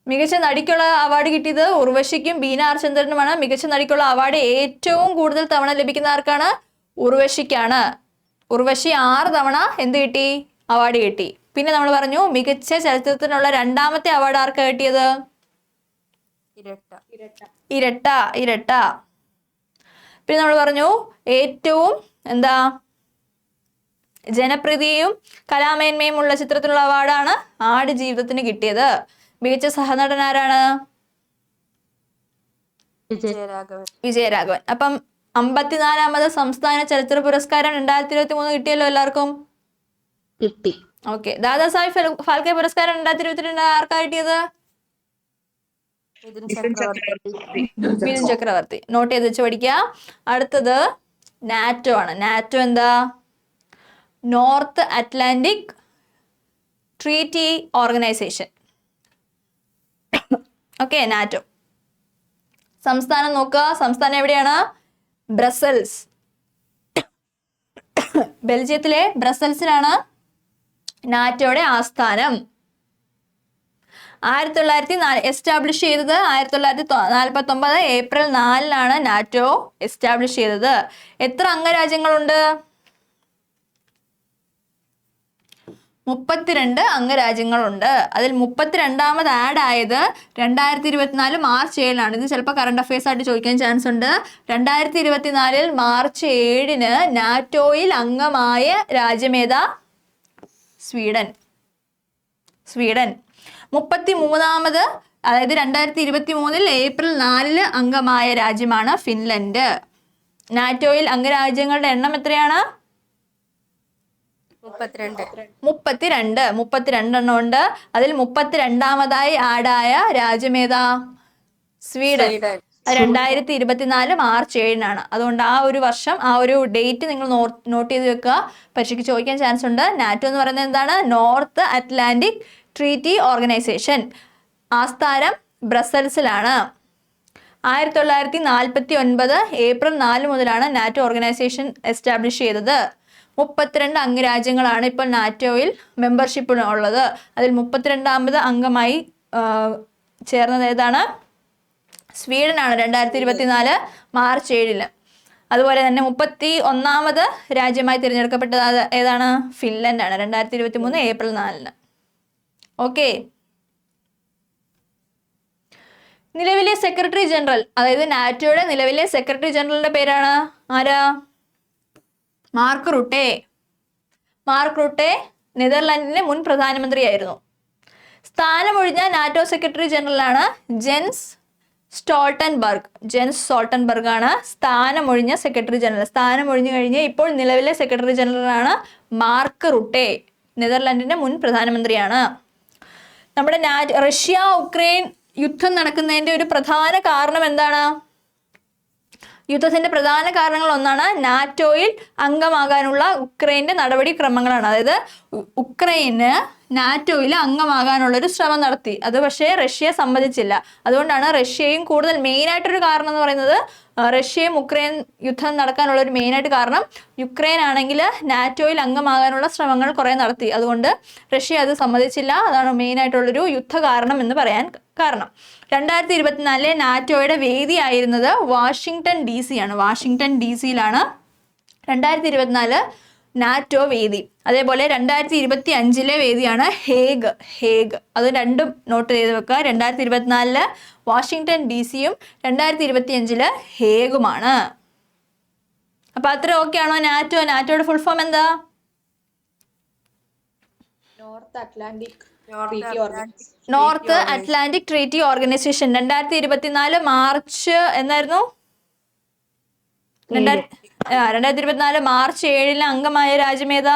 മികച്ച നടിക്കുള്ള അവാർഡ് കിട്ടിയത് ഉർവശിക്കും ബീന ആർ ചന്ദ്രനുമാണ്. മികച്ച നടിക്കുള്ള അവാർഡ് ഏറ്റവും കൂടുതൽ തവണ ലഭിക്കുന്ന ആർക്കാണ്? ഉർവശിക്കാണ്. ഉർവശി 6 തവണ എന്ത് കിട്ടി? അവാർഡ് കിട്ടി. പിന്നെ നമ്മൾ പറഞ്ഞു മികച്ച ചലച്ചിത്രത്തിനുള്ള രണ്ടാമത്തെ അവാർഡ് ആർക്കാ കിട്ടിയത്? ഇരട്ട. പിന്നെ നമ്മൾ പറഞ്ഞു ഏറ്റവും ജനപ്രീതിയും കലാമേന്മയും ഉള്ള ചിത്രത്തിനുള്ള അവാർഡാണ് ആടുജീവിതത്തിന് കിട്ടിയത്. മികച്ച സഹനടൻ ആരാണ്? വിജയരാഘവൻ. അപ്പം 54ാമത് സംസ്ഥാന ചലച്ചിത്ര പുരസ്കാരം 2023 കിട്ടിയല്ലോ എല്ലാവർക്കും. കിട്ടി. ഓക്കെ, ദാദാസാഹിബ് ഫാൽക്കെ പുരസ്കാരം 2022 ആർക്കാ കിട്ടിയത്? മിഥുൻ ചക്രവർത്തി. നോട്ട് ചെയ്ത് വെച്ച് പഠിക്കുക. അടുത്തത് നാറ്റോ ആണ്. നാറ്റോ എന്താ? North Atlantic treaty organisation. Okay, NATO. സംസ്ഥാനം നോക്കുക. സംസ്ഥാനം എവിടെയാണ്? ബ്രസൽസ്. ബെൽജിയത്തിലെ ബ്രസൽസിലാണ് നാറ്റോയുടെ ആസ്ഥാനം. 1904 എസ്റ്റാബ്ലിഷ് ചെയ്തത് 1949 ഏപ്രിൽ 4-നാണ് നാറ്റോ എസ്റ്റാബ്ലിഷ് ചെയ്തത്. എത്ര അംഗരാജ്യങ്ങളുണ്ട്? 32 അംഗരാജ്യങ്ങളുണ്ട്. അതിൽ 32ാമത് ആഡ് ആയത് 2024 മാർച്ച് 7-നാണ്. ഇത് ചിലപ്പോൾ കറണ്ട് അഫയേഴ്സ് ആയിട്ട് ചോദിക്കാൻ ചാൻസ് ഉണ്ട്. 2024 മാർച്ച് 7-ന് നാറ്റോയിൽ അംഗമായ രാജ്യമേതാ? സ്വീഡൻ. 33ാമത്, അതായത് 2023 ഏപ്രിൽ 4 അംഗമായ രാജ്യമാണ് ഫിൻലൻഡ്. നാറ്റോയിൽ അംഗരാജ്യങ്ങളുടെ എണ്ണം എത്രയാണ്? 32. 32 ഉണ്ട്. അതിൽ 32ാമതായി ആഡായ രാജ്യമേതാ? സ്വീഡൻ. 2024 മാർച്ച് 7 അതുകൊണ്ട് ആ ഒരു വർഷം, ആ ഒരു ഡേറ്റ് നിങ്ങൾ നോട്ട് ചെയ്ത് വെക്കുക. പരീക്ഷയ്ക്ക് ചോദിക്കാൻ ചാൻസ് ഉണ്ട്. നാറ്റോ എന്ന് പറയുന്നത് എന്താണ്? North Atlantic treaty organisation. ആസ്ഥാനം ബ്രസൽസിലാണ്. 1949 ഏപ്രിൽ 4 മുതലാണ് നാറ്റോ ഓർഗനൈസേഷൻ എസ്റ്റാബ്ലിഷ് ചെയ്തത്. 32 അംഗരാജ്യങ്ങളാണ് ഇപ്പോൾ നാറ്റോയിൽ മെമ്പർഷിപ്പ് ഉള്ളത്. അതിൽ 32ാമത് അംഗമായി ചേർന്നത് ഏതാണ്? സ്വീഡനാണ് 2024 മാർച്ച് 7. അതുപോലെ തന്നെ 31ാമത് രാജ്യമായി തിരഞ്ഞെടുക്കപ്പെട്ടത് ഏതാണ്? ഫിൻലൻഡാണ് 2023 ഏപ്രിൽ 4. ഓക്കെ. നിലവിലെ സെക്രട്ടറി ജനറൽ, അതായത് നാറ്റോയുടെ നിലവിലെ സെക്രട്ടറി ജനറലിന്റെ പേരാണ് ആരാ? Mark Rutte. മാർക്ക് റുട്ടെ നെതർലാൻഡിന്റെ മുൻ പ്രധാനമന്ത്രിയായിരുന്നു. സ്ഥാനമൊഴിഞ്ഞ നാറ്റോ സെക്രട്ടറി ജനറലാണ് ജെൻസ് സ്റ്റോൾട്ടൻബർഗ്. ജെൻസ് സ്റ്റോൾട്ടൻബർഗ് ആണ് സ്ഥാനമൊഴിഞ്ഞ സെക്രട്ടറി ജനറൽ. സ്ഥാനമൊഴിഞ്ഞു കഴിഞ്ഞ് ഇപ്പോൾ നിലവിലെ സെക്രട്ടറി ജനറലാണ് മാർക്ക് റുട്ടെ. നെതർലാൻഡിന്റെ മുൻ പ്രധാനമന്ത്രിയാണ്. നമ്മുടെ റഷ്യ ഉക്രൈൻ യുദ്ധം നടക്കുന്നതിന്റെ ഒരു പ്രധാന കാരണം എന്താണ്? യുദ്ധത്തിന്റെ പ്രധാന കാരണങ്ങൾ ഒന്നാണ് നാറ്റോയിൽ അംഗമാകാനുള്ള ഉക്രൈന്റെ നടപടിക്രമങ്ങളാണ്. അതായത് ഉക്രൈന് നാറ്റോയിൽ അംഗമാകാനുള്ളൊരു ശ്രമം നടത്തി. അത് പക്ഷേ റഷ്യ സമ്മതിച്ചില്ല. അതുകൊണ്ടാണ് റഷ്യയും കൂടുതൽ മെയിനായിട്ടൊരു കാരണം എന്ന് പറയുന്നത്, റഷ്യയും ഉക്രൈൻ യുദ്ധം നടക്കാനുള്ള ഒരു മെയിനായിട്ട് കാരണം യുക്രൈൻ ആണെങ്കിൽ നാറ്റോയിൽ അംഗമാകാനുള്ള ശ്രമങ്ങൾ കുറേ നടത്തി. അതുകൊണ്ട് റഷ്യ അത് സമ്മതിച്ചില്ല. അതാണ് മെയിനായിട്ടുള്ളൊരു യുദ്ധ കാരണം എന്ന് പറയാൻ കാരണം. 2024 നാറ്റോയുടെ വേദിയായിരുന്നത് വാഷിങ്ടൺ DC ആണ്. വാഷിങ്ടൺ DC-യിലാണ് 2024 നാറ്റോ വേദി. അതേപോലെ 2025 വേദിയാണ് ഹേഗ്. ഹേഗ് അത് രണ്ടും നോട്ട് ചെയ്ത് വെക്കുക. 2024 വാഷിങ്ടൺ DC-യും 2025 ഹേഗുമാണ്. അപ്പൊ അത്ര ഓക്കെ ആണോ? നാറ്റോയുടെ ഫുൾ ഫോം എന്താ? North Atlantic treaty organisation. 2024 March എന്നായിരുന്നു? 2024 മാർച്ച് 7 അംഗമായ രാജ്യമേതാ?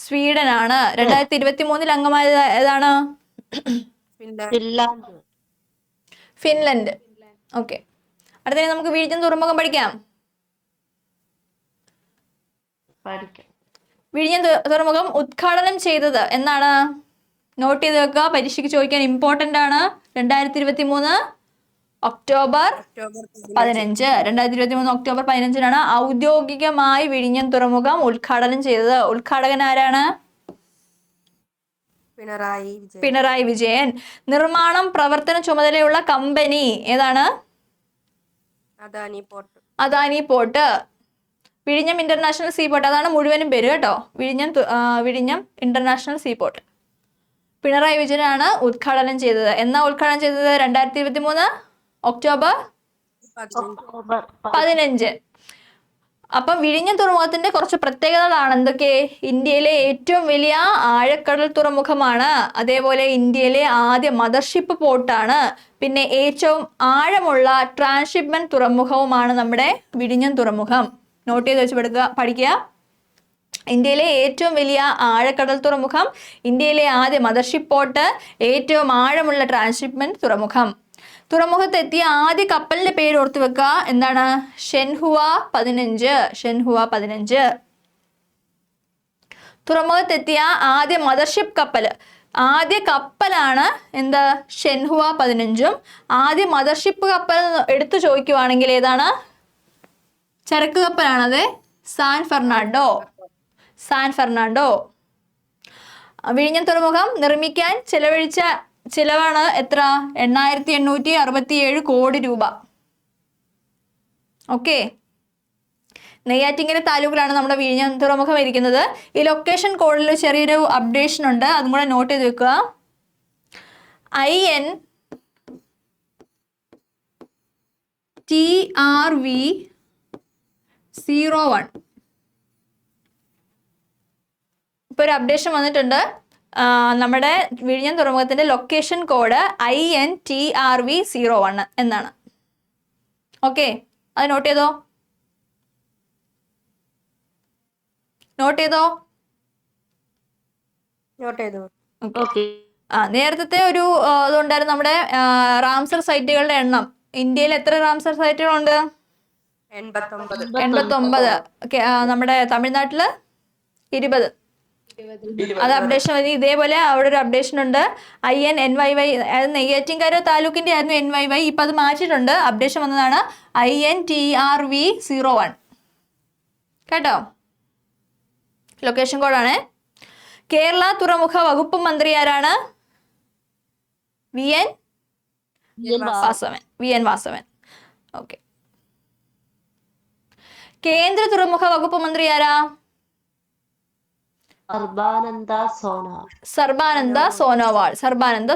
സ്വീഡൻ ആണ്. 2023 അംഗമായ ഏതാണ്? ഫിൻലൻഡ്. ഓക്കെ. അടുത്ത നമുക്ക് വിഴിഞ്ഞം തുറമുഖം പഠിക്കാം. വിഴിഞ്ഞം തുറമുഖം ഉദ്ഘാടനം ചെയ്തത് എന്നാണ്? നോട്ട് ചെയ്ത് വെക്കുക. പരീക്ഷയ്ക്ക് ചോദിക്കാൻ ഇമ്പോർട്ടന്റ് ആണ്. 2023 ഒക്ടോബർ 15. 2023 ഒക്ടോബർ 15 ഔദ്യോഗികമായി വിഴിഞ്ഞം തുറമുഖം ഉദ്ഘാടനം ചെയ്തത്. ഉദ്ഘാടകൻ ആരാണ്? പിണറായി വിജയൻ. നിർമ്മാണം പ്രവർത്തന ചുമതലയുള്ള കമ്പനി ഏതാണ്? അദാനി പോർട്ട്. വിഴിഞ്ഞം ഇന്റർനാഷണൽ സീപോർട്ട്. അതാണ് മുഴുവനും പേര് കേട്ടോ. വിഴിഞ്ഞം ഇന്റർനാഷണൽ സീപോർട്ട്. പിണറായി വിജയനാണ് ഉദ്ഘാടനം ചെയ്തത്. എന്നാ ഉദ്ഘാടനം ചെയ്തത്? 2023 ഒക്ടോബർ 15. അപ്പം വിഴിഞ്ഞം തുറമുഖത്തിന്റെ കുറച്ച് പ്രത്യേകതകളാണ് എന്തൊക്കെ? ഇന്ത്യയിലെ ഏറ്റവും വലിയ ആഴക്കടൽ തുറമുഖമാണ്. അതേപോലെ ഇന്ത്യയിലെ ആദ്യ മദർഷിപ്പ് പോർട്ടാണ്. പിന്നെ ഏറ്റവും ആഴമുള്ള ട്രാൻസ്ഷിപ്മെന്റ് തുറമുഖവുമാണ് നമ്മുടെ വിഴിഞ്ഞം തുറമുഖം. നോട്ട് ചെയ്ത് വെച്ച് പഠിക്കുക. ഇന്ത്യയിലെ ഏറ്റവും വലിയ ആഴക്കടൽ തുറമുഖം, ഇന്ത്യയിലെ ആദ്യ മദർഷിപ്പ് പോർട്ട്, ഏറ്റവും ആഴമുള്ള ട്രാൻസ്ഷിപ്മെന്റ് തുറമുഖം. തുറമുഖത്തെത്തിയ ആദ്യ കപ്പലിന്റെ പേര് ഓർത്തു വെക്കുക. എന്താണ്? ഷെൻഹുവ 15. ഷെൻഹുവ 15. തുറമുഖത്തെത്തിയ ആദ്യ മദർഷിപ്പ് കപ്പല്, ആദ്യ കപ്പലാണ് എന്ത്? ഷെൻഹുവ 15. ആദ്യ മദർഷിപ്പ് കപ്പൽ എടുത്തു ചോദിക്കുവാണെങ്കിൽ ഏതാണ്? ചരക്ക് കപ്പലാണത്. San Fernando. വിഴിഞ്ഞം തുറമുഖം നിർമ്മിക്കാൻ ചെലവഴിച്ച ചിലവാണ് എത്ര? 8867 കോടി രൂപ. ഓക്കെ. നെയ്യാറ്റിൻകര താലൂക്കിലാണ് നമ്മുടെ വിഴിഞ്ഞം തുറമുഖം ഇരിക്കുന്നത്. ഈ ലൊക്കേഷൻ കോഡിൽ ചെറിയൊരു അപ്ഡേഷൻ ഉണ്ട്, അതും കൂടെ നോട്ട് ചെയ്ത് വെക്കുക. INTRV01. ഇപ്പോൾ ഒരു അപ്ഡേഷൻ വന്നിട്ടുണ്ട്. നമ്മുടെ വിഴിഞ്ഞം തുറമുഖത്തിന്റെ ലൊക്കേഷൻ കോഡ് INTRV01 എന്നാണ്. ഓക്കെ, അത് നോട്ട് ചെയ്തോ. നോട്ട് ചെയ്തോ? നോട്ട് ചെയ്തു. ഓക്കെ. നേരത്തെ ഒരു ഇതുണ്ടായിരുന്നു നമ്മുടെ റാംസർ സൈറ്റുകളുടെ എണ്ണം. ഇന്ത്യയിൽ എത്ര റാംസർ സൈറ്റുകളുണ്ട്? 89. 89. നമ്മുടെ തമിഴ്നാട്ടില് 20. അത് അപ്ഡേഷൻ മതി. ഇതേപോലെ അവിടെ ഒരു അപ്ഡേഷൻ ഉണ്ട്. INNYY, അത് നെയ്യാറ്റിൻകര താലൂക്കിന്റെ ആയിരുന്നു NYY. ഇപ്പൊ അത് മാറ്റിയിട്ടുണ്ട്. അപ്ഡേഷൻ വന്നതാണ് INTRV01. കേട്ടോ? ലൊക്കേഷൻ കോഡാണ്. കേരള തുറമുഖ വകുപ്പ് മന്ത്രി ആരാണ്? VN വാസവൻ. ഓക്കെ. കേന്ദ്ര തുറമുഖ വകുപ്പ് മന്ത്രി ആരാ? സർബാനന്ദ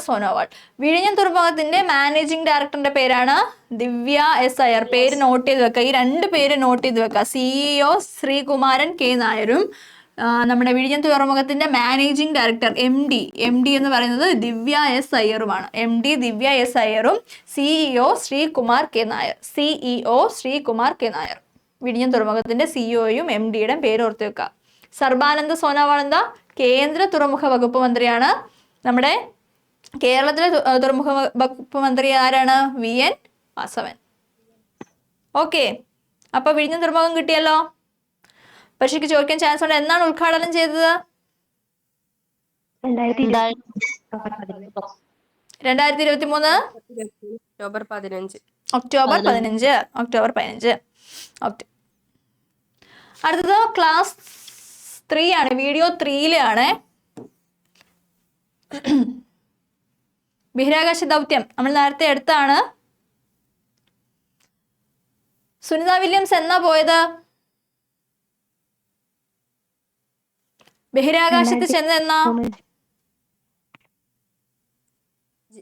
സോനോവാൾ. വിഴിഞ്ഞം തുറമുഖത്തിന്റെ മാനേജിംഗ് ഡയറക്ടറിന്റെ പേരാണ് ദിവ്യ S. അയ്യർ. പേര് നോട്ട് ചെയ്ത് വെക്കുക. ഈ 2 പേര് നോട്ട് ചെയ്ത് വെക്കുക. CEO Sreekumaran K. നായരും നമ്മുടെ വിഴിഞ്ഞം തുറമുഖത്തിന്റെ മാനേജിംഗ് ഡയറക്ടർ MD എന്ന് പറയുന്നത് ദിവ്യ S. അയ്യറുമാണ്. MD ദിവ്യ S. അയ്യറും CEO Sreekumar K. Nair. വിഴിഞ്ഞം തുറമുഖത്തിന്റെ CEOയും MDയുടെ പേര് ഓർത്ത് വെക്കുക. സർബാനന്ദ സോനോവാൾ എന്താ? കേന്ദ്ര തുറമുഖ വകുപ്പ് മന്ത്രിയാണ്. നമ്മുടെ കേരളത്തിലെ തുറമുഖ വകുപ്പ് മന്ത്രി ആരാണ്? VN വാസവൻ. ഓക്കെ. അപ്പൊ വിഴിഞ്ഞം തുറമുഖം കിട്ടിയല്ലോ. പക്ഷേക്ക് ചോദിക്കാൻ ചാൻസ് ഉണ്ട്. എന്നാണ് ഉദ്ഘാടനം ചെയ്തത്? 2023 ഒക്ടോബർ 15. അടുത്തത് ക്ലാസ് 3 ആണ്. വീഡിയോ 3-ലാണ്. ബഹിരാകാശ ദൗത്യം നമ്മൾ നേരത്തെ എടുത്താണ്. സുനിത വില്യംസ് എന്നാ പോയത്? ബഹിരാകാശത്ത് ചെന്ന് എന്നാ?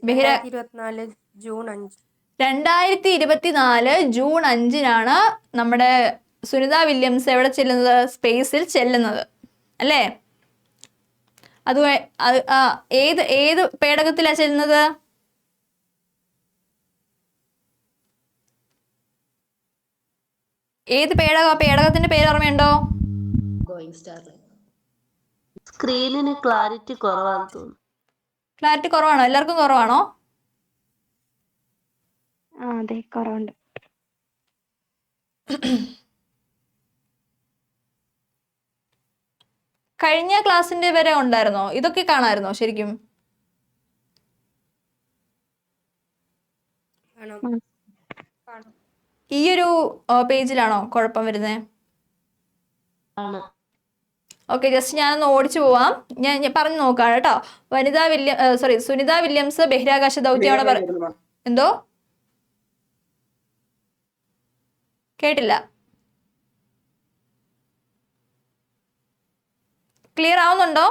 2024 ജൂൺ 5. 2024 ജൂൺ 5-നാണ് നമ്മുടെ സുനിത വില്യംസ് എവിടെ ചെല്ലുന്നത്? സ്പേസിൽ ചെല്ലുന്നത് അല്ലേ? അത് ഏത് പേടകത്തിലാ ചെല്ലുന്നത്? ഏത് പേടകത്തിന്റെ പേര് ഓർമ്മയുണ്ടോ? സ്ക്രീനിന് ക്ലാരിറ്റി കുറവാണെന്ന് തോന്നുന്നു. ക്ലാരിറ്റി കുറവാണോ? എല്ലാവർക്കും കുറവാണോ? അതെ, കുറവുണ്ട്. കഴിഞ്ഞ ക്ലാസ്സിന്റെ വരെ ഉണ്ടായിരുന്നോ? ഇതൊക്കെ കാണാമായിരുന്നോ ശരിക്കും? ഈ ഒരു പേജിലാണോ കുഴപ്പം വരുന്നത്? ഓക്കെ, ജസ്റ്റ് ഞാനൊന്ന് ഓടിച്ചു പോവാം. ഞാൻ പറഞ്ഞു നോക്കാം കേട്ടോ. സുനിത വില്യംസ് ബഹിരാകാശ ദൗത്യമാണ്. എന്തോ കേട്ടില്ല. ക്ലിയർ ആവുന്നുണ്ടോ?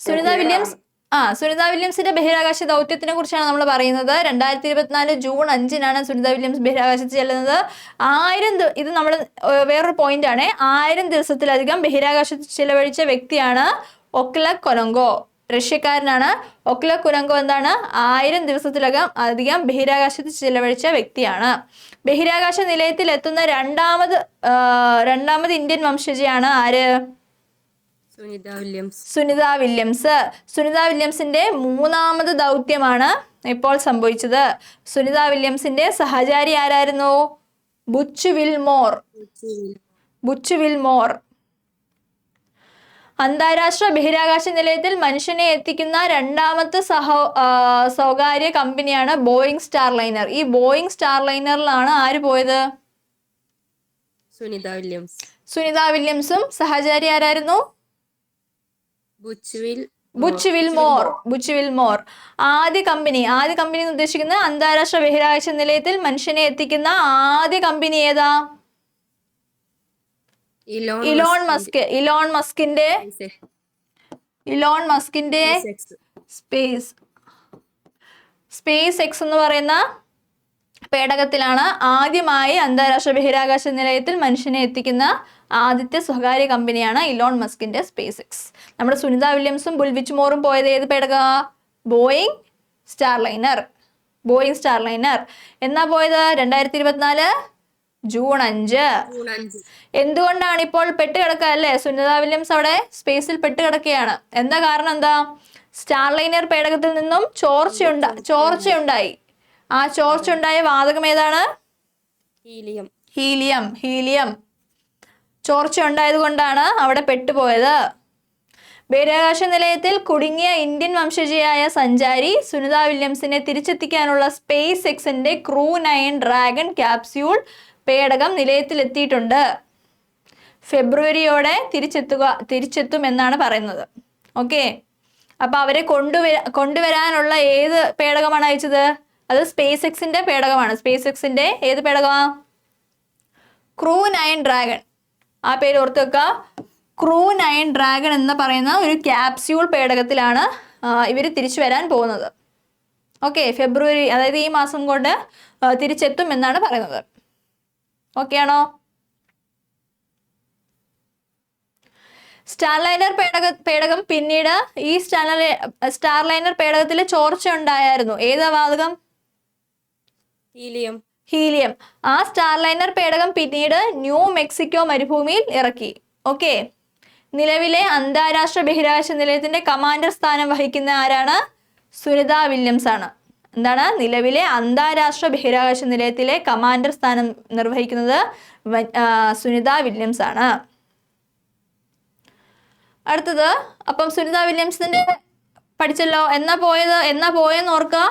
സുനിത വില്യംസിന്റെ ബഹിരാകാശ ദൗത്യത്തിനെ കുറിച്ചാണ് നമ്മൾ പറയുന്നത്. 2024 ജൂൺ 5-നാണ് സുനിത വില്യംസ് ബഹിരാകാശത്ത് ചെല്ലുന്നത്. 1000 ഇത് നമ്മൾ വേറൊരു പോയിന്റ് ആണ്. 1000 ദിവസത്തിലധികം ബഹിരാകാശത്ത് ചിലവഴിച്ച വ്യക്തിയാണ് ഒക്ലക് കൊനംഗോ. റഷ്യക്കാരനാണ്. ഒക്ലക് കൊനംഗോ എന്താണ്? 1000 ദിവസത്തിലധികം ബഹിരാകാശത്ത് ചിലവഴിച്ച വ്യക്തിയാണ്. ബഹിരാകാശ നിലയത്തിൽ എത്തുന്ന രണ്ടാമത് ഇന്ത്യൻ വംശജയാണ് ആര്? സുനിത വില്യംസ്. സുനിത വില്യംസിന്റെ 3ാമത് ദൗത്യമാണ് ഇപ്പോൾ സംഭവിച്ചത്. സുനിത വില്യംസിന്റെ സഹചാരി ആരായിരുന്നു? Butch Wilmore. അന്താരാഷ്ട്ര ബഹിരാകാശ നിലയത്തിൽ മനുഷ്യനെ എത്തിക്കുന്ന 2ാമത്തെ സ്വകാര്യ കമ്പനിയാണ് ബോയിങ് സ്റ്റാർലൈനർ. ഈ ബോയിങ് സ്റ്റാർലൈനറിലാണ് ആര് പോയത്? സുനിത വില്യംസും സഹചാരി ആരായിരുന്നു? Butch Wilmore. ആദ്യ കമ്പനി എന്ന് ഉദ്ദേശിക്കുന്നത് അന്താരാഷ്ട്ര ബഹിരാകാശ നിലയത്തിൽ മനുഷ്യനെ എത്തിക്കുന്ന ആദ്യ കമ്പനി ഏതാ? ഇലോൺ മസ്കിന്റെ സ്പേസ് എക്സ് എന്ന് പറയുന്ന പേടകത്തിലാണ് ആദ്യമായി അന്താരാഷ്ട്ര ബഹിരാകാശ നിലയത്തിൽ മനുഷ്യനെ എത്തിക്കുന്ന ആദ്യത്തെ സ്വകാര്യ കമ്പനിയാണ് ഇലോൺ മസ്കിന്റെ സ്പേസ് എക്സ്. നമ്മുടെ സുനിത വില്യംസും ബുച്ച് മോറും പോയത് ഏത് പേടക? Boeing Starliner. എന്നാ പോയത്? 2024 ജൂൺ 5. ജൂൺ 5. എന്തുകൊണ്ടാണ് ഇപ്പോൾ പെട്ടുകിടക്കുക അല്ലേ? സുനിത വില്യംസ് അവിടെ സ്പേസിൽ പെട്ടുകിടക്കുകയാണ്. എന്താ കാരണം? എന്താ? സ്റ്റാർലൈനർ പേടകത്തിൽ നിന്നും ചോർച്ചയുണ്ടായി. ആ ചോർച്ച ഉണ്ടായ വാതകം ഏതാണ്? ഹീലിയം. ഹീലിയം ചോർച്ച ഉണ്ടായത് കൊണ്ടാണ് അവിടെ പെട്ടുപോയത്. ബഹിരാകാശ നിലയത്തിൽ കുടുങ്ങിയ ഇന്ത്യൻ വംശജയായ സഞ്ചാരി സുനിത വില്യംസിനെ തിരിച്ചെത്തിക്കാനുള്ള സ്പേസ് എക്സിന്റെ ക്രൂ 9 ഡ്രാഗൺ ക്യാപ്സ്യൂൾ പേടകം നിലയത്തിലെത്തിയിട്ടുണ്ട്. ഫെബ്രുവരിയോടെ തിരിച്ചെത്തും എന്നാണ് പറയുന്നത്. ഓക്കെ, അപ്പൊ അവരെ കൊണ്ടുവരാനുള്ള ഏത് പേടകമാണ് അയച്ചത്? അത് സ്പേസ് എക്സിന്റെ പേടകമാണ്. സ്പേസ് എക്സിന്റെ ഏത് പേടകമാണ്? Crew 9 dragon. ആ പേര് ഓർത്ത് വെക്കുക. ക്രൂ 9 ഡ്രാഗൺ എന്ന് പറയുന്ന ഒരു ക്യാപ്സ്യൂൾ പേടകത്തിലാണ് ഇവർ തിരിച്ചു വരാൻ പോകുന്നത്. ഓക്കെ, ഫെബ്രുവരി, അതായത് ഈ മാസം കൊണ്ട് തിരിച്ചെത്തും എന്നാണ് പറയുന്നത്. ഓക്കെ ആണോ? സ്റ്റാർലൈനർ പേടകം പിന്നീട് ഈ സ്റ്റാർലൈനർ പേടകത്തിൽ ചോർച്ച ഉണ്ടായിരുന്നു. ഏതാ വാതകം? ഹീലിയം. ആ സ്റ്റാർലൈനർ പേടകം പിന്നീട് ന്യൂ മെക്സിക്കോ മരുഭൂമിയിൽ ഇറക്കി. ഓക്കെ, നിലവിലെ അന്താരാഷ്ട്ര ബഹിരാകാശ നിലയത്തിന്റെ കമാൻഡർ സ്ഥാനം വഹിക്കുന്ന ആരാണ്? സുനിത വില്യംസ് ആണ്. എന്താണ്? നിലവിലെ അന്താരാഷ്ട്ര ബഹിരാകാശ നിലയത്തിലെ കമാൻഡർ സ്ഥാനം നിർവഹിക്കുന്നത് സുനിത വില്യംസ് ആണ്. അടുത്തത്, അപ്പം സുനിത വില്യംസിന്റെ പഠിച്ചല്ലോ. എന്നാ പോയെന്ന് ഓർക്കുക.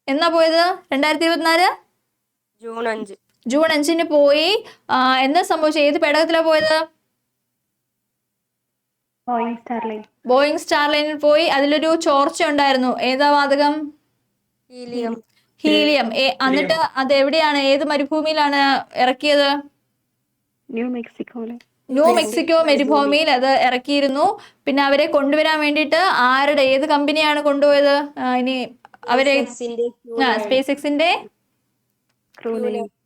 എന്നാ പോയത്? 2024 ജൂൺ 5 പോയി. എന്താ സംഭവിച്ചത്? ഏത് പേടകത്തിലാ പോയത്? ബോയിങ് സ്റ്റാർലൈനിൽ പോയി. അതിലൊരു ചോർച്ച ഉണ്ടായിരുന്നു. ഏതാ വാതകം? ഹീലിയം. എന്നിട്ട് അത് എവിടെയാണ്, ഏത് മരുഭൂമിയിലാണ് ഇറക്കിയത്? ന്യൂ മെക്സിക്കോ മരുഭൂമിയിൽ അത് ഇറക്കിയിരുന്നു. പിന്നെ അവരെ കൊണ്ടുവരാൻ വേണ്ടിയിട്ട് ഏത് കമ്പനിയാണ് കൊണ്ടുപോയത്? ഇനി അവരെ സ്പേസ് എക്സിന്റെ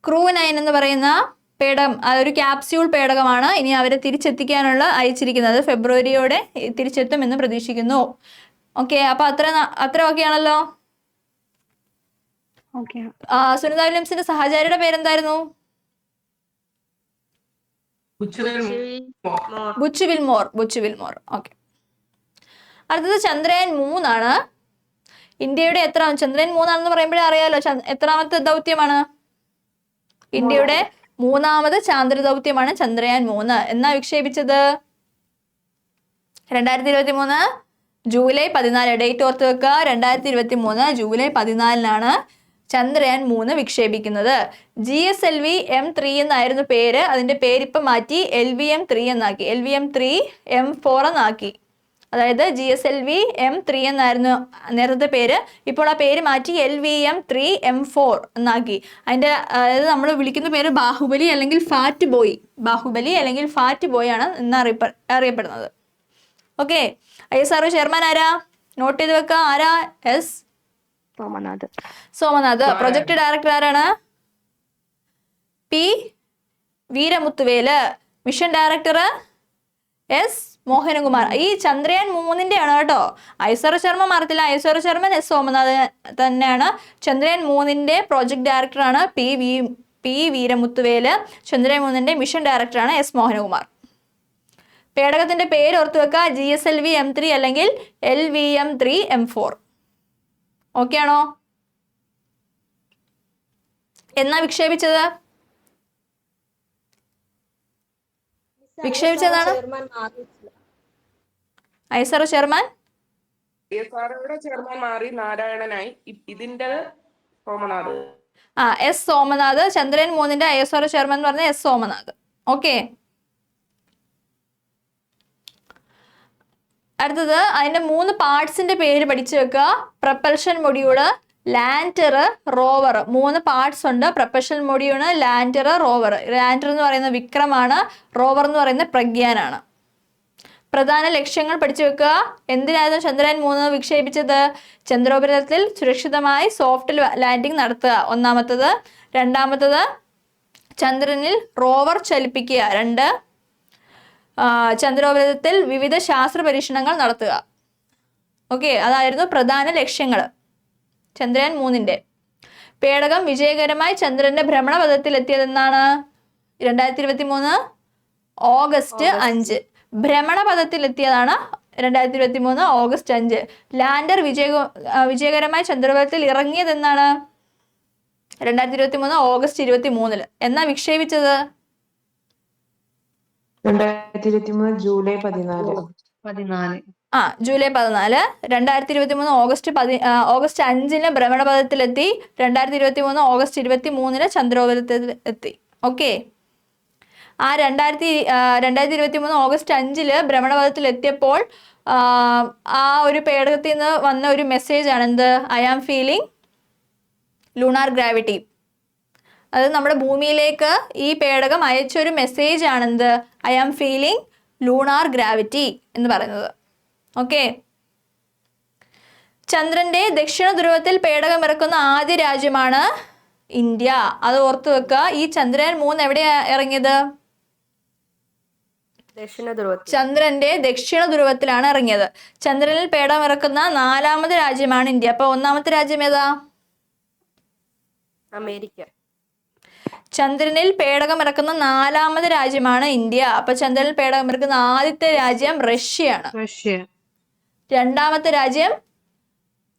ക്രൂ 9 എന്ന് പറയുന്ന പേടകം, അതൊരു ക്യാപ്സ്യൂൾ പേടകമാണ് ഇനി അവരെ തിരിച്ചെത്തിക്കാനുള്ള അയച്ചിരിക്കുന്നത്. ഫെബ്രുവരിയോടെ തിരിച്ചെത്തും എന്ന് പ്രതീക്ഷിക്കുന്നു. ഓക്കെ, അപ്പൊ അത്ര ഓക്കെ ആണല്ലോ. സുനിത വില്യംസിന്റെ സഹചാരിയുടെ പേരെന്തായിരുന്നു? Butch Wilmore. ഓക്കെ, അടുത്തത് ചന്ദ്രയാൻ 3 ആണ്. ഇന്ത്യയുടെ ചന്ദ്രയാൻ 3 ആണെന്ന് പറയുമ്പോഴേ അറിയാലോ എത്രാമത്തെ ദൗത്യമാണ്? ഇന്ത്യയുടെ 3ാമത് ചാന്ദ്ര ദൗത്യമാണ് ചന്ദ്രയാൻ 3. എന്നാ വിക്ഷേപിച്ചത്? 2023 ജൂലൈ 14. ഡേറ്റ് ഓർത്ത് വെക്കുക. 2023 ജൂലൈ 14 ചന്ദ്രയാൻ 3 വിക്ഷേപിക്കുന്നത്. GSLV M3 എന്നായിരുന്നു പേര്. അതിന്റെ പേരിപ്പം മാറ്റി LVM3 എന്നാക്കി. LVM3 M4 എന്നാക്കി. അതായത് GSLV M3 എന്നായിരുന്നു നേരത്തെ പേര്. ഇപ്പോൾ ആ പേര് മാറ്റി LVM3 M4 എന്നാക്കി. അതായത് നമ്മൾ വിളിക്കുന്ന പേര് ബാഹുബലി അല്ലെങ്കിൽ ഫാറ്റ് ബോയ് ആണ് ഇന്ന് അറിയപ്പെടുന്നത്. ഓക്കെ, ISRO ചെയർമാൻ ആരാ? നോട്ട് ചെയ്ത് വെക്കുക. ആരാ? എസ് സോമനാഥ്. പ്രൊജക്ട് ഡയറക്ടർ ആരാണ്? P Veeramuthuvel. Mission director S Mohanakumar. ഈ ചന്ദ്രയാൻ 3 ആണ് കേട്ടോ. ISRO ചെയർമാൻ മാറത്തില്ല. ISRO ചെയർമാൻ എസ് സോമനാഥ് തന്നെയാണ്. ചന്ദ്രയാൻ 3 പ്രോജക്ട് ഡയറക്ടറാണ് പി വീരമുത്തുവേല്. ചന്ദ്രയാൻ 3 മിഷൻ ഡയറക്ടറാണ് എസ് മോഹനകുമാർ. പേടകത്തിന്റെ പേര് ഓർത്തു വെക്കുക. GSLV M3 അല്ലെങ്കിൽ LVM3 M4. ഓക്കെ ആണോ? എന്നാ വിക്ഷേപിച്ചതാണ്? ISRO ചെയർമാൻ മാറി നാരായണനായി. ഇതിന്റെ Somanath. S Somanath. Chandrayaan 3 ISRO chairman എന്ന് പറഞ്ഞ എസ് സോമനാഥ്. ഓക്കെ, അടുത്തത് അതിന്റെ 3 പാർട്സിന്റെ പേര് പഠിച്ചു വെക്കുക. പ്രപ്പൽഷൻ മൊഡ്യൂള്, ലാൻഡർ, റോവർ. 3 പാർട്സ് ഉണ്ട്. പ്രപ്പൽഷൻ മൊഡ്യൂള്, ലാൻഡർ, റോവർ. ലാൻഡർ എന്ന് പറയുന്ന വിക്രമാണ്. റോവർ എന്ന് പറയുന്ന പ്രഗ്യാനാണ്. പ്രധാന ലക്ഷ്യങ്ങൾ പഠിച്ചു വെക്കുക. എന്തിനായിരുന്നു ചന്ദ്രയാൻ 3 വിക്ഷേപിച്ചത്? ചന്ദ്രോപരിതലത്തിൽ സുരക്ഷിതമായി സോഫ്റ്റ് ലാൻഡിംഗ് നടത്തുക, ഒന്നാമത്തത്. രണ്ടാമത്തത്, ചന്ദ്രനിൽ റോവർ ചലിപ്പിക്കുക. 2, ചന്ദ്രോപരിതലത്തിൽ വിവിധ ശാസ്ത്ര പരീക്ഷണങ്ങൾ നടത്തുക. ഓക്കെ, അതായിരുന്നു പ്രധാന ലക്ഷ്യങ്ങൾ ചന്ദ്രയാൻ 3. പേടകം വിജയകരമായി ചന്ദ്രന്റെ ഭ്രമണപഥത്തിൽ എത്തിയതെന്നാണ് 2023 ഓഗസ്റ്റ് 5. ഭ്രമണപഥത്തിലെത്തിയതാണ് 2023 ഓഗസ്റ്റ് 5. ലാൻഡർ വിജയകരമായി ചന്ദ്രോപരിതലത്തിൽ ഇറങ്ങിയതെന്നാണ് 2023 ഓഗസ്റ്റ് 23. എന്നാ വിക്ഷേപിച്ചത്? 2023 ജൂലൈ 14. ജൂലൈ 14. 2023 ഓഗസ്റ്റ് 5 ഭ്രമണപഥത്തിലെത്തി. 2023 ഓഗസ്റ്റ് 23 ചന്ദ്രോപരിതലത്തിൽ എത്തി. ഓക്കെ. 2023 ഓഗസ്റ്റ് 5 ഭ്രമണപഥത്തിൽ എത്തിയപ്പോൾ ആ ഒരു പേടകത്തിൽ നിന്ന് വന്ന ഒരു മെസ്സേജ് ആണ് എന്ത്? I am feeling lunar gravity. അത് നമ്മുടെ ഭൂമിയിലേക്ക് ഈ പേടകം അയച്ചൊരു മെസ്സേജ് ആണെന്ത്? I am feeling lunar gravity എന്ന് പറയുന്നത്. ഓക്കെ. ചന്ദ്രന്റെ ദക്ഷിണ ധ്രുവത്തിൽ പേടകം ഇറക്കുന്ന ആദ്യ രാജ്യമാണ് ഇന്ത്യ. അത് ഓർത്തു വെക്കുക. ഈ ചന്ദ്രയാൻ 3 എവിടെയാ ഇറങ്ങിയത്? ചന്ദ്രന്റെ ദക്ഷിണ ധ്രുവത്തിലാണ് ഇറങ്ങിയത്. ചന്ദ്രനിൽ പേടകം ഇറക്കുന്ന 4ാമത് രാജ്യമാണ് ഇന്ത്യ. അപ്പൊ 1ാമത്തെ രാജ്യം ഏതാ? അമേരിക്ക. ചന്ദ്രനിൽ പേടകം ഇറക്കുന്ന 4ാമത് രാജ്യമാണ് ഇന്ത്യ. അപ്പൊ ചന്ദ്രനിൽ പേടകം ഇറക്കുന്ന ആദ്യത്തെ രാജ്യം റഷ്യയാണ്. 2ാമത്തെ രാജ്യം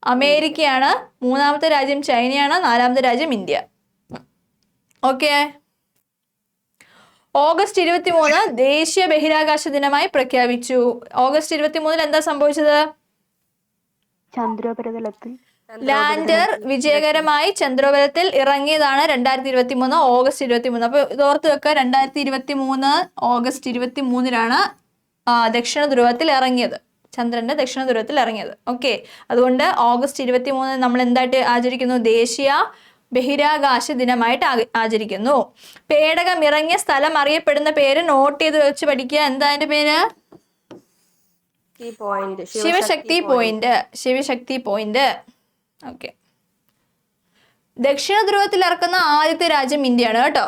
അമേരിക്കയാണ്. 3ാമത്തെ രാജ്യം ചൈനയാണ്. 4ാമത്തെ രാജ്യം ഇന്ത്യ. ഓക്കെ. ഓഗസ്റ്റ് 23 ദേശീയ ബഹിരാകാശ ദിനമായി പ്രഖ്യാപിച്ചു. ഓഗസ്റ്റ് 23 എന്താ സംഭവിച്ചത്? ചന്ദ്രോപരിതലത്തിൽ ലാൻഡർ വിജയകരമായി ചന്ദ്രോപരിതലത്തിൽ ഇറങ്ങിയതാണ് 2023 ഓഗസ്റ്റ് 23. അപ്പൊ ഇത് ഓർത്ത് വെക്കുക. 2023 ഓഗസ്റ്റ് 23 ദക്ഷിണ ധ്രുവത്തിൽ ഇറങ്ങിയത്. ചന്ദ്രന്റെ ദക്ഷിണ ധ്രുവത്തിൽ ഇറങ്ങിയത്. ഓക്കെ. അതുകൊണ്ട് ഓഗസ്റ്റ് 23 നമ്മൾ എന്തായിട്ട് ആചരിക്കുന്നു? ദേശീയ ബഹിരാകാശ ദിനമായിട്ട് ആചരിക്കുന്നു. പേടകം ഇറങ്ങിയ സ്ഥലം അറിയപ്പെടുന്ന പേര് നോട്ട് ചെയ്ത് വെച്ച് പഠിക്കുക. എന്താ അതിന്റെ പേര്? Sivasakthi point. Sivasakthi point. Okay. ദക്ഷിണ ധ്രുവത്തിൽ ഇറക്കുന്ന ആദ്യത്തെ രാജ്യം ഇന്ത്യയാണ് കേട്ടോ.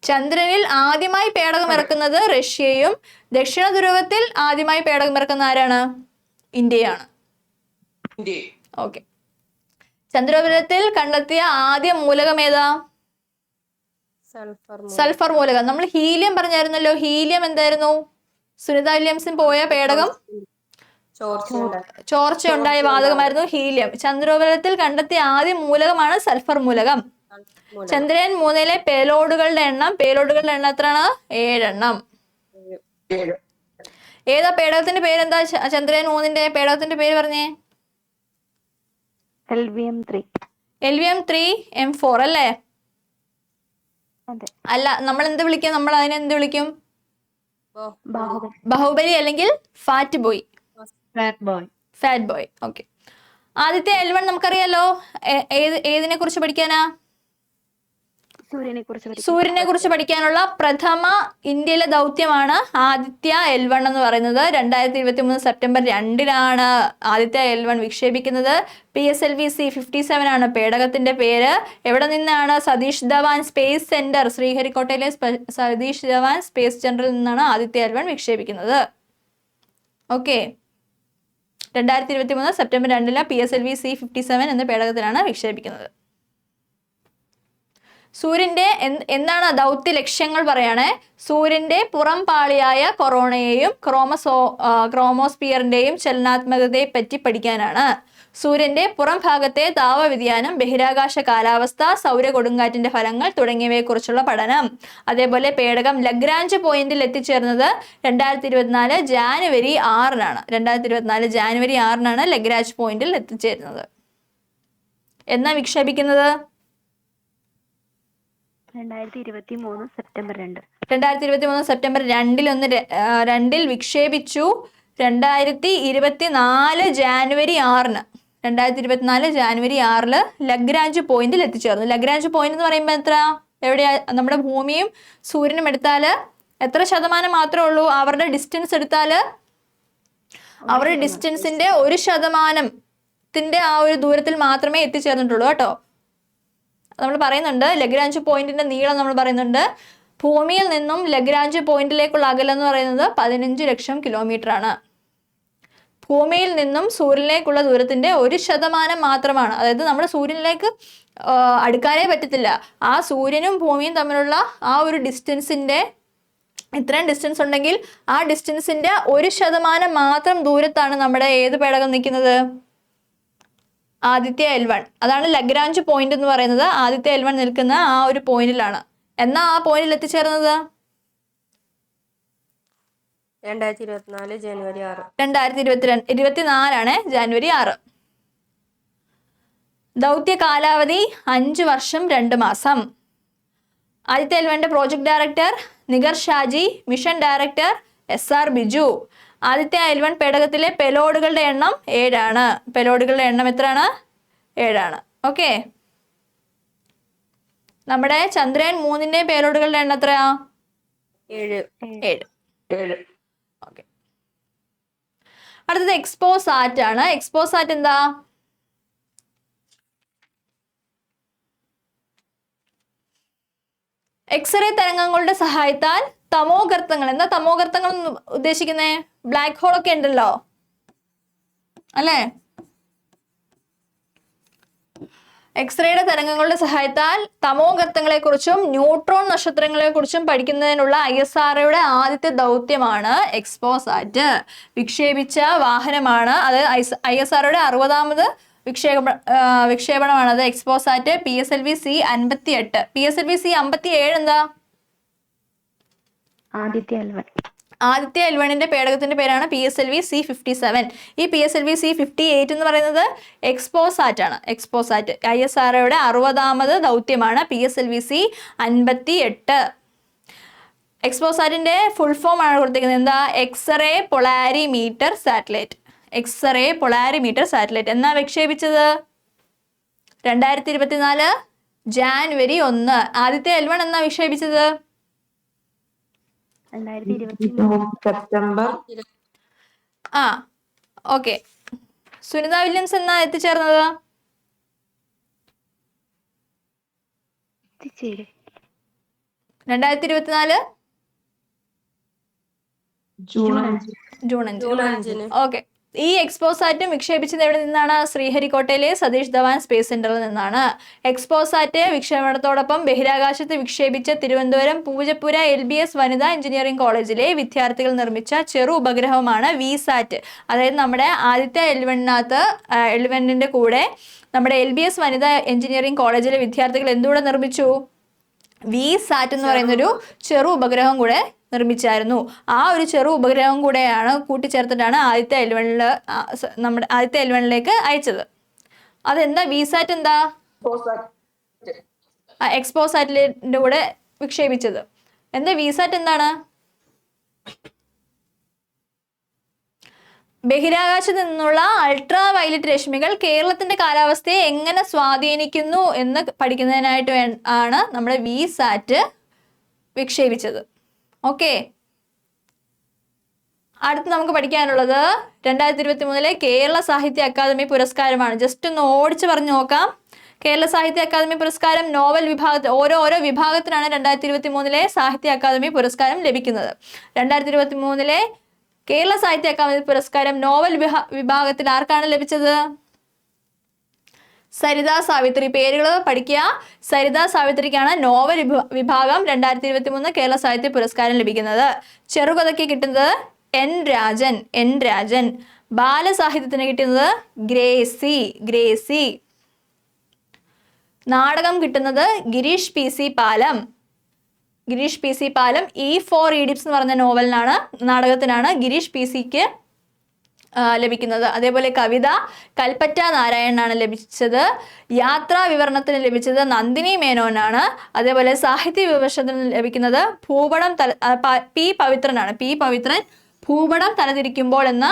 ചന്ദ്രനിൽ ആദ്യമായി പേടകം ഇറക്കുന്നത് റഷ്യയും ദക്ഷിണ ധ്രുവത്തിൽ ആദ്യമായി പേടകം ഇറക്കുന്ന ആരാണ്? ഇന്ത്യയാണ്. ഓക്കെ. ചന്ദ്രോപരിതലത്തിൽ കണ്ടെത്തിയ ആദ്യ മൂലകം ഏതാ? സൾഫർ മൂലകം. നമ്മൾ ഹീലിയം പറഞ്ഞായിരുന്നല്ലോ. ഹീലിയം എന്തായിരുന്നു? സുനിത വില്യംസൺ പോയ പേടകം ചോർച്ചയുണ്ടായ വാതകമായിരുന്നു ഹീലിയം. ചന്ദ്രോപരിതലത്തിൽ കണ്ടെത്തിയ ആദ്യ മൂലകമാണ് സൾഫർ മൂലകം. ചന്ദ്രയാൻ 3 പേലോഡുകളുടെ എണ്ണം എത്രയാണ്? 7 എണ്ണം. ഏതാ പേടകത്തിന്റെ പേരെന്താ? ചന്ദ്രയാൻ 3 പേടകത്തിന്റെ പേര് പറഞ്ഞേ. LVM-3M4 അല്ലേ? അല്ല, നമ്മൾ എന്ത് വിളിക്കും? നമ്മൾ അതിനെ എന്ത് വിളിക്കും? ബാഹുബലി അല്ലെങ്കിൽ ഫാറ്റ് ബോയ്. ഓക്കെ. ആദ്യത്തെ L1 നമുക്കറിയാലോ. ഏതിനെ കുറിച്ച് പഠിക്കാനാ? സൂര്യനെ കുറിച്ച് പഠിക്കാനുള്ള പ്രഥമ ഇന്ത്യയിലെ ദൗത്യമാണ് ആദിത്യ L1 എന്ന് പറയുന്നത്. 2023 September 2 Aditya L1 വിക്ഷേപിക്കുന്നത്. PSLV C-57 ആണ് പേടകത്തിന്റെ പേര്. എവിടെ നിന്നാണ്? സതീഷ് ധവാൻ സ്പേസ് സെന്റർ, ശ്രീഹരിക്കോട്ടയിലെ സതീഷ് ധവാൻ സ്പേസ് സെന്ററിൽ നിന്നാണ് ആദിത്യ L1 വിക്ഷേപിക്കുന്നത്. ഓക്കെ. 2023 സെപ്റ്റംബർ 2 PSLV C-57 എന്ന പേടകത്തിലാണ് വിക്ഷേപിക്കുന്നത്. സൂര്യന്റെ എന്താണ് ദൗത്യ ലക്ഷ്യങ്ങൾ പറയണേ? സൂര്യന്റെ പുറം പാളിയായ കൊറോണയെയും ക്രോമോസ്ഫിയറിന്റെയും ചലനാത്മകതയെ പറ്റി പഠിക്കാനാണ്. സൂര്യന്റെ പുറം ഭാഗത്തെ താപവ്യതിയാനം, ബഹിരാകാശ കാലാവസ്ഥ, സൗര കൊടുങ്കാറ്റിന്റെ ഫലങ്ങൾ തുടങ്ങിയവയെക്കുറിച്ചുള്ള പഠനം. അതേപോലെ പേടകം ലഗ്രാഞ്ച് പോയിന്റിൽ എത്തിച്ചേർന്നത് 2024 ജാനുവരി 6 2024 ജാനുവരി 6 ലഗ്രാഞ്ച് പോയിന്റിൽ എത്തിച്ചേരുന്നത്. എന്നാ വിക്ഷേപിക്കുന്നത്? 2023 September 2. 2023 September 2 വിക്ഷേപിച്ചു. 2024 January 6 2024 January 6 Lagrange പോയിന്റിൽ എത്തിച്ചേർന്നു. ലഗ്രാഞ്ച് പോയിന്റ് എന്ന് പറയുമ്പോൾ എവിടെയാ? നമ്മുടെ ഭൂമിയും സൂര്യനും എടുത്താൽ എത്ര ശതമാനം മാത്രമേ ഉള്ളൂ? അവരുടെ ഡിസ്റ്റൻസ് എടുത്താൽ അവരുടെ ഡിസ്റ്റൻസിന്റെ 1% ആ ഒരു ദൂരത്തിൽ മാത്രമേ എത്തിച്ചേർന്നിട്ടുള്ളൂ കേട്ടോ. നമ്മൾ പറയുന്നുണ്ട് ലഗ്രാഞ്ച് പോയിന്റിന്റെ നീളം നമ്മൾ പറയുന്നുണ്ട്. ഭൂമിയിൽ നിന്നും ലഗ്രാഞ്ച് പോയിന്റിലേക്കുള്ള അകലം എന്ന് പറയുന്നത് 15 ലക്ഷം കിലോമീറ്റർ ആണ്. ഭൂമിയിൽ നിന്നും സൂര്യനിലേക്കുള്ള ദൂരത്തിന്റെ 1% മാത്രമാണ്. അതായത് നമ്മുടെ സൂര്യനിലേക്ക് അടുക്കാനേ പറ്റത്തില്ല. ആ സൂര്യനും ഭൂമിയും തമ്മിലുള്ള ആ ഒരു ഡിസ്റ്റൻസിന്റെ ഇത്രയും ഡിസ്റ്റൻസ് ഉണ്ടെങ്കിൽ ആ ഡിസ്റ്റൻസിന്റെ 1% മാത്രം ദൂരത്താണ് നമ്മുടെ ഏത് പേടകം നിൽക്കുന്നത്? ആദിത്യ L1. അതാണ് ലഗ്രാഞ്ച് പോയിന്റ് എന്ന് പറയുന്നത്. ആദിത്യ L1 നിൽക്കുന്ന ആ ഒരു പോയിന്റിലാണ്. എന്നാ ആ പോയിന്റിൽ എത്തിച്ചേർന്നത്? 2024 ജനുവരി 6. 2024 ജനുവരി 6. ദൗത്യ കാലാവധി 5 വർഷം 2 മാസം. ആദിത്യ L1ന്റെ project director Nigar Shaji, mission director SR Biju. Aditya L1 പേടകത്തിലെ പെലോഡുകളുടെ എണ്ണം 7 ആണ്. പെലോഡുകളുടെ എണ്ണം എത്രയാണ്? 7 ആണ്. ഓക്കെ. നമ്മുടെ ചന്ദ്രയാൻ 3ന്റെ പേലോഡുകളുടെ എണ്ണം എത്രയാ? 7. 7. ഓക്കെ. അടുത്തത് എക്സ്പോസാറ്റ് ആണ്. എക്സ്പോസാറ്റ് എന്താ? എക്സ്റേ തരംഗങ്ങളുടെ സഹായത്താൽ തമോഗർത്തങ്ങൾ. എന്താ തമോഗർത്തങ്ങൾ ഉദ്ദേശിക്കുന്നേ? ബ്ലാക്ക് ഹോൾ ഒക്കെ ഉണ്ടല്ലോ അല്ലേ? എക്സ്റേയുടെ തരംഗങ്ങളുടെ സഹായത്താൽ തമോഗർത്തങ്ങളെ കുറിച്ചും ന്യൂട്രോൺ നക്ഷത്രങ്ങളെ കുറിച്ചും പഠിക്കുന്നതിനുള്ള ISROയുടെ ആദ്യത്തെ ദൗത്യമാണ് എക്സ്പോസാറ്റ്. വിക്ഷേപിച്ച വാഹനമാണ് അത്. ISROയുടെ 60ാമത് വിക്ഷേപണമാണ് അത് XPoSat. PSLV C58. PSLV C57 എന്താ? ആദിത്യ L1ന്റെ പേടകത്തിന്റെ പേരാണ് PSLV C57. ഈ PSLV C58 എന്ന് പറയുന്നത് എക്സ്പോസാറ്റ് ആണ്. എക്സ്പോസാറ്റ് ISROയുടെ 60ാമത് ദൗത്യമാണ് PSLV C58. എക്സ്പോസാറ്റിന്റെ ഫുൾ ഫോം ആണ് കൊടുത്തിരിക്കുന്നത്. എന്താ? X-ray polarimeter satellite. X-ray polarimeter satellite. എന്നാ വിക്ഷേപിച്ചത്? 2024 ജാനുവരി 1. ആദിത്യ L1 എന്നാ വിക്ഷേപിച്ചത്? സെപ്റ്റംബർ. ഓക്കെ. സുനിത വില്യംസ് എന്നാ എത്തിച്ചേർന്നത്? ജൂൺ 5. ഓക്കെ. ഈ എക്സ്പോസാറ്റ് വിക്ഷേപിച്ചത് എവിടെ നിന്നാണ്? ശ്രീഹരിക്കോട്ടയിലെ സതീഷ് ധവാൻ സ്പേസ് സെന്ററിൽ നിന്നാണ്. എക്സ്പോസാറ്റ് വിക്ഷേപണത്തോടൊപ്പം ബഹിരാകാശത്ത് വിക്ഷേപിച്ച തിരുവനന്തപുരം പൂജപ്പുര LBS വനിതാ എഞ്ചിനീയറിംഗ് കോളേജിലെ വിദ്യാർത്ഥികൾ നിർമ്മിച്ച ചെറു ഉപഗ്രഹമാണ് VSAT. അതായത് നമ്മുടെ ആദിത്യ L1ന്റെ കൂടെ നമ്മുടെ LBS വനിതാ എഞ്ചിനീയറിംഗ് കോളേജിലെ വിദ്യാർത്ഥികൾ എന്തുകൂടെ നിർമ്മിച്ചു? VSAT എന്ന് പറയുന്നൊരു ചെറു ഉപഗ്രഹം കൂടെ നിർമ്മിച്ചായിരുന്നു. ആ ഒരു ചെറു ഉപഗ്രഹം കൂടെയാണ് കൂട്ടിച്ചേർത്തിട്ടാണ് ആദിത്യ L1ലേക്ക് അയച്ചത്. അതെന്താ VSAT? എന്താ? എക്സ്പോസാറ്റിന്റെ കൂടെ വിക്ഷേപിച്ചത്. എന്താ VSAT എന്താണ്? ബഹിരാകാശത്ത് നിന്നുള്ള അൾട്രാ വയലറ്റ് രശ്മികൾ കേരളത്തിന്റെ കാലാവസ്ഥയെ എങ്ങനെ സ്വാധീനിക്കുന്നു എന്ന് പഠിക്കുന്നതിനായിട്ട് ആണ് നമ്മുടെ VSAT വിക്ഷേപിച്ചത്. ഓക്കെ. അടുത്ത് നമുക്ക് പഠിക്കാനുള്ളത് 2023 കേരള സാഹിത്യ അക്കാദമി പുരസ്കാരമാണ്. ജസ്റ്റ് ഒന്ന് ഓടിച്ച് പറഞ്ഞു നോക്കാം. കേരള സാഹിത്യ അക്കാദമി പുരസ്കാരം നോവൽ വിഭാഗത്തിൽ ഓരോ വിഭാഗത്തിനാണ് 2023 സാഹിത്യ അക്കാദമി പുരസ്കാരം ലഭിക്കുന്നത്. 2023 കേരള സാഹിത്യ അക്കാദമി പുരസ്കാരം നോവൽ വിഭാഗത്തിൽ ആർക്കാണ് ലഭിച്ചത്? സരിത സാവിത്രി. പേരുകൾ പഠിക്കുക. സരിത സാവിത്രിക്കാണ് നോവൽ വിഭാഗം 2023 കേരള സാഹിത്യ പുരസ്കാരം ലഭിക്കുന്നത്. ചെറുകഥയ്ക്ക് കിട്ടുന്നത് N രാജൻ. ബാലസാഹിത്യത്തിന് കിട്ടുന്നത് ഗ്രേസി. നാടകം കിട്ടുന്നത് ഗിരീഷ് PC പാലം. E4 ഈഡിപ്സ് എന്ന് പറഞ്ഞ നാടകത്തിനാണ് ഗിരീഷ് PCക്ക് ലഭിക്കുന്നത്. അതേപോലെ കവിത കൽപ്പറ്റ നാരായണനാണ് ലഭിച്ചത്. യാത്രാ വിവരണത്തിന് ലഭിച്ചത് നന്ദിനി മേനോനാണ്. അതേപോലെ സാഹിത്യ വിമർശനത്തിന് ലഭിക്കുന്നത് P പവിത്രനാണ്. ഭൂപടം തലതിരിക്കുമ്പോൾ എന്ന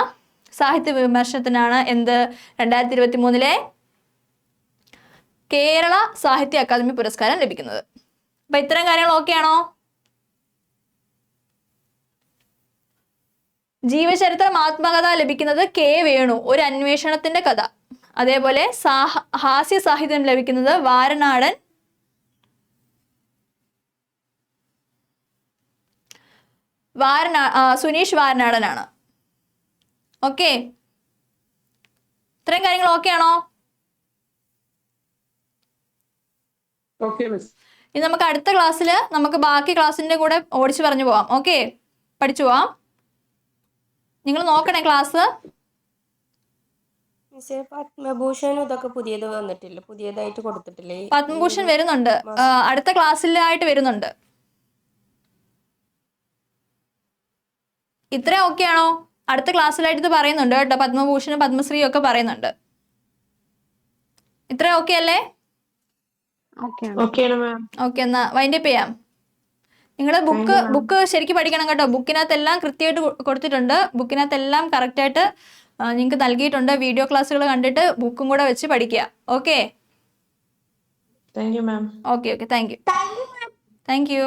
സാഹിത്യ വിമർശനത്തിനാണ് 2023 കേരള സാഹിത്യ അക്കാദമി പുരസ്കാരം ലഭിക്കുന്നത്. അപ്പൊ ഇത്തരം കാര്യങ്ങൾ ഓക്കെയാണോ? ജീവചരിത്രം ആത്മകഥ ലഭിക്കുന്നത് K വേണു, ഒരു അന്വേഷണത്തിന്റെ കഥ. അതേപോലെ ഹാസ്യ സാഹിത്യം ലഭിക്കുന്നത് സുനീഷ് വാരനാടനാണ്. ഓക്കെ. ഇത്രയും കാര്യങ്ങൾ ഓക്കെയാണോ? Okay miss. ഇനി നമുക്ക് അടുത്ത ക്ലാസ്സിൽ നമുക്ക് ബാക്കി ക്ലാസ്സിൻ്റെ കൂടെ ഓടിച്ച് പറഞ്ഞു പോവാം. ഓക്കെ, പഠിച്ചു പോവാം. നിങ്ങൾ നോക്കണേ ക്ലാസ്. മിസ്സേ പത്മഭൂഷൺ ഇതൊക്കെ പുതിയത് വന്നിട്ടില്ല, പുതിയതായിട്ട് കൊടുത്തിട്ടില്ലേ? പത്മഭൂഷൺ വരുന്നുണ്ട്, അടുത്ത ക്ലാസ്സിലായിട്ട് വരുന്നുണ്ട്. ഇത്ര ഓക്കെ ആണോ? അടുത്ത ക്ലാസ്സിലായിട്ട് ഇത് പറയുന്നുണ്ട് കേട്ടോ, പത്മഭൂഷണും പത്മശ്രീയും ഒക്കെ പറയുന്നുണ്ട്. ഇത്ര ഓക്കെ അല്ലേ? ഓക്കെയാണ് മാം. ഓക്കെ, എന്നാ വൈൻഡപ്പ് ചെയ്യാം. നിങ്ങളുടെ ബുക്ക് ശരിക്കും പഠിക്കണം കേട്ടോ. ബുക്കിനകത്ത് എല്ലാം കൃത്യമായിട്ട് കൊടുത്തിട്ടുണ്ട്. ബുക്കിനകത്ത് എല്ലാം കറക്റ്റായിട്ട് നിങ്ങൾക്ക് നൽകിയിട്ടുണ്ട്. വീഡിയോ ക്ലാസ്സുകൾ കണ്ടിട്ട് ബുക്കും കൂടെ വെച്ച് പഠിക്കുക. Okay thank you ma'am. Okay thank you.